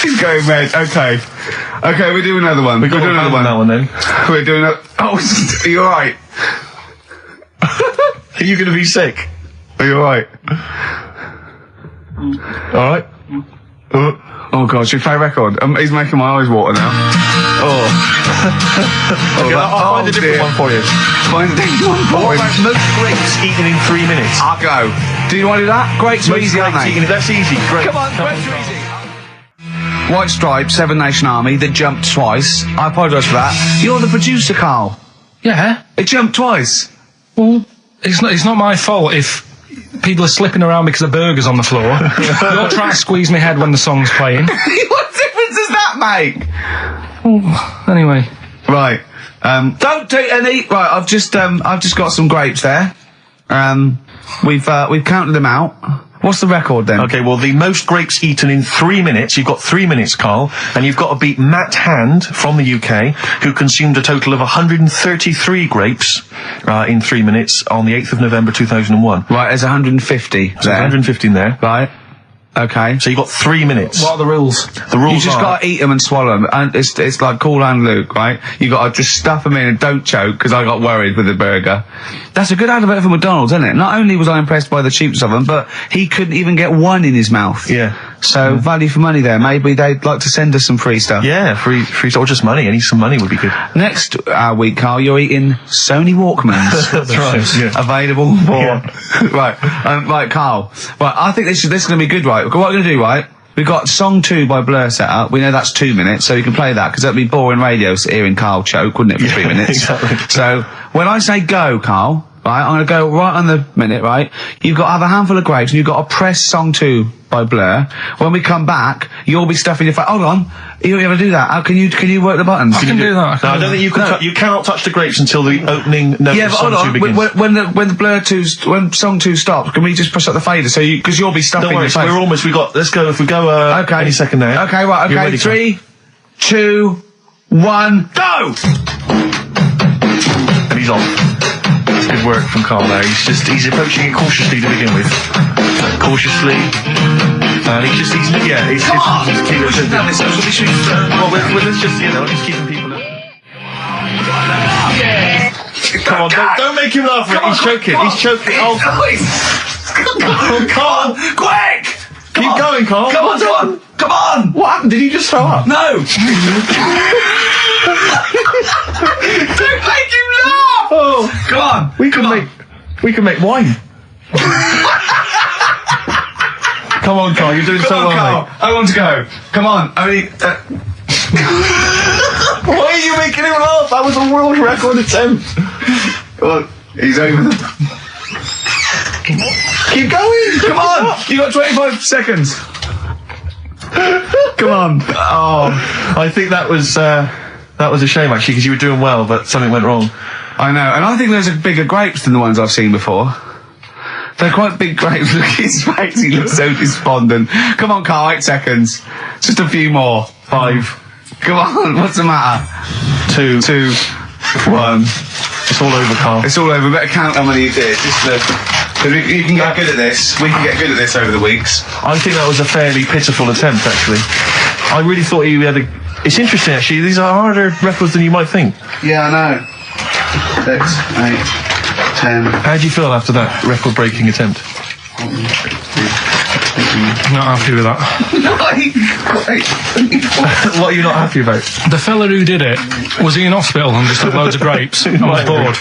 A: He's going red. Okay, we'll do another one. We'll do another one.
B: That one then.
A: We're doing a... Oh, are you alright?
B: Are you going to be sick?
A: Are you alright?
B: Alright.
A: Oh God, should we play a record? He's making my eyes water now.
B: Okay, I'll find a different one for you.
A: Find a different one for
B: What about most grapes eaten in 3 minutes?
A: I'll go. Do you want to do that? Grapes are easy, aren't they?
B: That's easy. Great.
A: Come on, grapes are easy. White Stripes, Seven Nation Army, that jumped twice. I apologise for that. You're the producer, Carl.
C: Yeah.
A: It jumped twice.
C: Well, it's not my fault if people are slipping around because the burger's on the floor. You're trying to squeeze my head when the song's playing.
A: What difference does that make?
C: Anyway.
A: Right. Don't do any. Right. I've just got some grapes there. We've counted them out. What's the record then?
B: Okay, well, the most grapes eaten in 3 minutes, you've got 3 minutes, Carl, and you've got to beat Matt Hand from the UK, who consumed a total of 133 grapes in 3 minutes on the 8th of November 2001.
A: Right, there's 150 there.
B: 150 in there.
A: Right. Okay.
B: So you've got 3 minutes.
C: What are the rules?
B: The rules
A: You just
B: are...
A: got to eat them and swallow them. And it's like Cool and Luke, right? You got to just stuff them in and don't choke, because I got worried with the burger. That's a good advert for McDonald's, isn't it? Not only was I impressed by the cheapness of them, but he couldn't even get one in his mouth.
B: Yeah.
A: So value for money there. Maybe they'd like to send us some free stuff.
B: Yeah, free or just money. Any some money would be good.
A: Next week, Carl, you're eating Sony Walkmans.
B: That's right. Yeah.
A: Available for... Right. Right, Carl. Right, I think this is going to be good, right? What we're going to do, right? We've got Song 2 by Blur set up. We know that's 2 minutes, so you can play that, because that'd be boring radio hearing Carl choke, wouldn't it, for 3 minutes?
B: Exactly.
A: So, when I say go, Carl, right, I'm going to go right on the minute, right? You've got to have a handful of grapes, and you've got to press Song 2 by Blur. When we come back, you'll be stuffing your face. Hold on. You don't ever do that. How can you work the buttons?
C: I can do that.
B: No, I don't think you can. You cannot touch the grapes until the opening note
A: Yeah,
B: of
A: but
B: Song
A: hold
B: 2
A: on.
B: begins.
A: When the Blur 2's, when Song 2 stops, can we just push up the fader? So because you'll be stuffing
B: Don't worry,
A: your face.
B: we're almost, let's go, if we go,
A: Okay.
B: any second now.
A: Okay, right,
B: You're
A: okay.
B: ready,
A: 3, 2, 1, go!
B: And he's off. That's good work from Carl there. He's approaching it cautiously to begin with. Cautiously. And he's
A: Come on! We should have done this, that's what we should have done.
B: Well, let's just, just keeping people up. Come on, don't make him laugh. He's choking. He's choking. Oh, Carl!
A: Quick!
B: Keep going, Carl.
A: Come on!
B: What happened? Did he just throw up?
A: No! Don't make him laugh!
B: Oh,
A: Come on!
B: we can make wine. Come on, Carl. You're doing so well,
A: Carl.
B: mate.
A: I want to go. Come on. Only...
B: Why are you making him laugh? That was a world record attempt.
A: Come on. He's over the...
B: Keep going.
A: Come on! You got 25 seconds. Come on.
B: Oh, I think that was a shame actually, because you were doing well, but something went wrong.
A: I know, and I think those are bigger grapes than the ones I've seen before. They're quite big grapes. Look at his face, he looks so despondent. Come on, Carl, 8 seconds. Just a few more. 5. Come on, what's the matter?
B: 2,
A: 1.
B: It's all over, Carl.
A: It's all over. Better count how many you did. You can get good at this. We can get good at this over the weeks.
B: I think that was a fairly pitiful attempt, actually. I really thought you had a... It's interesting, actually. These are harder records than you might think.
A: Yeah, I know. 6, 8, 10.
B: How do you feel after that record-breaking attempt?
C: Not happy with that.
B: What are you not happy about?
C: The fella who did it, was he in hospital and just had loads of grapes? I was bored.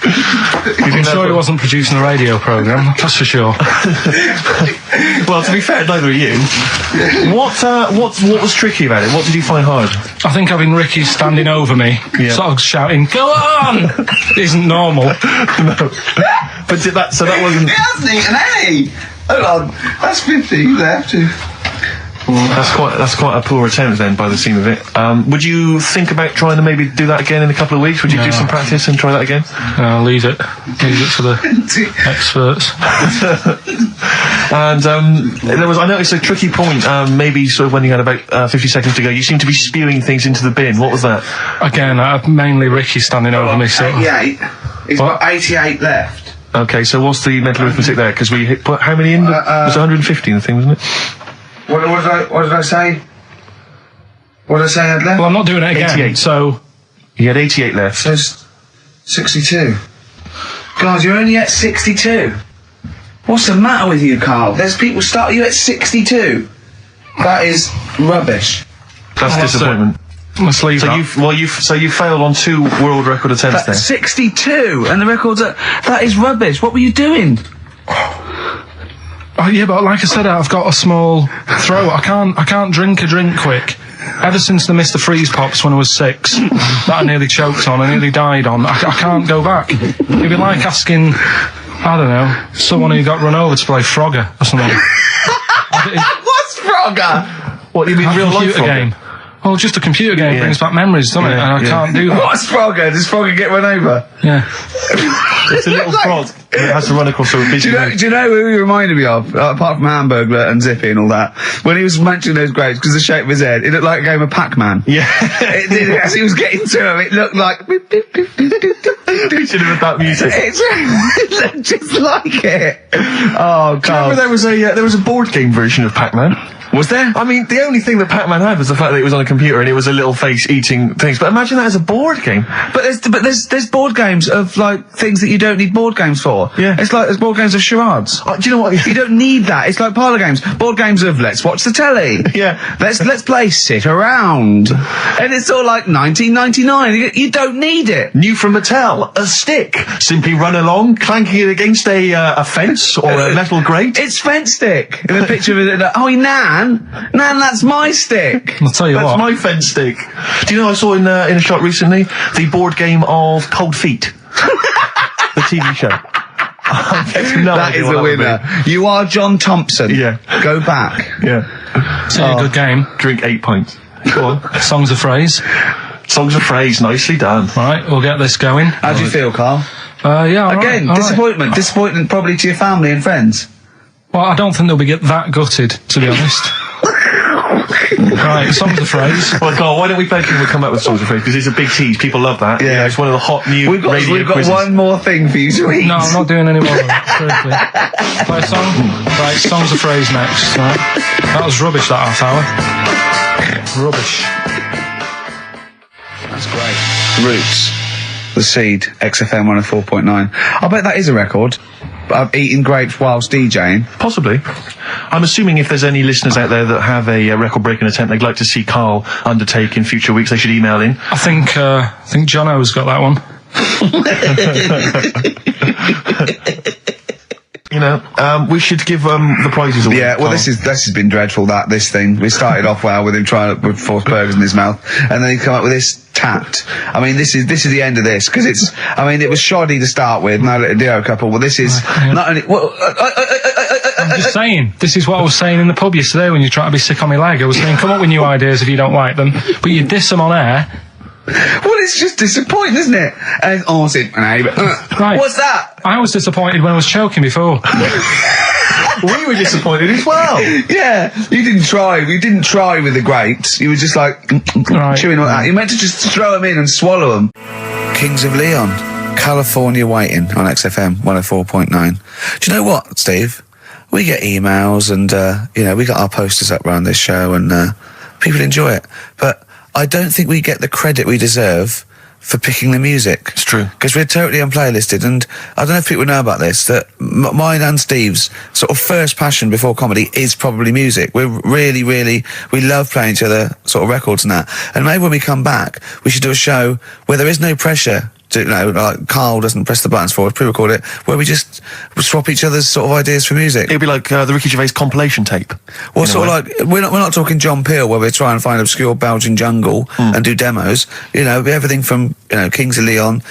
C: I'm sure he wasn't producing a radio programme, that's for sure.
B: Well, to be fair, neither are you. What was tricky about it? What did you find hard?
C: I think having Ricky standing over me, sort of shouting, "Go on!" isn't normal.
B: No. But that wasn't...
A: He hasn't eaten any! Hold on, that's 50 left.
B: That's quite a poor attempt then, by the seam of it. Would you think about trying to maybe do that again in a couple of weeks? Would you do some practice and try that again?
C: No, leave it. Leave it to the experts.
B: And I noticed a tricky point, maybe sort of when you had about 50 seconds to go, you seemed to be spewing things into the bin. What was that?
C: Again, mainly Ricky standing over me. So
A: 88. He's got 88 left.
B: Okay, so what's the mental arithmetic there? Because we put how many in? It was 150 in the thing, wasn't it?
A: What did I say? What did I say I had left?
C: Well, I'm not doing it again.
B: 88.
C: So
B: he had 88 left.
A: There's 62. Guys, you're only at 62. What's the matter with you, Carl? There's people starting you at 62. That is rubbish.
B: That's disappointment.
C: Let's leave that.
B: So you failed on 2 world record attempts then.
A: 62, and the record's that is rubbish. What were you doing?
C: Oh, yeah, but like I said, I've got a small throat. I can't drink a drink quick. Ever since the Mr. Freeze Pops when I was 6, that I nearly choked on, I nearly died on. I can't go back. It'd be like asking, I don't know, someone who got run over to play Frogger or something.
A: What's Frogger?
B: What, you mean
C: A
B: real life
C: computer
B: Frogger?
C: game. Well, just a computer game brings back memories, doesn't it? And I can't do that.
A: What's Frogger? Does Frogger get run over?
C: Yeah.
B: It's a little frog. It has to run across a big...
A: Do you know who he reminded me of? Apart from Hamburglar and Zippy and all that. When he was mentioning those grapes, because the shape of his head, it looked like a game of Pac-Man.
B: Yeah.
A: It did, as he was getting to him, it looked like...
B: We should have had that music.
A: It looked just like it. Oh,
B: Do you remember there was a board game version of Pac-Man?
A: Was there?
B: I mean, the only thing that Pac-Man had was the fact that it was on a computer and it was a little face eating things. But imagine that as a board game.
A: But there's board games of like things that you don't need board games for.
B: Yeah.
A: It's like there's board games of charades.
B: Do you know what?
A: You don't need that. It's like parlour games. Board games of let's watch the telly.
B: Yeah.
A: Let's play sit around. And it's all like 1999. You don't need it.
B: New from Mattel, a stick. Simply run along, clanking it against a fence or a metal grate.
A: It's fence stick. In a picture of it. Oh, Nan, that's my stick.
C: I'll tell you
B: That's
C: what.
B: my fence stick. Do you know I saw in a shop recently the board game of Cold Feet, the TV show.
A: That is a winner. You are John Thompson.
B: Yeah.
A: Go back.
B: Yeah.
C: It's a good game.
B: Drink 8 pints. Go on.
C: Songs of phrase.
B: Songs of phrase, nicely done.
C: Right, we'll get this going.
A: How do you feel, Carl?
C: Yeah, all
A: Again,
C: right, all right.
A: disappointment. Disappointment probably to your family and friends.
C: Well, I don't think they'll be that gutted, to be honest. Right, songs of phrase.
B: Well, Carl, why don't we play people come up with songs of phrase? Because it's a big tease. People love that.
A: Yeah.
B: You know, it's one of the hot new
A: We've got
B: quizzes.
A: one more thing for you to eat.
C: No, I'm not doing any more of that. Seriously. Play a song? Right, songs of phrase next. Right. That was rubbish, that half hour. Rubbish.
A: That's great. Roots. The Seed. XFM 104.9. I bet that is a record. I've eaten grapes whilst DJing.
B: Possibly. I'm assuming if there's any listeners out there that have a record-breaking attempt they'd like to see Carl undertake in future weeks, they should email in.
C: I think Jono's got that one.
B: You know, we should give the prizes away.
A: Yeah, well,
B: Carl.
A: this has been dreadful. This thing. We started off well with him trying to put 4 burgers in his mouth, and then he come up with this tat. I mean, this is the end of this because it's. I mean, it was shoddy to start with. No, let it do a couple. Well, this is not only. Well,
C: I'm just saying, this is what I was saying in the pub yesterday when you try to be sick on my leg. I was saying, come up with new ideas if you don't like them, but you diss them on air.
A: Well, it's just disappointing, isn't it? And
C: Right.
A: What's that?
C: I was disappointed when I was choking before.
B: We were disappointed as well.
A: Yeah, you didn't try. You didn't try with the grapes. You were just like chewing on that. You meant to just throw them in and swallow them. Kings of Leon, California Waiting on XFM 104.9. Do you know what, Steve? We get emails and we got our posters up around this show and people enjoy it, but I don't think we get the credit we deserve for picking the music.
B: It's true.
A: Because we're totally unplaylisted, and I don't know if people know about this, that mine and Steve's sort of first passion before comedy is probably music. We're really, we love playing each other sort of records and that. And maybe when we come back, we should do a show where there is no pressure to, like Carl doesn't press the buttons for us, pre-record it, where we just swap each other's sort of ideas for music.
B: It'd be like the Ricky Gervais compilation tape.
A: Well, sort of like, we're not talking John Peel, where we try and find obscure Belgian jungle and do demos. Everything from, Kings of Leon,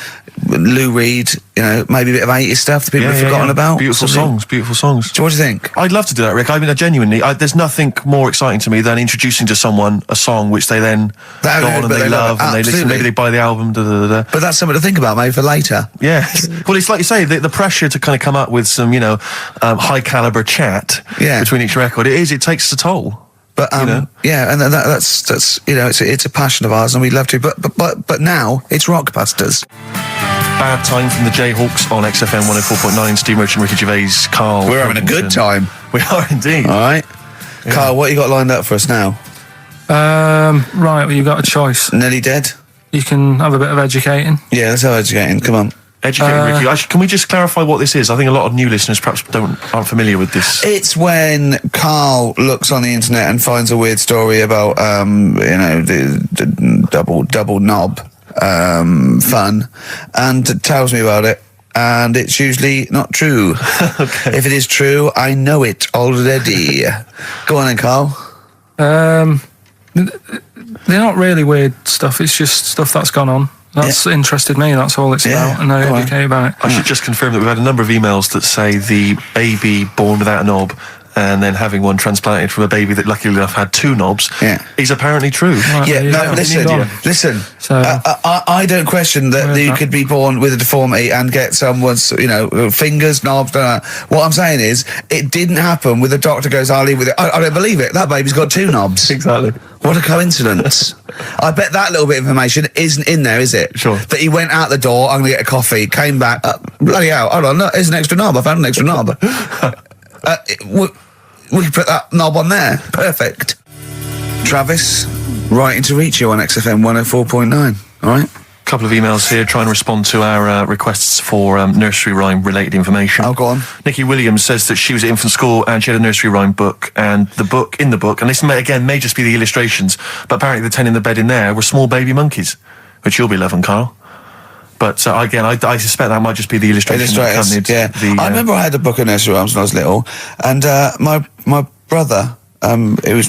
A: Lou Reed, maybe a bit of 80s stuff that people have forgotten about.
B: Beautiful songs.
A: So what do you think?
B: I'd love to do that, Rick. I mean, genuinely, there's nothing more exciting to me than introducing to someone a song which they then go on and they love and they listen, maybe they buy the album,
A: But that's something to think about, maybe, for later.
B: Yeah. Well, it's like you say, the pressure to kind of come up with some, high caliber chat between each record, it takes a toll.
A: But yeah, and that's it's a passion of ours, and we'd love to. But now it's Rockbusters.
B: Bad Time from the Jayhawks on XFM 104.9. Steve Merchant, Ricky Gervais, Karl.
A: We're having a good time.
B: We are indeed.
A: All right, Karl, what you got lined up for us now?
C: Right, well, you've got a choice.
A: Nearly Dead.
C: You can have a bit of educating.
A: Yeah, let's have educating. Come on.
B: Educating Ricky. Actually, can we just clarify what this is? I think a lot of new listeners perhaps aren't familiar with this.
A: It's when Karl looks on the internet and finds a weird story about the double knob fun, and tells me about it. And it's usually not true.
B: Okay.
A: If it is true, I know it already. Go on then, Karl.
C: They're not really weird stuff. It's just stuff that's gone on. That's interested me. That's all it's about, and I educate about it.
B: I should just confirm that we've had a number of emails that say the baby born without a knob and then having one transplanted from a baby that luckily enough had two knobs is apparently true.
C: Right,
A: listen.
C: So,
A: I don't question that you could be born with a deformity and get someone's, fingers, knobs. What I'm saying is, it didn't happen with the doctor goes, I'll leave with it. I don't believe it. That baby's got two knobs.
B: Exactly.
A: What a coincidence. I bet that little bit of information isn't in there, is it?
B: Sure.
A: That he went out the door, I'm going to get a coffee, came back, bloody hell, hold on, look, here's an extra knob. I found an extra knob. We can put that knob on there. Perfect. Travis, writing to reach you on XFM 104.9. All right?
B: A couple of emails here trying to respond to our requests for nursery rhyme related information.
A: Oh, go on.
B: Nikki Williams says that she was at infant school and she had a nursery rhyme book, and in the book, and this may just be the illustrations, but apparently the 10 in the bed in there were small baby monkeys, which you'll be loving, Karl. But again, I suspect that might just be the illustration that accompanied
A: I remember I had a book of nursery rhymes when I was little, and my brother, he was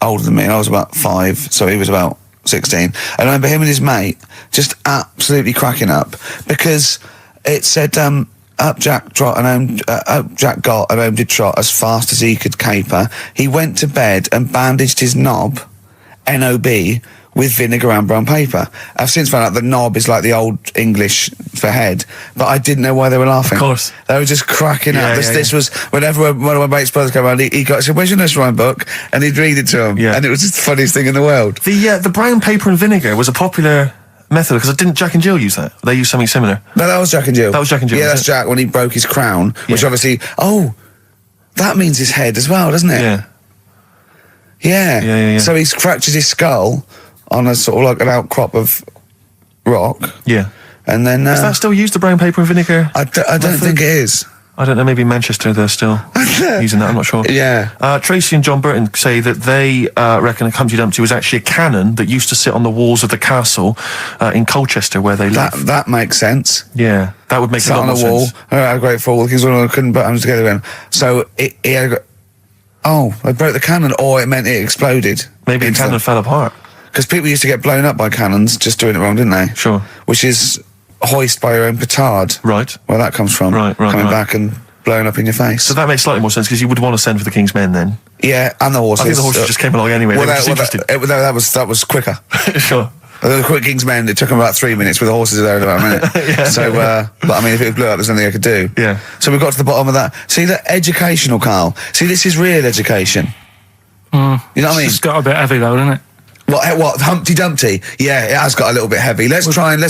A: older than me, and I was about 5, so he was about 16. And I remember him and his mate just absolutely cracking up, because it said, up Jack got and home did trot as fast as he could caper. He went to bed and bandaged his knob, N-O-B, with vinegar and brown paper. I've since found out that knob is like the old English for head, but I didn't know why they were laughing.
B: Of course.
A: They were just cracking up. This was, whenever one of my mate's brothers came around, he said, where's your nursery rhyme book? And he'd read it to him. Yeah. And it was just the funniest thing in the world.
B: The brown paper and vinegar was a popular method, because didn't Jack and Jill use that? They used something similar.
A: No, that was Jack and Jill.
B: That was Jack and Jill.
A: Yeah, that's Jack when he broke his crown, which obviously, that means his head as well, doesn't it? Yeah. So he's fractured his skull on a sort of like an outcrop of rock. Yeah. And then...
B: is that still used, the brown paper and vinegar?
A: I don't think it is.
B: I don't know, maybe in Manchester they're still using that, I'm not sure.
A: Yeah.
B: Tracy and John Burton say that they reckon a Humpty Dumpty was actually a cannon that used to sit on the walls of the castle in Colchester where they live.
A: That makes sense.
B: Yeah, that would make a lot more sense.
A: on a wall, had a great fall, the King's One couldn't put them together again. So it had got... they broke the cannon, or it meant it exploded.
B: Maybe the cannon fell apart.
A: Because people used to get blown up by cannons just doing it wrong, didn't they?
B: Sure.
A: Which is hoist by your own petard.
B: Right.
A: Where that comes from.
B: Right.
A: Coming back and blowing up in your face.
B: So that makes slightly more sense, because you would want to send for the King's Men then.
A: Yeah, and the horses.
B: I think the horses just came along anyway.
A: That was quicker.
B: Sure.
A: The quick King's Men, it took them about 3 minutes, with the horses there in about a minute. So, but I mean, if it blew up, there's nothing I could do.
B: Yeah.
A: So we got to the bottom of that. See, that educational, Karl. See, this is real education. You know what I mean?
C: It's got a bit heavy though, doesn't it?
A: What, Humpty Dumpty? Yeah, it has got a little bit heavy. Let's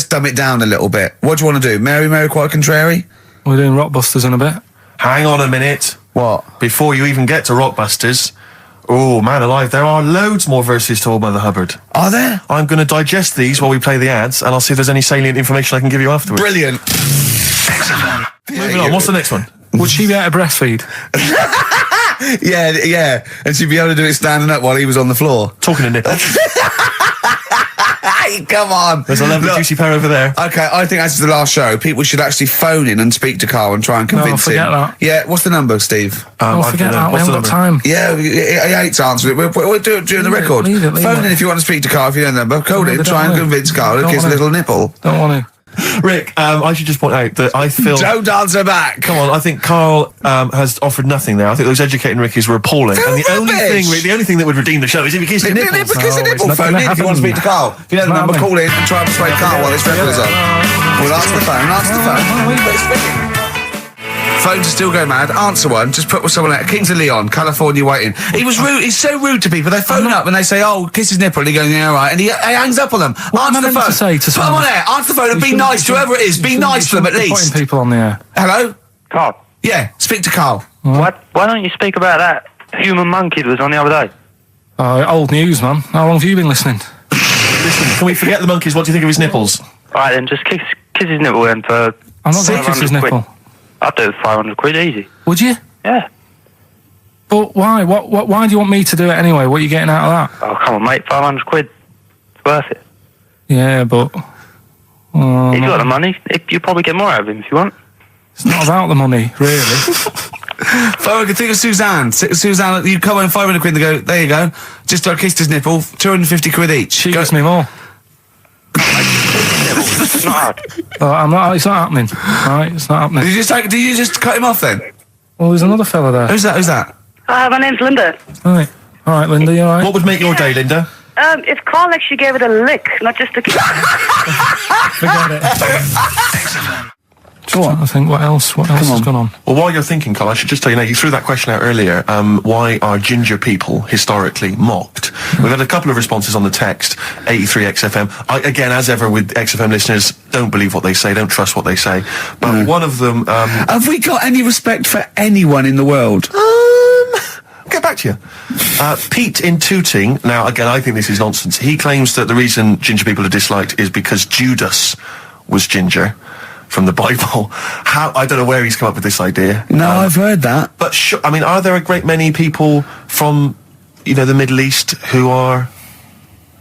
A: dumb it down a little bit. What do you want to do? Mary, quite contrary?
C: We're doing Rockbusters in a bit.
B: Hang on a minute.
A: What?
B: Before you even get to Rockbusters, Oh, man alive, there are loads more verses to Old Mother Hubbard.
A: Are there?
B: I'm going to digest these while we play the ads, and I'll see if there's any salient information I can give you afterwards.
A: Brilliant.
B: Moving on, what's the next one?
C: Would she be able to breastfeed?
A: Yeah. And she'd be able to do it standing up while he was on the floor.
B: Talking to nipples.
A: Hey, come on.
B: There's a lovely juicy pair over there.
A: Okay, I think that's the last show. People should actually phone in and speak to Carl and try and convince him.
C: forget that.
A: Yeah, what's the number, Steve?
C: Forget that. We haven't got time.
A: Yeah, he hates answering it. We'll do it during the record.
C: Leave it.
A: Phone in if you want to speak to Carl. If you know the number, call in, try and convince Carl to kiss a little nipple.
C: Don't want to.
B: Rick, I should just point out that I feel...
A: Don't answer back.
B: Come on, I think Carl has offered nothing there. I think those educating Rickies were appalling.
A: They're
B: And the only
A: rubbish.
B: thing, the only thing that would redeem the show is if he kissed the nipples.
A: Kiss a nipple.
C: it's not
A: Phone
C: gonna
A: in if you want to speak to Carl. If you know the number, call in and try and persuade Carl while this record is on. We'll answer the phone. Phones are still going mad. Answer one. Just put with someone out. Kings of Leon, California waiting. He was rude. He's so rude to people. They phone up and they say, "Oh, kiss his nipple." And he goes, "Yeah, all right." And he hangs up on them.
C: What am I
A: Answer the
C: meant
A: phone.
C: to say to
A: Put them
C: someone?
A: on air. Answer the phone and be nice to whoever it is. Be nice to them at
C: Putting
A: least.
C: people on the air.
A: Hello.
E: Carl,
A: Yeah. Speak to Carl.
E: why don't you speak about that human monkey that was on the other day?
C: Old news, man. How long have you been listening?
B: Listen, can we forget the monkeys? What do you think of his nipples?
E: All right, then just kiss his nipple then for...
C: I'm not going to kiss his
E: 500 quid.
C: nipple.
E: I'd do it for 500 quid, easy.
C: Would you?
E: Yeah.
C: But why? Why do you want me to do it anyway? What are you getting out of that?
E: Oh, come on, mate, 500 quid. It's worth it.
C: Yeah, but...
E: If you got the money, you probably get more out of him if you want.
C: It's not about the money, really.
A: I can think of Suzanne. Suzanne, you come on 500 quid and go, there you go. Just I kissed his nipple, 250 quid each.
C: She gives me more.
E: It's not hard.
C: It's not happening. Right, it's not happening.
A: Did you just cut him off then?
C: Well, there's another fella there.
A: Who's that?
F: Hi, my name's Linda.
C: Right. All right, Linda, you all right?
B: What would make your day, Linda?
F: If Carl actually gave it a lick, not just a kiss.
C: Forget it. What? I think what else has gone on?
B: Well, while you're thinking, Carl, I should just tell you now, you threw that question out earlier, why are ginger people historically mocked? We've had a couple of responses on the text, 83XFM. Again, as ever with XFM listeners, don't believe what they say, don't trust what they say. But one of them...
A: Have we got any respect for anyone in the world?
B: I'll get back to you. Pete in Tooting, now again, I think this is nonsense. He claims that the reason ginger people are disliked is because Judas was ginger from the Bible. I don't know where he's come up with this idea.
A: No, I've heard that.
B: But are there a great many people from, the Middle East who are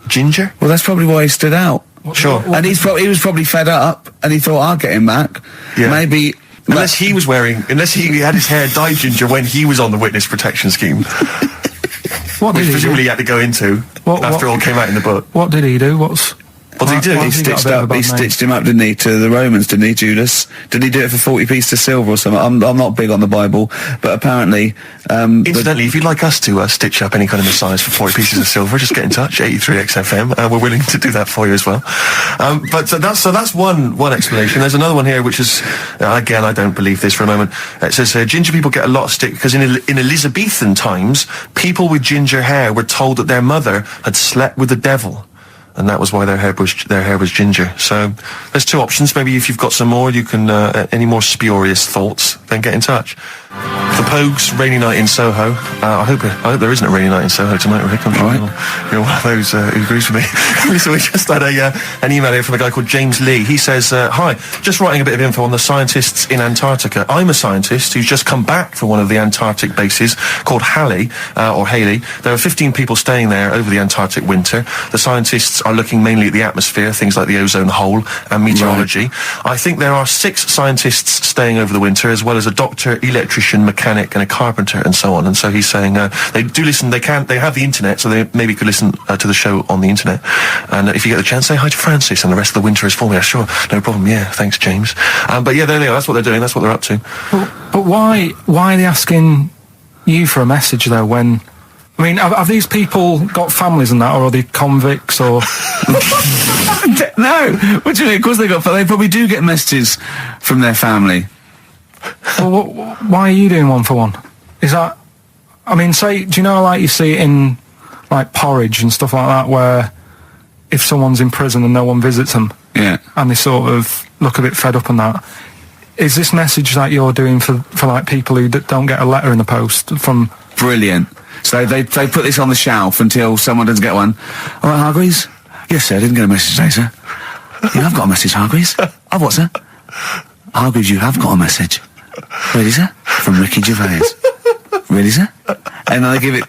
B: ginger?
A: Well, that's probably why he stood out.
B: Sure.
A: And he was probably fed up, and he thought, I'll get him back.
B: Yeah.
A: Maybe...
B: Unless he had his hair dyed ginger when he was on the witness protection scheme.
C: What did
B: Which
C: he
B: presumably
C: do?
B: he had to go into after it all came out in the book.
C: What did he do?
B: What did he do?
C: Why
A: He
C: has got a
A: stitched
C: bit of a
A: up.
C: bad
A: He
C: name?
A: stitched him up, didn't he, to the Romans, didn't he, Judas? Did he do it for 40 pieces of silver or something? I'm not big on the Bible, but apparently...
B: Incidentally, if you'd like us to stitch up any kind of messiahs for 40 pieces of silver, just get in touch, 83XFM. We're willing to do that for you as well. But that's one explanation. There's another one here, which is, again, I don't believe this for a moment. It says, ginger people get a lot of stick because in Elizabethan times, people with ginger hair were told that their mother had slept with the devil. And that was why their hair was ginger. So there's two options. Maybe if you've got some more, you can any more spurious thoughts, then get in touch. The Pogues, Rainy Night in Soho. I hope there isn't a rainy night in Soho tonight, Rick. I'm sure you're one of those who agrees with me. So we just had an email here from a guy called James Lee. He says, hi, just writing a bit of info on the scientists in Antarctica. I'm a scientist who's just come back from one of the Antarctic bases called Haley. There are 15 people staying there over the Antarctic winter. The scientists are looking mainly at the atmosphere, things like the ozone hole and meteorology. Right. I think there are 6 scientists staying over the winter, as well as a doctor, electrician, mechanic and a carpenter and so on. And so he's saying they do listen, they have the internet, so they maybe could listen to the show on the internet. And if you get the chance, say hi to Francis and the rest of the winter is for me. Sure, no problem. Yeah, thanks, James. But yeah, there they are. That's what they're doing. That's what they're up to.
C: But why are they asking you for a message though when... I mean, have these people got families and that, or are they convicts, or...?
A: No! What do you mean? Of course they probably do get messages from their family.
C: Well, why are you doing one for one? Is that... I mean, do you know, like, you see it in, like, Porridge and stuff like that, where if someone's in prison and no one visits them, and they sort of look a bit fed up and that, is this message that you're doing for like, people who don't get a letter in the post from...
A: Brilliant. So they put this on the shelf until someone doesn't get one. All right, Hargreaves? Yes, sir, I didn't get a message today, sir. You have got a message, Hargreaves. I've what, sir? Hargreaves, you have got a message. Really, sir? From Ricky Gervais. Really, sir? And then they give it...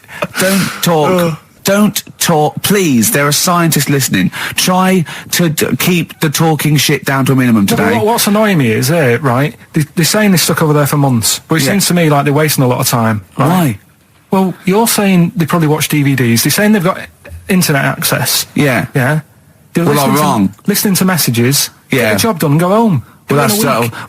A: Don't talk, please. There are scientists listening. Try to keep the talking shit down to a minimum today.
C: What's annoying me is, right, they're saying this stuck over there for months, but it seems to me like they're wasting a lot of time. Right?
A: Why?
C: Well, you're saying they probably watch DVDs. They're saying they've got internet access.
A: Yeah.
C: Yeah? They're
A: Well, I'm wrong.
C: Listening to messages,
A: Yeah.
C: get the job done and go home.
A: Well,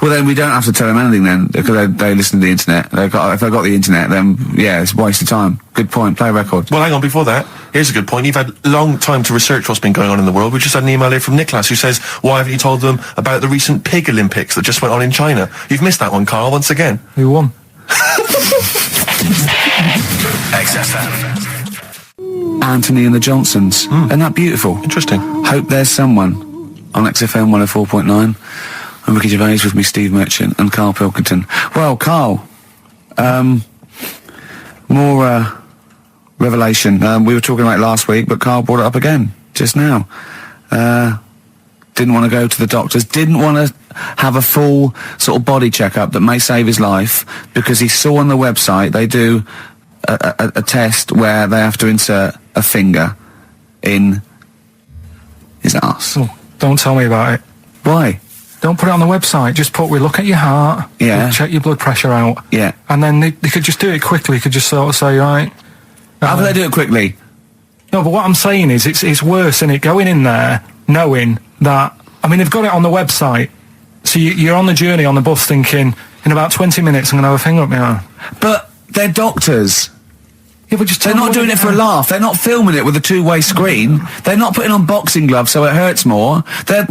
A: then we don't have to tell them anything then, because they listen to the internet. If they've got the internet, then, yeah, it's a waste of time. Good point. Play a record.
B: Well, hang on, before that, here's a good point. You've had a long time to research what's been going on in the world. We just had an email here from Nicholas who says, why haven't you told them about the recent Pig Olympics that just went on in China? You've missed that one, Carl, once again.
C: Who won?
B: XFM.
A: Anthony and the Johnsons. Isn't that beautiful?
B: Interesting.
A: Hope There's Someone on XFM 104.9. I'm Ricky Gervais with me, Steve Merchant, and Karl Pilkington. Well, Karl, more revelation. We were talking about it last week, but Karl brought it up again, just now. Didn't want to go to the doctors, didn't want to have a full sort of body checkup that may save his life, because he saw on the website they do a test where they have to insert a finger in his arse.
C: Oh, don't tell me about it.
A: Why?
C: Don't put it on the website. Just we look at your heart.
A: Yeah.
C: We'll check your blood pressure out.
A: Yeah.
C: And then they could just do it quickly. Could just sort of say, right.
A: How do they do it quickly?
C: No, but what I'm saying is it's worse, isn't it? Going in there, knowing that, I mean, they've got it on the website. So you're on the journey on the bus thinking, in about 20 minutes I'm going to have a finger up my arm.
A: But they're doctors.
C: Yeah, but just
A: They're not doing it for a laugh. They're not filming it with a two-way screen. They're not putting on boxing gloves so it hurts more. They're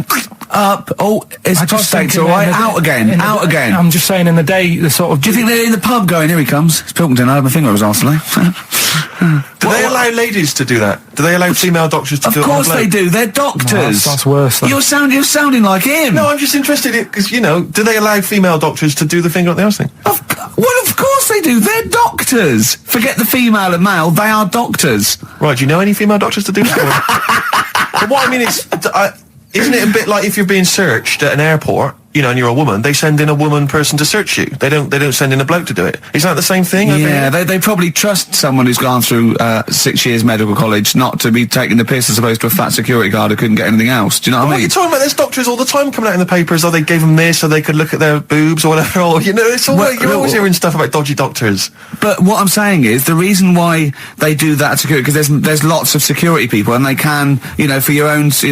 A: up. Oh, it's prostate's all right. Out again. Out again.
C: I'm just saying, in the day, the sort of...
A: Do you think they're in the pub going, here he comes? It's Pilkington. I had my finger up his arse today.
B: Do they allow ladies to do that? Do they allow female doctors to do it?
A: Of course they do. They're doctors.
C: That's worse. Then.
A: You're sounding like him.
B: No, I'm just interested in, because, do they allow female doctors to do the finger up the arse thing?
A: Of course they do. They're doctors. Forget the female and male. They are doctors.
B: Right, do you know any female doctors to do that? But what I mean is, isn't it a bit like if you're being searched at an airport, and you're a woman, they send in a woman person to search you. They don't send in a bloke to do it. Is that the same thing?
A: Yeah, they probably trust someone who's gone through 6 years medical college not to be taking the piss as opposed to a fat security guard who couldn't get anything else. Do you know what I mean?
B: You're talking about there's doctors all the time coming out in the papers, they gave them this so they could look at their boobs or whatever, or, it's always, you're always hearing stuff about dodgy doctors.
A: But what I'm saying is, the reason why they do that security, because there's lots of security people, and they can, for your own, for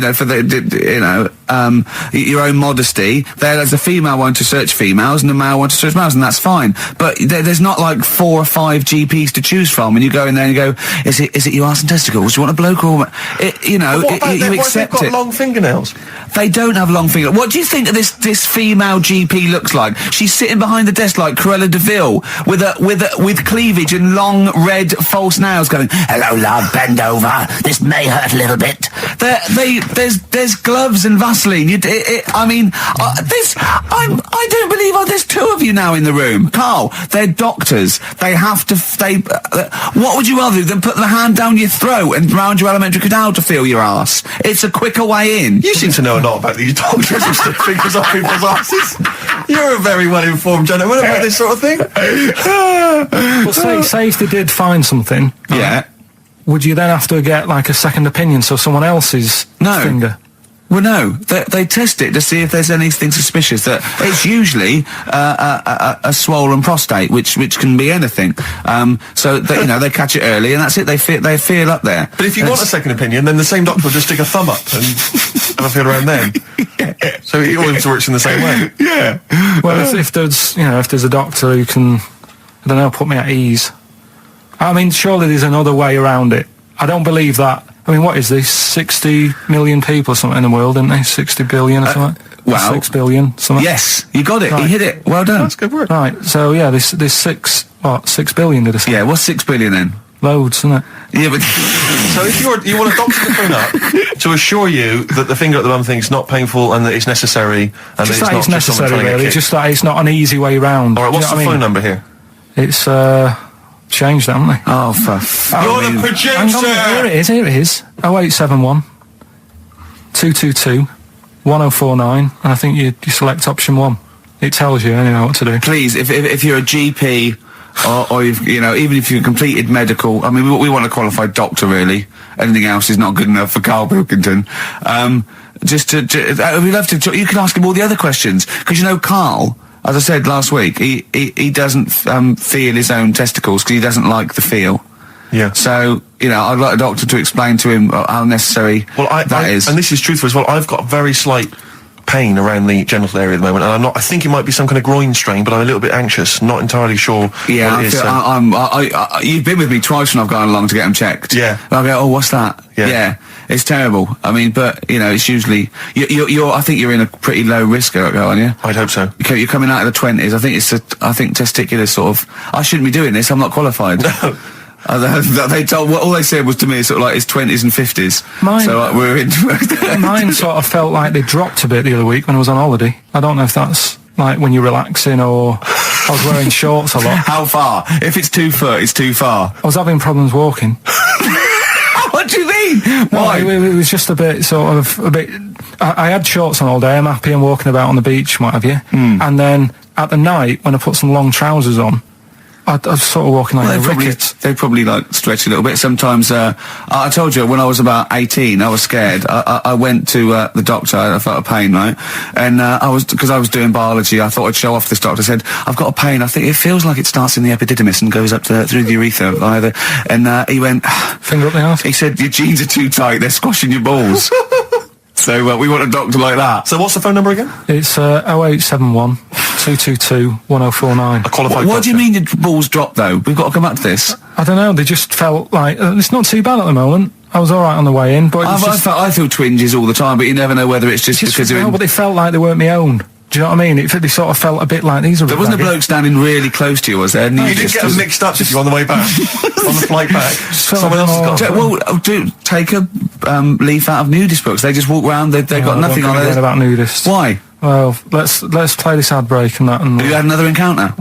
A: your own modesty, there's a female one to search females and a male one to search males, and that's fine. But there's not like 4 or 5 GPs to choose from, and you go in there and you go, is it your arse and testicles? Do you want a bloke or you accept
B: what if they've got
A: it.
B: long fingernails?
A: They don't have long fingers. What do you think this female GP looks like? She's sitting behind the desk like Cruella de Vil with cleavage and long red false nails, going, "Hello, love, bend over. This may hurt a little bit." There's gloves and Vaseline. I don't believe there's 2 of you now in the room. Carl, they're doctors. They have to. What would you rather do than put the hand down your throat and round your alimentary canal to feel your arse? It's a quicker way in.
B: You seem to know a lot about these doctors who stick fingers up people's asses. You're a very well-informed gentleman about this sort of thing.
C: Well, say if they did find something,
A: Yeah.
C: would you then have to get like a second opinion, so someone else's finger?
A: Well, no. They test it to see if there's anything suspicious. That it's usually a swollen prostate, which can be anything. So they catch it early, and that's it. They feel up there.
B: But if you want a second opinion, then the same doctor will just stick a thumb up and have a feel around then. So it always works in the same way.
A: Yeah.
C: Well, if there's a doctor who can, I don't know, put me at ease. I mean, surely there's another way around it. I don't believe that. I mean, what is this? 60 million people or something in the world, isn't they? 60 billion or something?
A: Well,
C: 6 billion, something?
A: Yes, you got it.
C: Right.
A: You hit it. Well done.
B: That's good work.
C: Right, so yeah, there's 6 billion, did I say?
A: Yeah, what's 6 billion then?
C: Loads, isn't it?
A: Yeah, but...
B: So if you want a doctor to phone up to assure you that the finger at the bum thing's not painful and that it's necessary, and
C: Just
B: that
C: that
B: it's
C: it's
B: not just someone
C: necessary,
B: trying to
C: really.
B: get kicked.
C: Just that it's not an easy way round.
B: All right, what's the phone number here?
C: It's changed, haven't they?
A: Oh,
B: You're the producer!
C: Hang on, here it is. 0871 222 1049, and I think you select option 1. It tells you anyway what to do.
A: Please, if you're a GP, or you've, even if you've completed medical, I mean, we want a qualified doctor, really. Anything else is not good enough for Karl Pilkington. We'd love to, you can ask him all the other questions, because Karl, as I said last week, he doesn't feel his own testicles because he doesn't like the feel.
B: Yeah.
A: So, I'd like a doctor to explain to him how necessary that is.
B: And this is truthful as well. I've got very slight pain around the genital area at the moment, and I think it might be some kind of groin strain, but I'm a little bit anxious, not entirely sure
A: Yeah,
B: what it is.
A: you've been with me twice when I've gone along to get them checked.
B: Yeah.
A: And I'll go, oh, what's that?
B: Yeah.
A: It's terrible. I mean, but, it's usually, I think you're in a pretty low risk, aren't you?
B: I'd hope so.
A: You're coming out of the 20s. I think testicular sort of, I shouldn't be doing this, I'm not qualified. All they said was to me sort of like it's 20s and 50s. We're into
C: Mine sort of felt like they dropped a bit the other week when I was on holiday. I don't know if that's like when you're relaxing or I was wearing shorts a lot.
A: How far? If it's 2 foot, it's too far.
C: I was having problems walking.
A: What do you mean? Why?
C: No, it was just a bit. I had shorts on all day. I'm happy and walking about on the beach and what have you. And then at the night when I put some long trousers on, I was sort of walking like a ricket.
A: They probably like stretch a little bit. Sometimes, I told you when I was about 18, I was scared. I went to the doctor. I felt a pain, right? And because I was doing biology, I thought I'd show off this doctor. I said, I've got a pain. I think it feels like it starts in the epididymis and goes up through the urethra either. And he went,
C: finger up the arse.
A: He said, your jeans are too tight. They're squashing your balls. So we want a doctor like that.
B: So what's the phone number again?
C: It's 0871 222 1049.
B: A qualified
A: What do you mean your balls drop, though? We've got to come back to this.
C: I don't know, they just felt like... it's not too bad at the moment. I was alright on the way in, but
A: I feel twinges all the time, but you never know whether it's just because they're...
C: No, but they felt like they weren't my own. Do you know what I mean? They sort of felt a bit like these are...
A: There wasn't a bloke standing really close to you, was there?
B: You didn't get them mixed up, did you, on the way back? On the flight back? Someone else has got...
A: Well, take a leaf out of nudist books. They just walk round, they've got nothing on there.
C: About nudists.
A: Why?
C: Well, let's play this ad break and that. And,
A: have you had another encounter?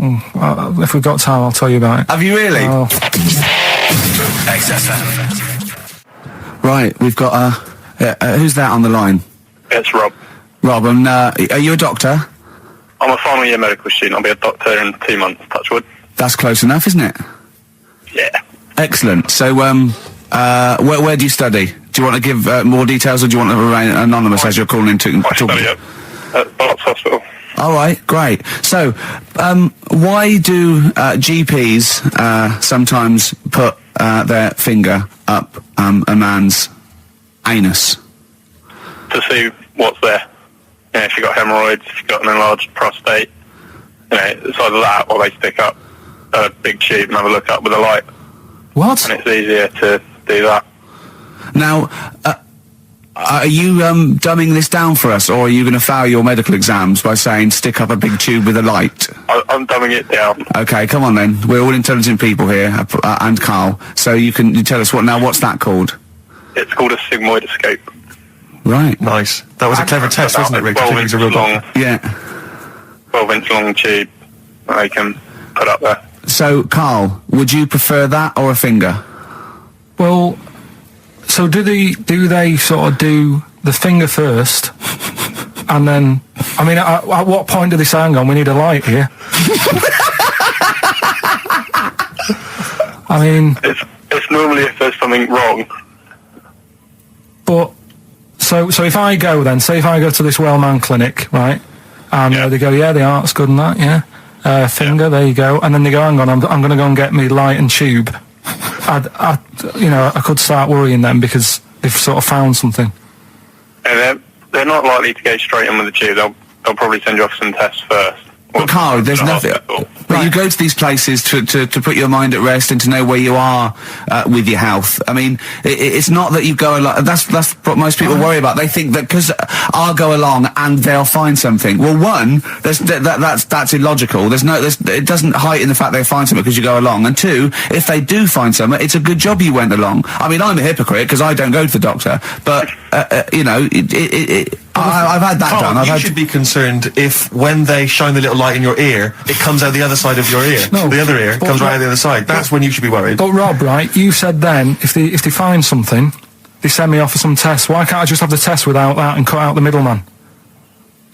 C: If we've got time, I'll tell you about it.
A: Have you really?
G: XFM.
A: Right, we've got who's that on the line?
E: It's Rob.
A: Rob, and are you a doctor?
E: I'm a final year medical student. I'll be a doctor in 2 months, touch wood.
A: That's close enough, isn't it?
E: Yeah.
A: Excellent. So, where do you study? Do you want to give more details, or do you want to remain anonymous as you're calling in to
E: I study at Barts Hospital.
A: All right, great. So, why do GPs sometimes put their finger up a man's anus?
E: To see what's there. If you've got hemorrhoids, if you've got an enlarged prostate, it's either that or they stick up a big tube and have a look up with a light.
C: What?
E: And it's easier to do that.
A: Now, are you dumbing this down for us, or are you going to fail your medical exams by saying stick up a big tube with a light?
E: I'm dumbing it down.
A: Okay, come on then. We're all intelligent people here, and Karl. So you tell us what's that called?
E: It's called a sigmoidoscope.
A: Right.
B: Nice. That was a clever test, wasn't it, Rick?
E: 12 inch long.
A: Yeah.
E: 12-inch long tube that they can put up there.
A: So, Karl, would you prefer that or a finger?
C: Well, so do they sort of do the finger first, and then, I mean, at what point do they say, hang on, we need a light here? I mean...
E: It's normally if there's something wrong.
C: But, so if I go then, say if I go to this Wellman clinic, right, and they go, yeah, the art's good and that, yeah, finger, there you go, and then they go, hang on, I'm going to go and get me light and tube. I could start worrying then because they've sort of found something.
E: And they're not likely to go straight in with the tube. They'll probably send you off some tests first.
A: But Karl, there's nothing. But you go to these places to put your mind at rest and to know where you are with your health. I mean, it's not that you go along. That's what most people worry about. They think that because I'll go along and they'll find something. Well, one, that's illogical. It doesn't heighten the fact they find something because you go along. And two, if they do find something, it's a good job you went along. I mean, I'm a hypocrite because I don't go to the doctor, but you know, I've had that done.
B: You should be concerned if when they shine the little light in your ear, it comes out the other side of your ear.
C: No,
B: the other ear comes right out the other side. That's when you should be worried.
C: But Rob, right, you said then, if they find something, they send me off for some tests. Why can't I just have the test without that and cut out the middleman?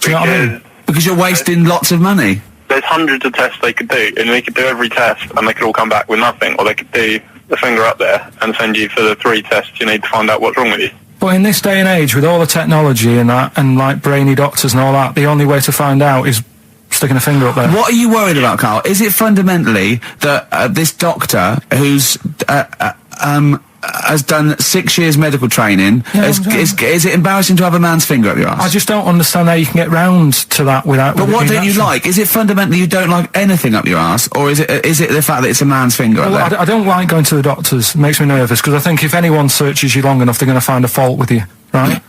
C: Do you know what I mean?
A: Because you're wasting lots of money.
E: There's hundreds of tests they could do, and they could do every test, and they could all come back with nothing, or they could do the finger up there and send you for the 3 tests you need to find out what's wrong with you.
C: But in this day and age, with all the technology and that, and like brainy doctors and all that, the only way to find out is sticking a finger up there.
A: What are you worried about, Carl? Is it fundamentally that this doctor who's has done 6 years medical training, is it embarrassing to have a man's finger up your ass?
C: I just don't understand how you can get round to that without...
A: But what don't you like? Is it fundamentally you don't like anything up your ass, or is it the fact that it's a man's finger up there?
C: I don't like going to the doctors. It makes me nervous, because I think if anyone searches you long enough, they're going to find a fault with you, right?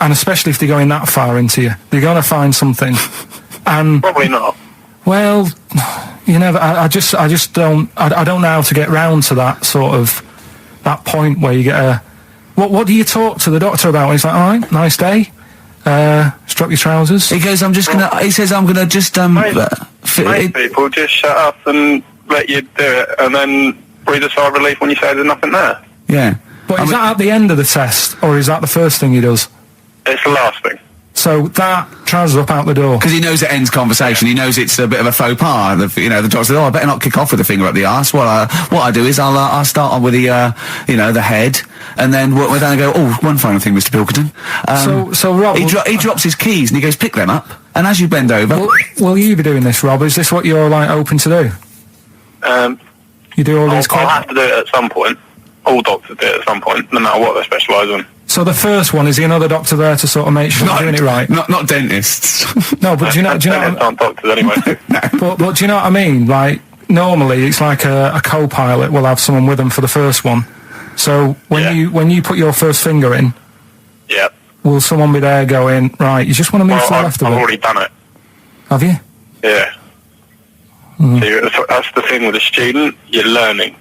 C: And especially if they're going that far into you. They're going to find something. And
E: probably not.
C: Well, you know, I just don't... I don't know how to get round to that sort of... that point where you get a... What do you talk to the doctor about? He's like, all right, nice day. Strap your trousers.
A: He goes, he says, I'm gonna just,
E: Most people just shut up and let you do it, and then breathe a sigh of relief when you say there's nothing there.
A: Yeah.
C: But is that at the end of the test, or is that the first thing he does?
E: It's the last thing.
C: So that trousers up out the door.
A: Because he knows it ends conversation. He knows it's a bit of a faux pas. The doctor says, I better not kick off with the finger up the arse. Well, what I do is I'll start on with the, the head, and then we're down and go, one final thing, Mr. Pilkington.
C: So Rob...
A: He drops his keys and he goes, pick them up. And as you bend over...
C: Will you be doing this, Rob? Is this what you're, like, open to do? You do all these...
E: I'll have to do it at some point. All doctors do it at some point, no matter what they specialise in.
C: So the first one, is he another doctor there to sort of make sure you're doing it right?
A: Not dentists.
C: No, but do you know...
E: aren't doctors anyway.
C: But do you know what I mean? Like, normally it's like a co-pilot will have someone with them for the first one. So when you put your first finger in, will someone be there going, right, you just want to move to the left of it?
E: I've already done it.
C: Have you?
E: Yeah. So that's the thing with a student, you're learning.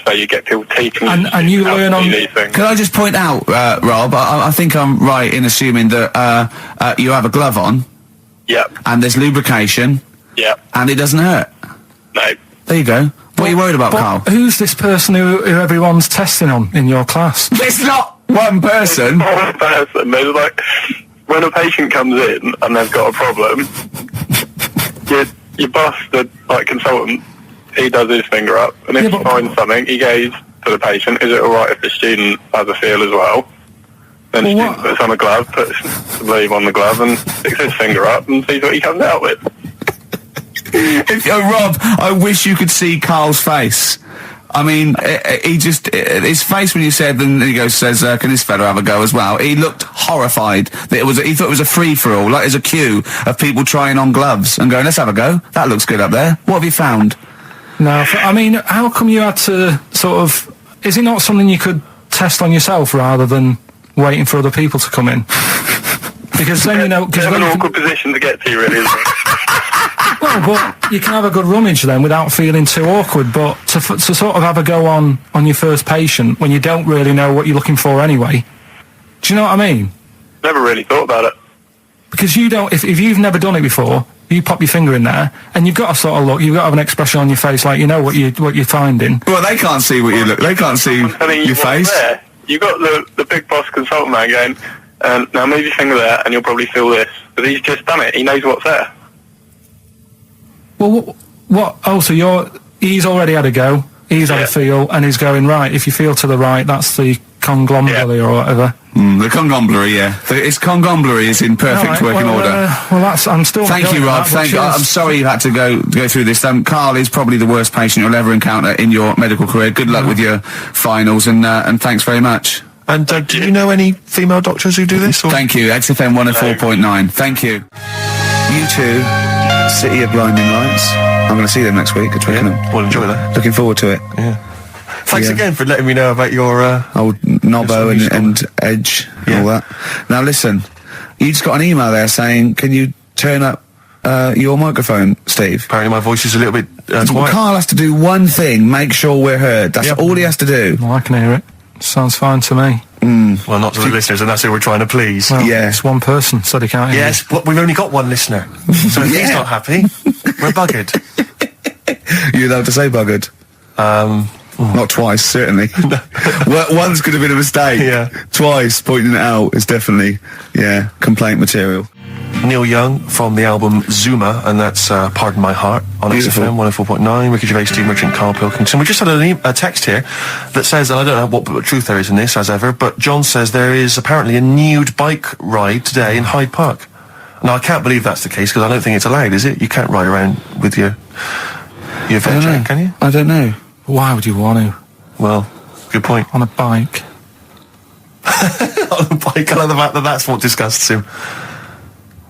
E: So you get people teaching
C: and you learn on
E: these things.
A: Can I just point out, Rob, I think I'm right in assuming that you have a glove on.
E: Yep.
A: And there's lubrication.
E: Yep.
A: And it doesn't hurt.
E: No.
A: There you go. What are you worried about, Carl?
C: Who's this person who everyone's testing on in your class?
A: It's not one person.
E: One person. There's like, when a patient comes in and they've got a problem, your boss, the consultant, he does his finger up, and if he finds something, he goes to the patient, is it alright if the student has a feel as well? Then the student puts on a glove, puts the sleeve on the glove, and sticks his finger up and sees what he comes out with.
A: Rob, I wish you could see Carl's face. I mean, his face when you said, and he says, can this fella have a go as well? He looked horrified. That he thought it was a free-for-all, like there's a queue of people trying on gloves and going, let's have a go. That looks good up there. What have you found?
C: No, I mean, how come you had to sort of... Is it not something you could test on yourself rather than waiting for other people to come in? Because then you know...
E: It's an awkward position to get to, really, isn't it?
C: Well, but you can have a good rummage then without feeling too awkward, but to sort of have a go on your first patient when you don't really know what you're looking for anyway, do you know what I mean?
E: Never really thought about it.
C: Because you don't... If you've never done it before... You pop your finger in there, and you've got to sort of look. You've got to have an expression on your face, like you know what you're finding.
A: Well, they can't see what you look. They can't see your face.
E: There. You got the big boss consultant man going, now move your finger there, and you'll probably feel this. But he's just done it. He knows what's there.
C: Well, what? Oh, so he's already had a go. He's had a feel, and he's going right. If you feel to the right, that's the conglomerate or whatever.
A: The conglomerate, yeah. Its conglomerate is in perfect working order.
C: Well, I'm still...
A: Thank you, Rob. Thank you. I'm sorry you had to go through this. Carl is probably the worst patient you'll ever encounter in your medical career. Good luck with your finals, and thanks very much.
B: And do you know any female doctors who do this? Or?
A: Thank you. XFM 104.9. Thank you. U2, City of Blinding Lights. I'm going to see them next week at Twickenham.
B: Well, enjoy that.
A: Looking forward to it.
B: Yeah. Thanks again for letting me know about your...
A: old Nobbo and Edge and all that. Now listen, you just got an email there saying, can you turn up your microphone, Steve?
B: Apparently my voice is a little bit quiet.
A: Carl has to do one thing, make sure we're heard. That's all he has to do.
C: Well, I can hear it. Sounds fine to me.
B: Well, not to the listeners, and that's who we're trying to please.
C: Well,
A: Yeah.
C: It's one person, said he can't hear
B: Yes, but we've only got one listener. So if he's not happy, we're buggered.
A: You're allowed to say buggered. Not twice, certainly. Once could have been a mistake.
B: Yeah.
A: Twice, pointing it out is definitely, complaint material.
B: Neil Young from the album Zuma, and that's Pardon My Heart on
A: Beautiful.
B: XFM 104.9. Ricky Gervais, Steve Merchant, Karl Pilkington. We just had a text here that says, and I don't know what truth there is in this, as ever, but John says there is apparently a nude bike ride today in Hyde Park. Now, I can't believe that's the case, because I don't think it's allowed, is it? You can't ride around with your veg check, can you?
A: I don't know.
C: Why would you want to?
B: Well, good point.
C: On a bike?
B: On a bike, I like the fact that that's what disgusts him.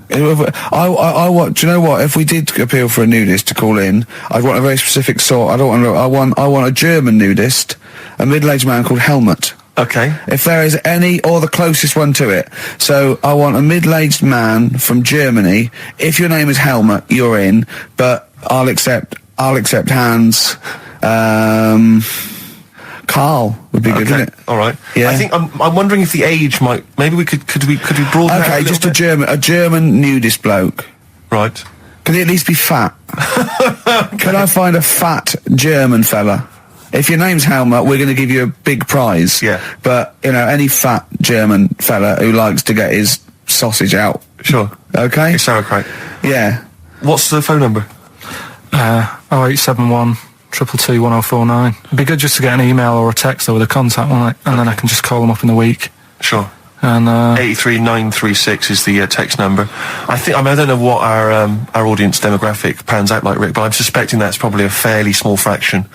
A: I want. Do you know what? If we did appeal for a nudist to call in, I'd want a very specific sort. I want a German nudist, a middle-aged man called Helmut.
B: Okay.
A: If there is any, or the closest one to it. So I want a middle-aged man from Germany. If your name is Helmut, you're in. But I'll accept Hans. Carl would be good, wouldn't it?
B: All right.
A: Yeah.
B: I think I'm wondering if the age might. Maybe we could we broaden that
A: Okay,
B: a
A: just
B: little bit?
A: a German nudist bloke.
B: Right.
A: Can he at least be fat? Can I find a fat German fella? If your name's Helmut, we're going to give you a big prize.
B: Yeah.
A: But, any fat German fella who likes to get his sausage out.
B: Sure.
A: Okay?
B: It's sauerkraut.
A: Yeah.
B: What's the phone number?
C: 0871 222 1049. It'd be good just to get an email or a text with a contact, wouldn't it? And then I can just call them up in the week.
B: Sure.
C: And
B: 83936 is the text number. I don't know what our audience demographic pans out like, Rick, but I'm suspecting that's probably a fairly small fraction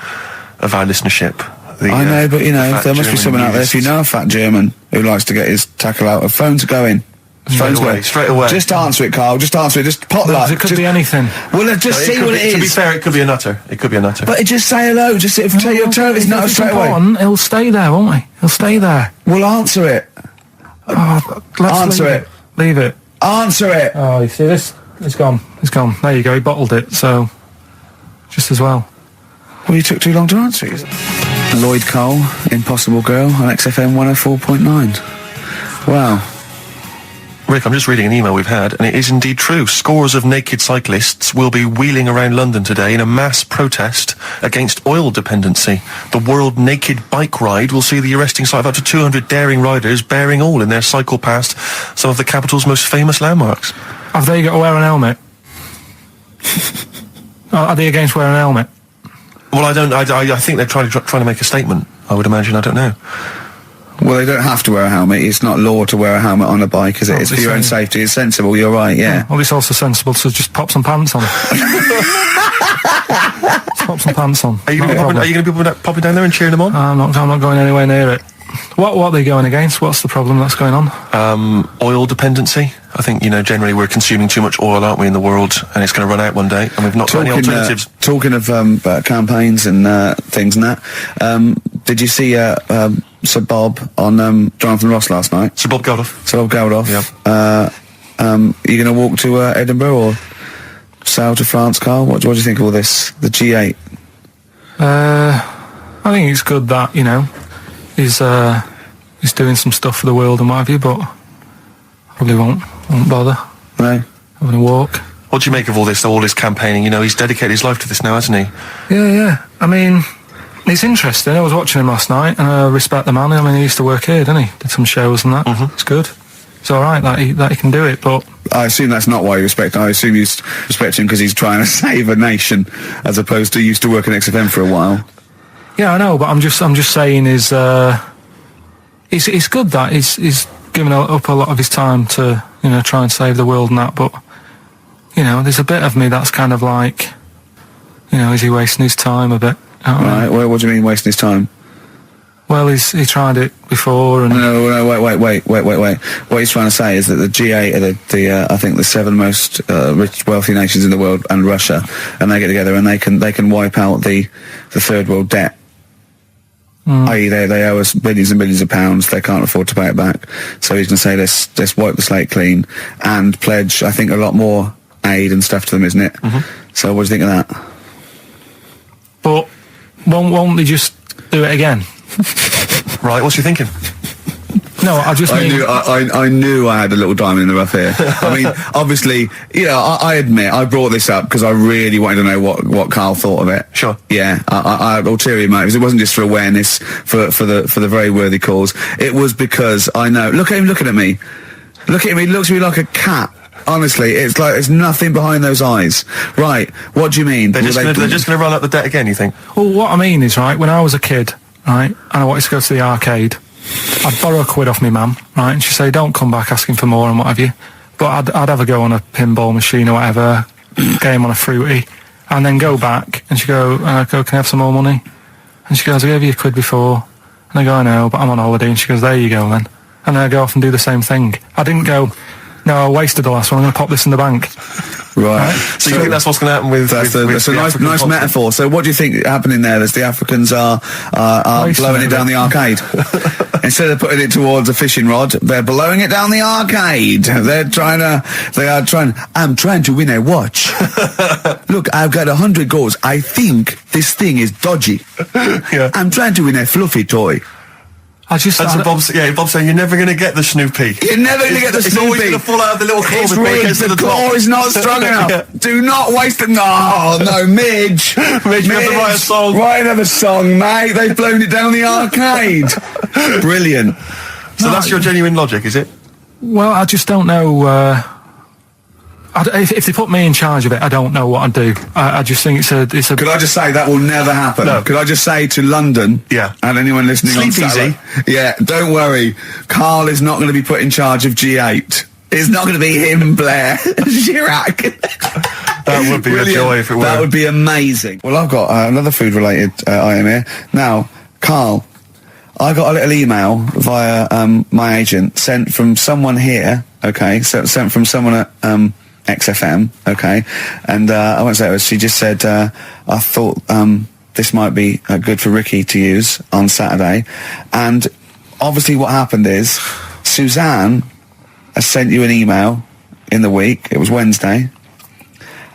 B: of our listenership.
A: I know, but
B: the fat
A: there must be
B: German
A: someone out there. If you know a fat German who likes to get his tackle out, phones are going.
B: Straight away.
A: Just answer it, Carl. Just answer it. Just potluck.
C: it could be anything.
A: Well, let's just see what it is.
B: To be fair, it could be a nutter.
A: But just say hello. Just tell your turn. It's not straight away.
C: He'll stay there, won't he? He'll stay there.
A: Well, answer it. Answer it.
C: Leave it.
A: Answer it.
C: Oh, you see this? It's gone. It's gone. There you go. He bottled it, so just as well.
A: Well, you took too long to answer it. Lloyd Cole, Impossible Girl, on XFM 104.9. Wow.
B: Rick, I'm just reading an email we've had, and it is indeed true. Scores of naked cyclists will be wheeling around London today in a mass protest against oil dependency. The World Naked Bike Ride will see the arresting sight of up to 200 daring riders bearing all in their cycle past some of the capital's most famous landmarks.
C: Have they got to wear an helmet? Are they against wearing an helmet?
B: Well, I think they're trying to make a statement, I would imagine. I don't know.
A: Well, they don't have to wear a helmet. It's not law to wear a helmet on a bike, is it? It's for your own safety. It's sensible. You're right, yeah.
C: Well, it's also sensible to just pop some pants on. Just pop some pants on.
B: Are you going to be popping down there and cheering them on?
C: I'm not going anywhere near it. What are they going against? What's the problem that's going on?
B: Oil dependency. I think, generally we're consuming too much oil, aren't we, in the world, and it's going to run out one day, and we've not got any alternatives.
A: Talking of campaigns and things and that, did you see Sir Bob on Jonathan Ross last night?
B: Sir Bob Geldof.
A: Sir Bob Geldof.
B: Yep.
A: Are you going to walk to Edinburgh or sail to France, Carl? What do you think of all this? The G8?
C: I think it's good that, he's doing some stuff for the world and what have you, but probably won't bother.
A: No.
C: Having a walk.
B: What do you make of all this campaigning? He's dedicated his life to this now, hasn't he?
C: Yeah. I mean, it's interesting. I was watching him last night, and I respect the man. I mean, he used to work here, didn't he? Did some shows and that. Mm-hmm. It's good. It's all right that he can do it, but
A: I assume that's not why you respect him. I assume you respect him because he's trying to save a nation, as opposed to used to work in XFM for a while.
C: Yeah, I know, but I'm just saying it's good that he's given up a lot of his time to try and save the world and that. But there's a bit of me that's kind of like, is he wasting his time a bit?
A: Right. Well, what do you mean wasting his time?
C: Well, he tried it before, and
A: no, wait. What he's trying to say is that the G8 are I think the 7 most rich, wealthy nations in the world, and Russia, and they get together and they can wipe out the third world debt. I.e., they owe us billions and billions of pounds. They can't afford to pay it back. So he's going to say let's wipe the slate clean and pledge, I think, a lot more aid and stuff to them, isn't it? Mm-hmm. So what do you think of that?
C: But won't they just do it again?
B: Right, what's you thinking?
C: No, I just mean...
A: I knew I had a little diamond in the rough here. I mean, obviously, I admit, I brought this up because I really wanted to know what Karl thought of it.
B: Sure.
A: Yeah, I had ulterior motives. It wasn't just for awareness, for the very worthy cause. It was because I know... Look at him looking at me. Look at him, he looks at me like a cat. Honestly, it's like there's nothing behind those eyes. Right, what do you mean?
B: They're just going to run up the debt again, you think?
C: Well, what I mean is, right, when I was a kid, right, and I wanted to go to the arcade, I'd borrow £1 off my mum, right, and she'd say, don't come back asking for more and what have you. But I'd have a go on a pinball machine or whatever, game on a fruity, and then go back, and she'd go, can I have some more money? And she goes, I gave you £1 before. And I go, I know, but I'm on holiday. And she goes, there you go then. And then I go off and do the same thing. I didn't go, no, I wasted the last one, I'm going to pop this in the bank.
A: Right.
B: So you think that's what's going to happen with...
A: That's a nice metaphor. So what do you think happening there? There's the Africans are blowing it down the arcade. Instead of putting it towards a fishing rod, they're blowing it down the arcade. I'm trying to win a watch. Look, I've got 100 goals. I think this thing is dodgy.
B: Yeah.
A: I'm trying to win a fluffy toy.
B: Bob's saying you're never going to get the Snoopy.
A: You're never going to get the
B: It's
A: Snoopy.
B: always going to fall out of the little claw
A: It's
B: before it
A: rigged.
B: gets to
A: The
B: the
A: claw
B: top.
A: is not strong enough.
B: Yeah.
A: Do not waste it. No, Midge.
B: Midge, you have to write a song.
A: Write another song, mate. They've blown it down the arcade. Brilliant.
B: So that's your genuine logic, is it?
C: Well, I just don't know... if they put me in charge of it, I don't know what I'd do. I just think it's a...
A: Could I just say that will never happen?
B: No.
A: Could I just say to London,
B: Yeah.
A: and anyone listening on
B: Sleep
A: Saturday,
B: easy.
A: yeah, don't worry. Karl is not going to be put in charge of G8. It's not going to be him, Blair Chirac.
B: That would be a joy if it were.
A: That would be amazing. Well, I've got another food-related item here. Now, Karl, I got a little email via my agent sent from someone here, okay, so sent from someone at XFM, okay, and I won't say it was, she just said, I thought this might be good for Ricky to use on Saturday, and obviously what happened is Suzanne has sent you an email in the week, it was Wednesday,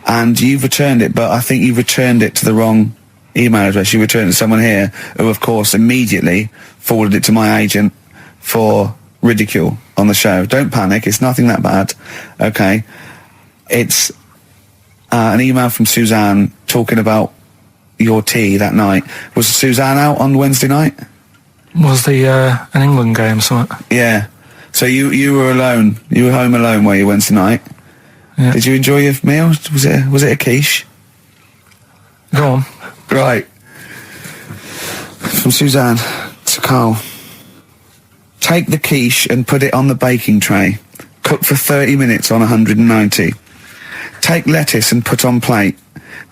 A: and you've returned it, but I think you've returned it to the wrong email address. You returned it to someone here who, of course, immediately forwarded it to my agent for ridicule on the show. Don't panic, it's nothing that bad, okay? It's an email from Suzanne talking about your tea that night. Was Suzanne out on Wednesday night?
C: Was the an England game or something?
A: Yeah. So you were alone. You were home alone, were you, Wednesday night?
C: Yeah.
A: Did you enjoy your meal? Was it a quiche?
C: Go on.
A: Right. From Suzanne to Karl. Take the quiche and put it on the baking tray. Cook for 30 minutes on 190. Take lettuce and put on plate.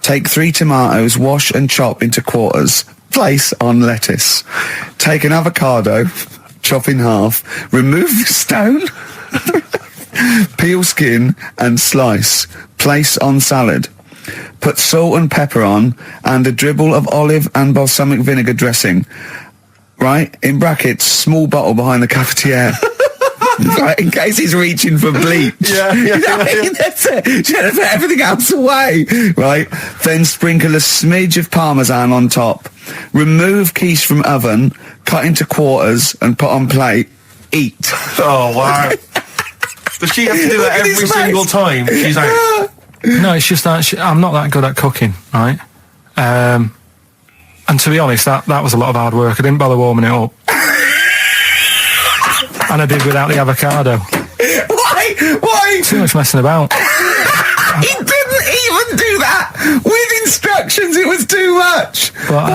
A: Take 3 tomatoes, wash and chop into quarters. Place on lettuce. Take an avocado, chop in half. Remove the stone. Peel skin and slice. Place on salad. Put salt and pepper on and a dribble of olive and balsamic vinegar dressing. Right? In brackets, small bottle behind the cafetiere. Right, in case he's reaching for bleach.
B: Yeah.
A: That's it. Should have put everything else away. Right? Then sprinkle a smidge of parmesan on top. Remove quiche from oven, cut into quarters and put on plate. Eat.
B: Oh, wow. Does she have to do that every single time she's out?
C: No, it's just that I'm not that good at cooking, right? And to be honest, that was a lot of hard work. I didn't bother warming it up. And I did without the avocado.
A: Why?
C: Too much messing about.
A: He didn't even do that with instructions. It was too much.
C: But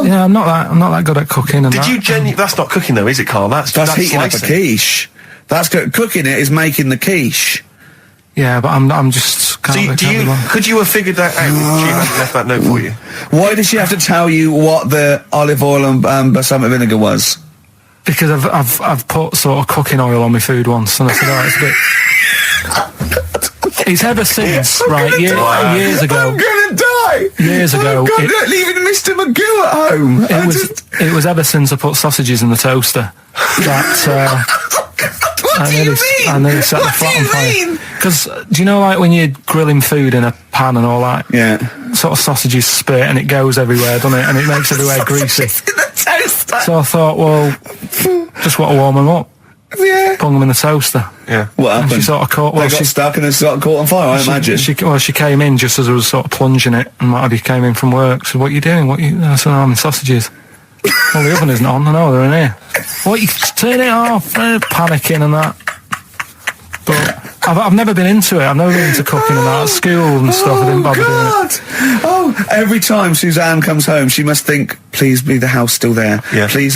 C: yeah, I'm not that good at cooking. And
B: Did you genuinely... That's not cooking, though, is it, Karl? That's
A: heating up a
B: slicing.
A: quiche. That's cooking it is making the quiche.
C: Yeah, but I'm just...
B: Could you have figured that out if she hadn't left that note for you?
A: Why did she have to tell you what the olive oil and balsamic vinegar was?
C: Because I've put sort of cooking oil on my food once, and I said, oh, it's a bit... It's ever since, right, years ago...
A: I'm gonna die!
C: Years ago...
A: leaving Mr. Magoo at home.
C: It was ever since I put sausages in the toaster that...
A: What do you mean?
C: I nearly set the flat on fire. Because, do you know, like, when you're grilling food in a pan and all that?
A: Yeah.
C: Sort of sausages spit and it goes everywhere, doesn't it? And it makes everywhere greasy.
A: In the toaster.
C: So I thought, well, just want to warm them up.
A: Yeah.
C: Hung them in the toaster.
B: Yeah.
A: What
C: And
A: happened?
C: she sort of caught.
A: They got stuck and they sort of caught on fire, I imagine.
C: She came in just as I was sort of plunging it, and what have you, came in from work. Said, "What are you doing?" I said, "I'm in sausages." Well, the oven isn't on. I know they're in here. What, you turn it off? Panicking and that. But I've never been into it. I've never been into cooking and that. At school and stuff, I didn't bother doing it.
A: Oh, every time Suzanne comes home, she must think, please be the house still there.
B: Yeah.
A: Please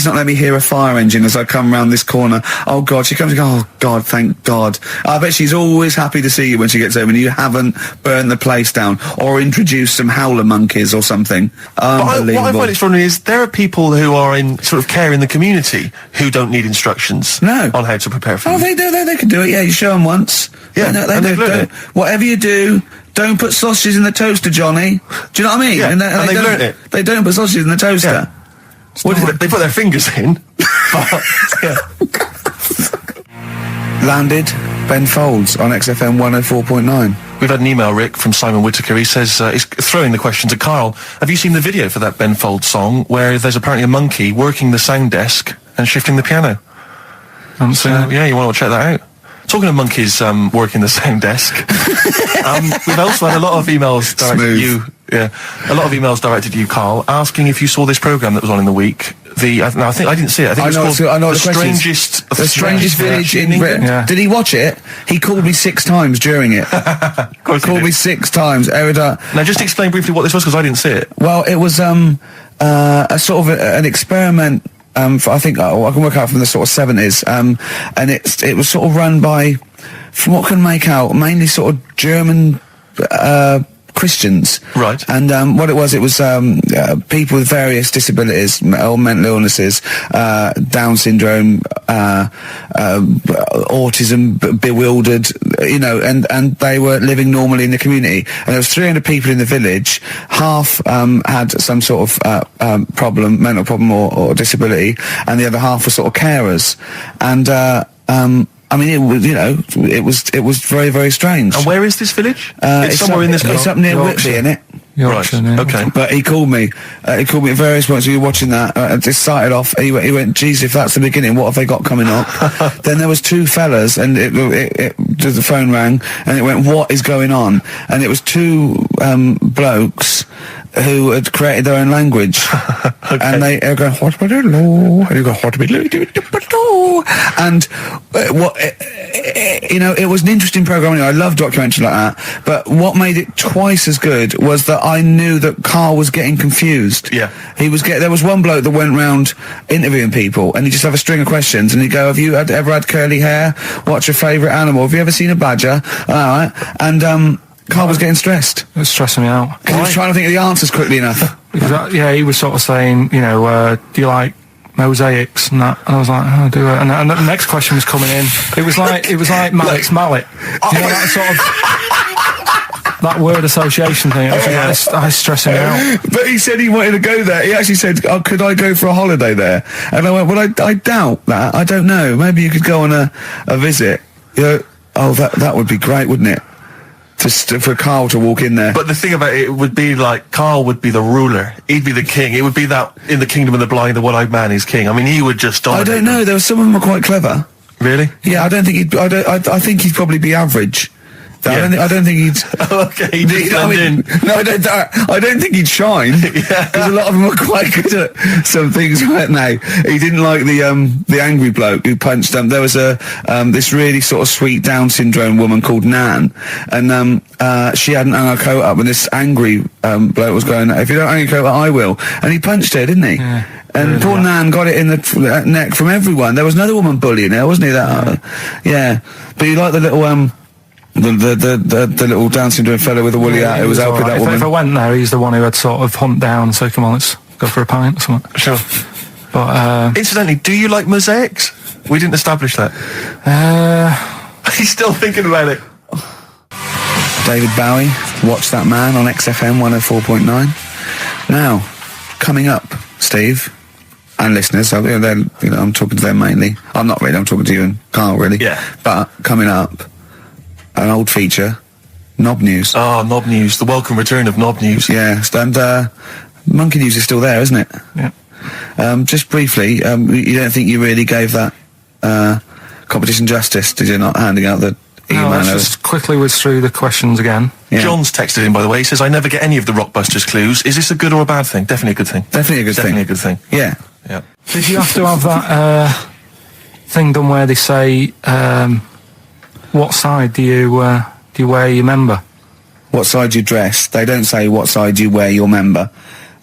A: not let me hear a fire engine as I come round this corner. Oh, God, she comes and goes, oh, God, thank God. I bet she's always happy to see you when she gets home and you haven't burned the place down or introduced some howler monkeys or something. Unbelievable.
B: What I find extraordinary is there are people who are in sort of care in the community who don't need instructions
A: No.
B: on how to prepare food.
A: Oh, they do. They can do it. Yeah, you show them once.
B: Yeah, and they've learned it.
A: Whatever you do, don't put sausages in the toaster, Johnny. Do you know what I mean?
B: Yeah, and they've learned it.
A: They don't put sausages in the toaster.
B: Yeah. What is it? They put their fingers in. But, yeah.
A: Landed Ben Folds on XFM 104.9.
B: We've had an email, Rick, from Simon Whittaker. He says, he's throwing the question to Carl. Have you seen the video for that Ben Folds song where there's apparently a monkey working the sound desk and shifting the piano? Yeah, you want to check that out. Talking of monkeys working the sound desk, we've also had a lot of emails directed at you. Yeah, a lot of emails directed to you, Carl, asking if you saw this programme that was on in the week. I think I didn't see it. I think it was called
A: The Strangest Village in Britain.
C: Yeah.
A: Did he watch it? He called me 6 times during it.
B: Of course he
A: Called
B: did.
A: me 6 times.
B: Now, just explain briefly what this was, because I didn't see it.
A: Well, it was a sort of an experiment. I think I can work out from the sort of 70s, and it was sort of run by, from what I can make out, mainly sort of German Christians.
B: Right.
A: And what it was people with various disabilities or mental illnesses, Down syndrome, autism, bewildered, and they were living normally in the community. And there was 300 people in the village. Half had some sort of problem, mental problem or disability, and the other half were sort of carers. And I mean, it was very, very strange.
B: And where is this village? It's somewhere in this.
A: It's up near
C: Yorkshire.
A: Whitby, innit?
C: Yorkshire,
B: Right.
C: yeah.
B: Okay.
A: But he called me. He called me at various points. We were watching that. It just started off. He went, geez, if that's the beginning, what have they got coming up? Then there was 2 fellas, and the phone rang, and it went, what is going on? And it was 2 blokes who had created their own language.
B: Okay.
A: And they were going, and you go, and it was an interesting program. I love documentaries like that. But what made it twice as good was that I knew that Carl was getting confused.
B: Yeah.
A: There was one bloke that went round interviewing people, and he'd just have a string of questions, and he'd go, have you ever had curly hair? What's your favourite animal? Have you ever seen a badger? All right. And Carl was getting stressed.
C: It was stressing me out.
A: Because he was trying to think of the answers quickly enough.
C: He was sort of saying, do you like mosaics and that? And I was like, oh, do it. And the next question was coming in. It was like Mallet's mallet. You know, that sort of that word association thing. I was stressing me out.
A: But he said he wanted to go there. He actually said, could I go for a holiday there? And I went, well, I doubt that. I don't know. Maybe you could go on a visit. That would be great, wouldn't it? For Carl to walk in there.
B: But the thing about it would be like Carl would be the ruler. He'd be the king. It would be that in the kingdom of the blind, the one-eyed man is king. I mean, he would just dominate.
A: I don't know. There were some of them were quite clever.
B: Really?
A: Yeah, I don't think I think he'd probably be average.
B: Yeah.
A: I don't think he'd.
B: Okay, he'd just blend in.
A: No, I don't think he'd shine.
B: Yeah.
A: Because a lot of them were quite good at some things right now. He didn't like the angry bloke who punched them. There was this really sort of sweet Down syndrome woman called Nan, and she hadn't hung her coat up, and this angry bloke was going, if you don't hang your coat up, I will. And he punched her, didn't he?
C: Yeah.
A: And poor Nan got it in the neck from everyone. There was another woman bullying her, wasn't he? Yeah. But he liked the little the little Down syndrome fellow with the woolly hat who was helping that woman.
C: If I went there, he's the one who had sort of hunt down and say, come on, let's go for a pint or something.
B: Sure.
C: But
B: incidentally, do you like mosaics? We didn't establish that. He's still thinking about it.
A: David Bowie, Watch That Man on XFM 104.9. Now, coming up, Steve, and listeners, I'm talking to them mainly. I'm not really, I'm talking to you and Carl, really.
B: Yeah.
A: But coming up, an old feature, Knob News.
B: Oh, Knob News, the welcome return of Knob News.
A: Yeah, and Monkey News is still there, isn't it?
C: yeah.
A: Just briefly, you don't think you really gave that Competition Justice? Did you not handing out the email?
C: No, let's just quickly whiz through the questions again.
A: Yeah.
B: John's texted in, by the way. He says, I never get any of the Rockbusters clues. Is this a good or a bad thing? Definitely a good thing.
A: Definitely a good thing.
B: Definitely a good thing.
A: Yeah.
B: Yeah.
C: Did you have to have that thing done where they say, what side do you wear your member?
A: What side you dress? They don't say what side you wear your member.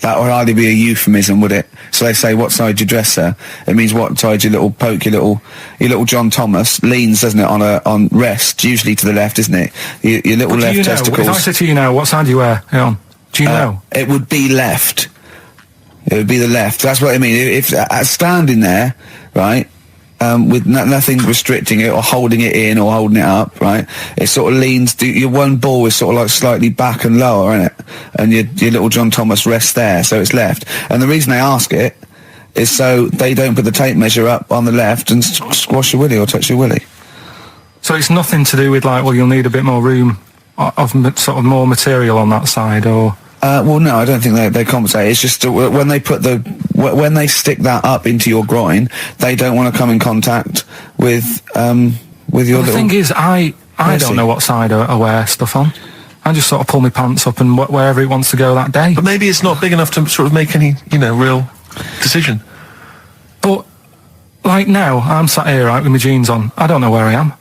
A: That would hardly be a euphemism, would it? So they say, what side you dress, sir? It means what side your little poke, your little John Thomas leans, doesn't it, on rest, usually to the left, isn't it? Your little left
C: you know,
A: testicles.
C: if I said to you now, what side do you wear it on? Do you know?
A: It would be left. It would be the left. That's what I mean. If standing there, right, with nothing restricting it or holding it in or holding it up, right, it sort of leans. Your one ball is sort of like slightly back and lower, isn't it? And your little John Thomas rests there, so it's left. And the reason they ask it is so they don't put the tape measure up on the left and squash your willy or touch your willy.
C: So it's nothing to do with like, well, you'll need a bit more room of sort of more material on that side, or.
A: Well, no, I don't think they compensate. It's just when they put when they stick that up into your groin, they don't want to come in contact with your little.
C: The thing is, I don't know what side I wear stuff on. I just sort of pull my pants up and wherever it wants to go that day.
B: But maybe it's not big enough to sort of make any, real decision.
C: But, like now, I'm sat here, right, with my jeans on. I don't know where I am.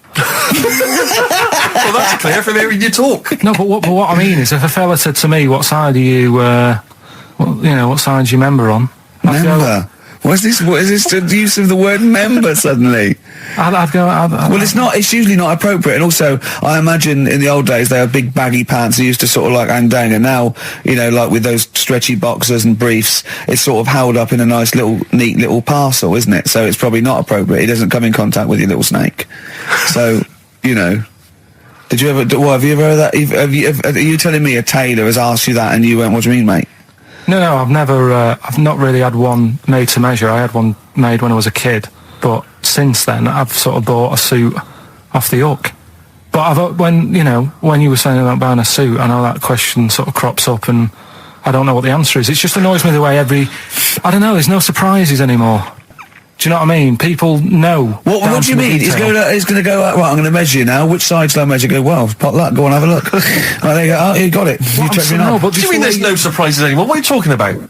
B: Well, that's clear from hearing you talk.
C: No, but what I mean is, if a fella said to me, what side are you, what side's your member on?
A: Member? What is this the use of the word member suddenly?
C: I'd go...
A: Well, it's usually not appropriate, and also, I imagine in the old days they had big baggy pants that used to sort of like hang down, and now, like with those stretchy boxers and briefs, it's sort of held up in a nice neat little parcel, isn't it? So it's probably not appropriate. It doesn't come in contact with your little snake. So, did you ever, have you ever heard that? Are you telling me a tailor has asked you that and you went, what do you mean, mate?
C: No, I've never, I've not really had one made to measure. I had one made when I was a kid, but since then I've sort of bought a suit off the hook. But when you were saying about buying a suit, I know that question sort of crops up and I don't know what the answer is. It just annoys me the way I don't know, there's no surprises anymore. Do you know what I mean? People know.
A: What do you mean? He's going to go, right, I'm going to measure you now. Which side shall I measure? Go, well, pot luck, go on, have a look. Right, there you go. Oh, you got it. You checked me out.
B: What do you mean there's no surprises anymore? What are you talking about?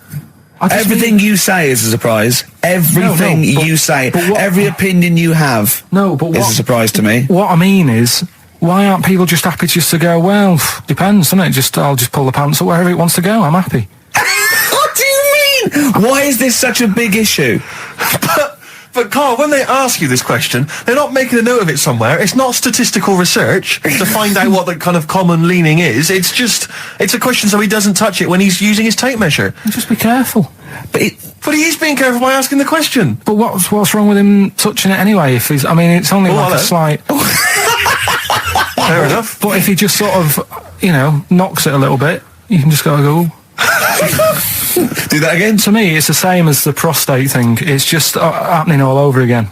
A: Everything you say is a surprise. Everything you say, every opinion you have is a surprise to me.
C: What I mean is, why aren't people just happy just to go, well, depends, doesn't it? I'll just pull the pants up wherever it wants to go. I'm happy.
A: What do you mean? Why is this such a big issue?
B: But Carl, when they ask you this question, they're not making a note of it somewhere. It's not statistical research to find out what the kind of common leaning is. It's a question so he doesn't touch it when he's using his tape measure.
C: Just be careful.
B: But he is being careful by asking the question.
C: But what's wrong with him touching it anyway? It's only like a slight...
B: Fair enough.
C: But if he just sort of, knocks it a little bit, you can just go...
A: Do that again?
C: To me, it's the same as the prostate thing. It's just happening all over again.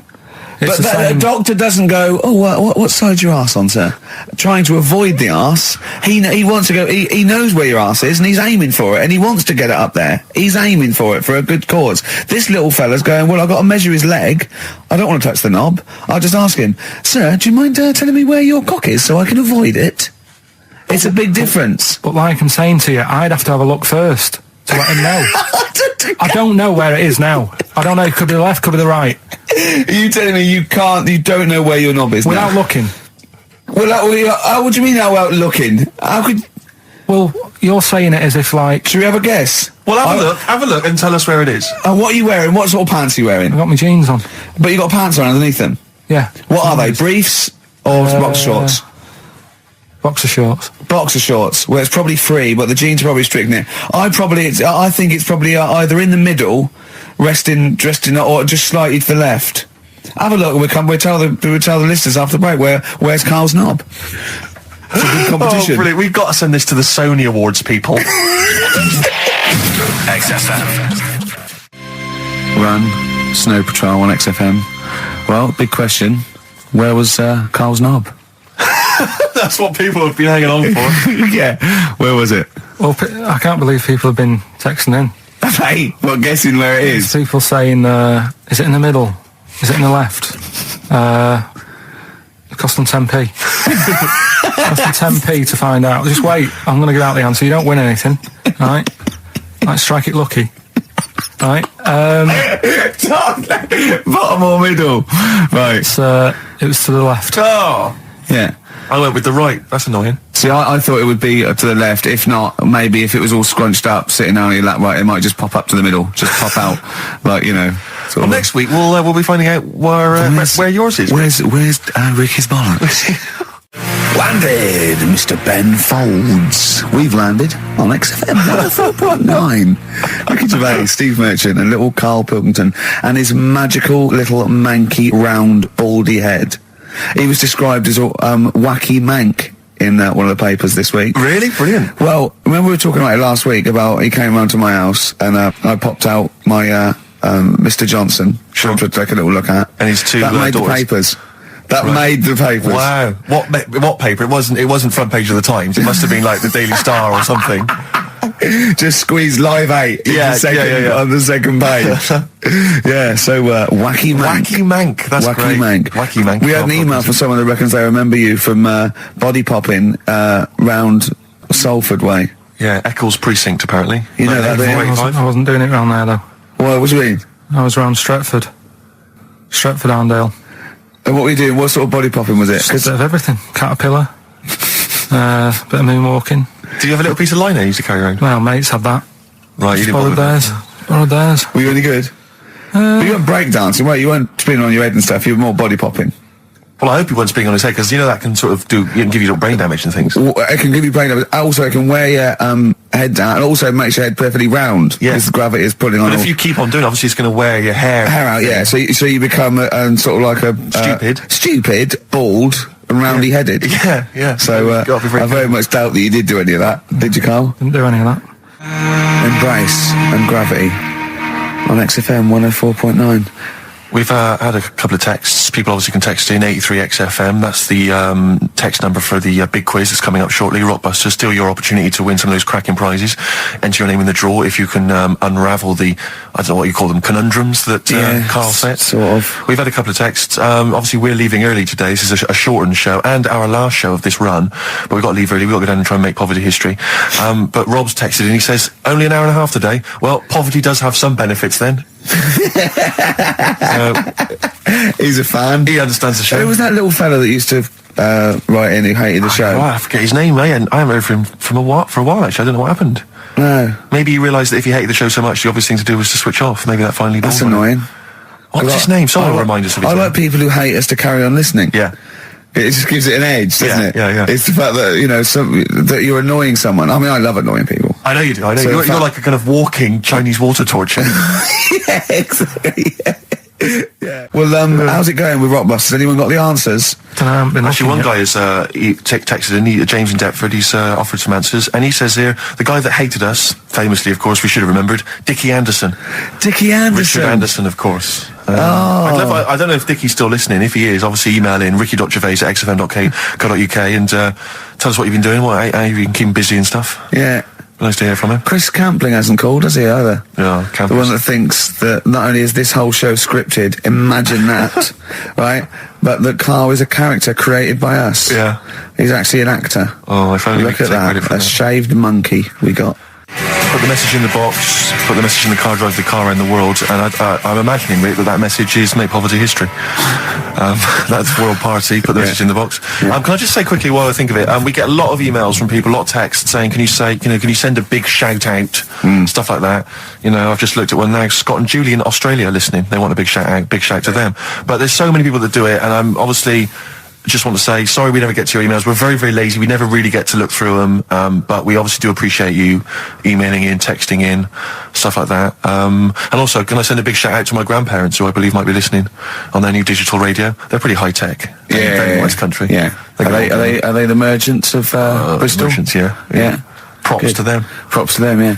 A: But the doctor doesn't go, what side's your arse on, sir? Trying to avoid the arse. He wants to go, he knows where your arse is and he's aiming for it and he wants to get it up there. He's aiming for it for a good cause. This little fella's going, well, I've got to measure his leg. I don't want to touch the knob. I'll just ask him, sir, do you mind telling me where your cock is so I can avoid it? It's a big difference.
C: But like I'm saying to you, I'd have to have a look first to let him know. I don't know where it is now. I don't know. It could be the left, could be the right.
A: Are you telling me you don't know where your knob is
C: without
A: now?
C: looking?
A: Well, what do you mean without looking? How could...
C: Well, you're saying it as if like...
A: Should we have a guess?
B: Well, have a look and tell us where it is.
A: What are you wearing? What sort of pants are you wearing?
C: I've got my jeans on.
A: But you got pants on underneath them?
C: Yeah.
A: What are they? Briefs or boxer shorts?
C: Boxer shorts.
A: Boxer shorts. Well, it's probably free, but the jeans are probably restricting it. I think it's probably either in the middle, dressed in, or just slightly to the left. Have a look. We'll tell the listeners after the break where's Carl's knob. It's a good competition.
B: Oh, brilliant! We've got to send this to the Sony Awards people.
G: XFM.
A: Run Snow Patrol on XFM. Well, big question. Where was Carl's knob?
B: That's what people have been hanging on for.
A: Yeah. Where was it?
C: Well, I can't believe people have been texting in.
A: Hey, well, guessing where it is.
C: People saying, is it in the middle? Is it in the left? It cost them 10p. Cost them 10p to find out. Just wait, I'm going to give out the answer. You don't win anything, right? Like, strike it lucky. Right?
G: Bottom or middle? Right.
C: It was to the left.
G: Oh! Yeah.
B: I went with the right. That's annoying.
G: See, I thought it would be to the left. If not, maybe if it was all scrunched up, sitting down on your lap, right, it might just pop up to the middle. Just pop out. Like, you know.
B: Well, next week we'll be finding out where yours is.
G: Where's Ricky's bollocks? Landed, Mr. Ben Folds. We've landed on XFM 4.9. Ricky Gervais, Steve Merchant, and little Karl Pilkington, and his magical little manky round baldy head. He was described as a wacky mank in one of the papers this week.
B: Really? Brilliant.
G: Well, remember we were talking about it last week about he came round to my house and I popped out my Mr. Johnson, sure, to take a little look at.
B: And his two
G: that made
B: daughters.
G: The papers. That made the papers.
B: Wow. What paper? It wasn't front page of the Times. It must have been like the Daily Star or something.
G: Just squeeze Live 8 on the second page. Yeah, so wacky mank.
B: Wacky mank. That's
G: wacky
B: great.
G: Mank.
B: Wacky mank.
G: We had an email from someone that reckons they remember you from body popping round Salford way.
B: Yeah, Eccles Precinct apparently.
G: You know that, don't you?
C: I wasn't doing it round there though.
G: What do you mean?
C: I was round Stretford, Arndale.
G: And what were you doing? What sort of body popping was it?
C: Just a bit of everything. Caterpillar, bit of moonwalking.
B: Do you have a little piece of liner you used to carry around?
C: Well, mates had that.
B: Right, you didn't
C: Borrowed
B: bother
C: theirs. Borrowed theirs.
G: Were you any good? But you weren't breakdancing, right? You weren't spinning on your head and stuff. You were more body popping.
B: Well, I hope he wasn't spinning on his head, because you know that can sort of give you little brain damage and things.
G: Well, it can give you brain damage. Also, it can wear your head down, and also it makes your head perfectly round.
B: Yeah.
G: Because the gravity is pulling on.
B: But if you keep on doing it, obviously it's going to wear your hair
G: out, yeah. So you become sort of like a stupid, bald, and roundy headed.
B: Yeah.
G: So I very much doubt that you did do any of that. Did you, Carl?
C: Didn't do any of that.
G: Embrace and Gravity on XFM 104.9.
B: We've had a couple of texts. People obviously can text in 83XFM. That's the text number for the big quiz that's coming up shortly. Rockbusters, still your opportunity to win some of those cracking prizes. Enter your name in the draw if you can unravel the, I don't know what you call them, conundrums that Carl set.
G: Sort of.
B: We've had a couple of texts. Obviously, we're leaving early today. This is a shortened show and our last show of this run. But we've got to leave early. We've got to go down and try and make poverty history. But Rob's texted and he says, only an hour and a half today. Well, poverty does have some benefits then.
G: He's a fan.
B: He understands the show.
G: Who was that little fella that used to write in who hated the show?
B: I forget his name. I haven't heard from him for a while actually. I don't know what happened.
G: No.
B: Maybe he realised that if he hated the show so much, the obvious thing to do was to switch off. Maybe that finally dawned
G: That's
B: on him.
G: annoying.
B: What's his name? Someone will remind us of his name.
G: I like people who hate us to carry on listening.
B: Yeah.
G: It just gives it an edge, doesn't it?
B: Yeah.
G: It's the fact that, that you're annoying someone. I mean, I love annoying people.
B: I know you do. I know.
G: So
B: You're like a kind of walking Chinese water torture.
G: Yeah, exactly. Yeah. Well, how's it going with Rockbusters? Anyone got the answers?
B: Actually, one guy has texted in, James in Deptford, he's offered some answers, and he says here, the guy that hated us, famously, of course, we should have remembered, Dickie Anderson.
G: Dickie Anderson?
B: Richard Anderson, of course.
G: I
B: don't know if Dickie's still listening. If he is, obviously email in ricky.gervais@xfm.co.uk and tell us what you've been doing, how you've been keeping busy and stuff.
G: Yeah.
B: Nice to hear from him.
G: Chris Campling hasn't called, has he, either?
B: Yeah,
G: The one that thinks that not only is this whole show scripted, imagine that, right? But that Carl is a character created by us.
B: Yeah.
G: He's actually an actor.
B: Oh, if only we
G: Look
B: could
G: at
B: take credit
G: that.
B: for
G: A
B: that.
G: shaved monkey we got.
B: Put the message in the box, put the message in the car, drive the car around the world, and I'm imagining, Rick, that message is make poverty history. That's World Party, put the message in the box.
G: Yeah.
B: Can I just say quickly while I think of it, we get a lot of emails from people, a lot of texts saying, can you send a big shout out, stuff like that. I've just looked at one now, Scott and Julie in Australia listening, they want a big shout to them. But there's so many people that do it, and I'm obviously just want to say, sorry we never get to your emails. We're very, very lazy. We never really get to look through them. But we obviously do appreciate you emailing in, texting in, stuff like that. And also, can I send a big shout out to my grandparents, who I believe might be listening on their new digital radio? They're pretty high tech. Very nice country.
G: Yeah. Are they the merchants of Bristol?
B: Merchants, yeah.
G: Yeah.
B: Props to them.
G: Props to them, yeah.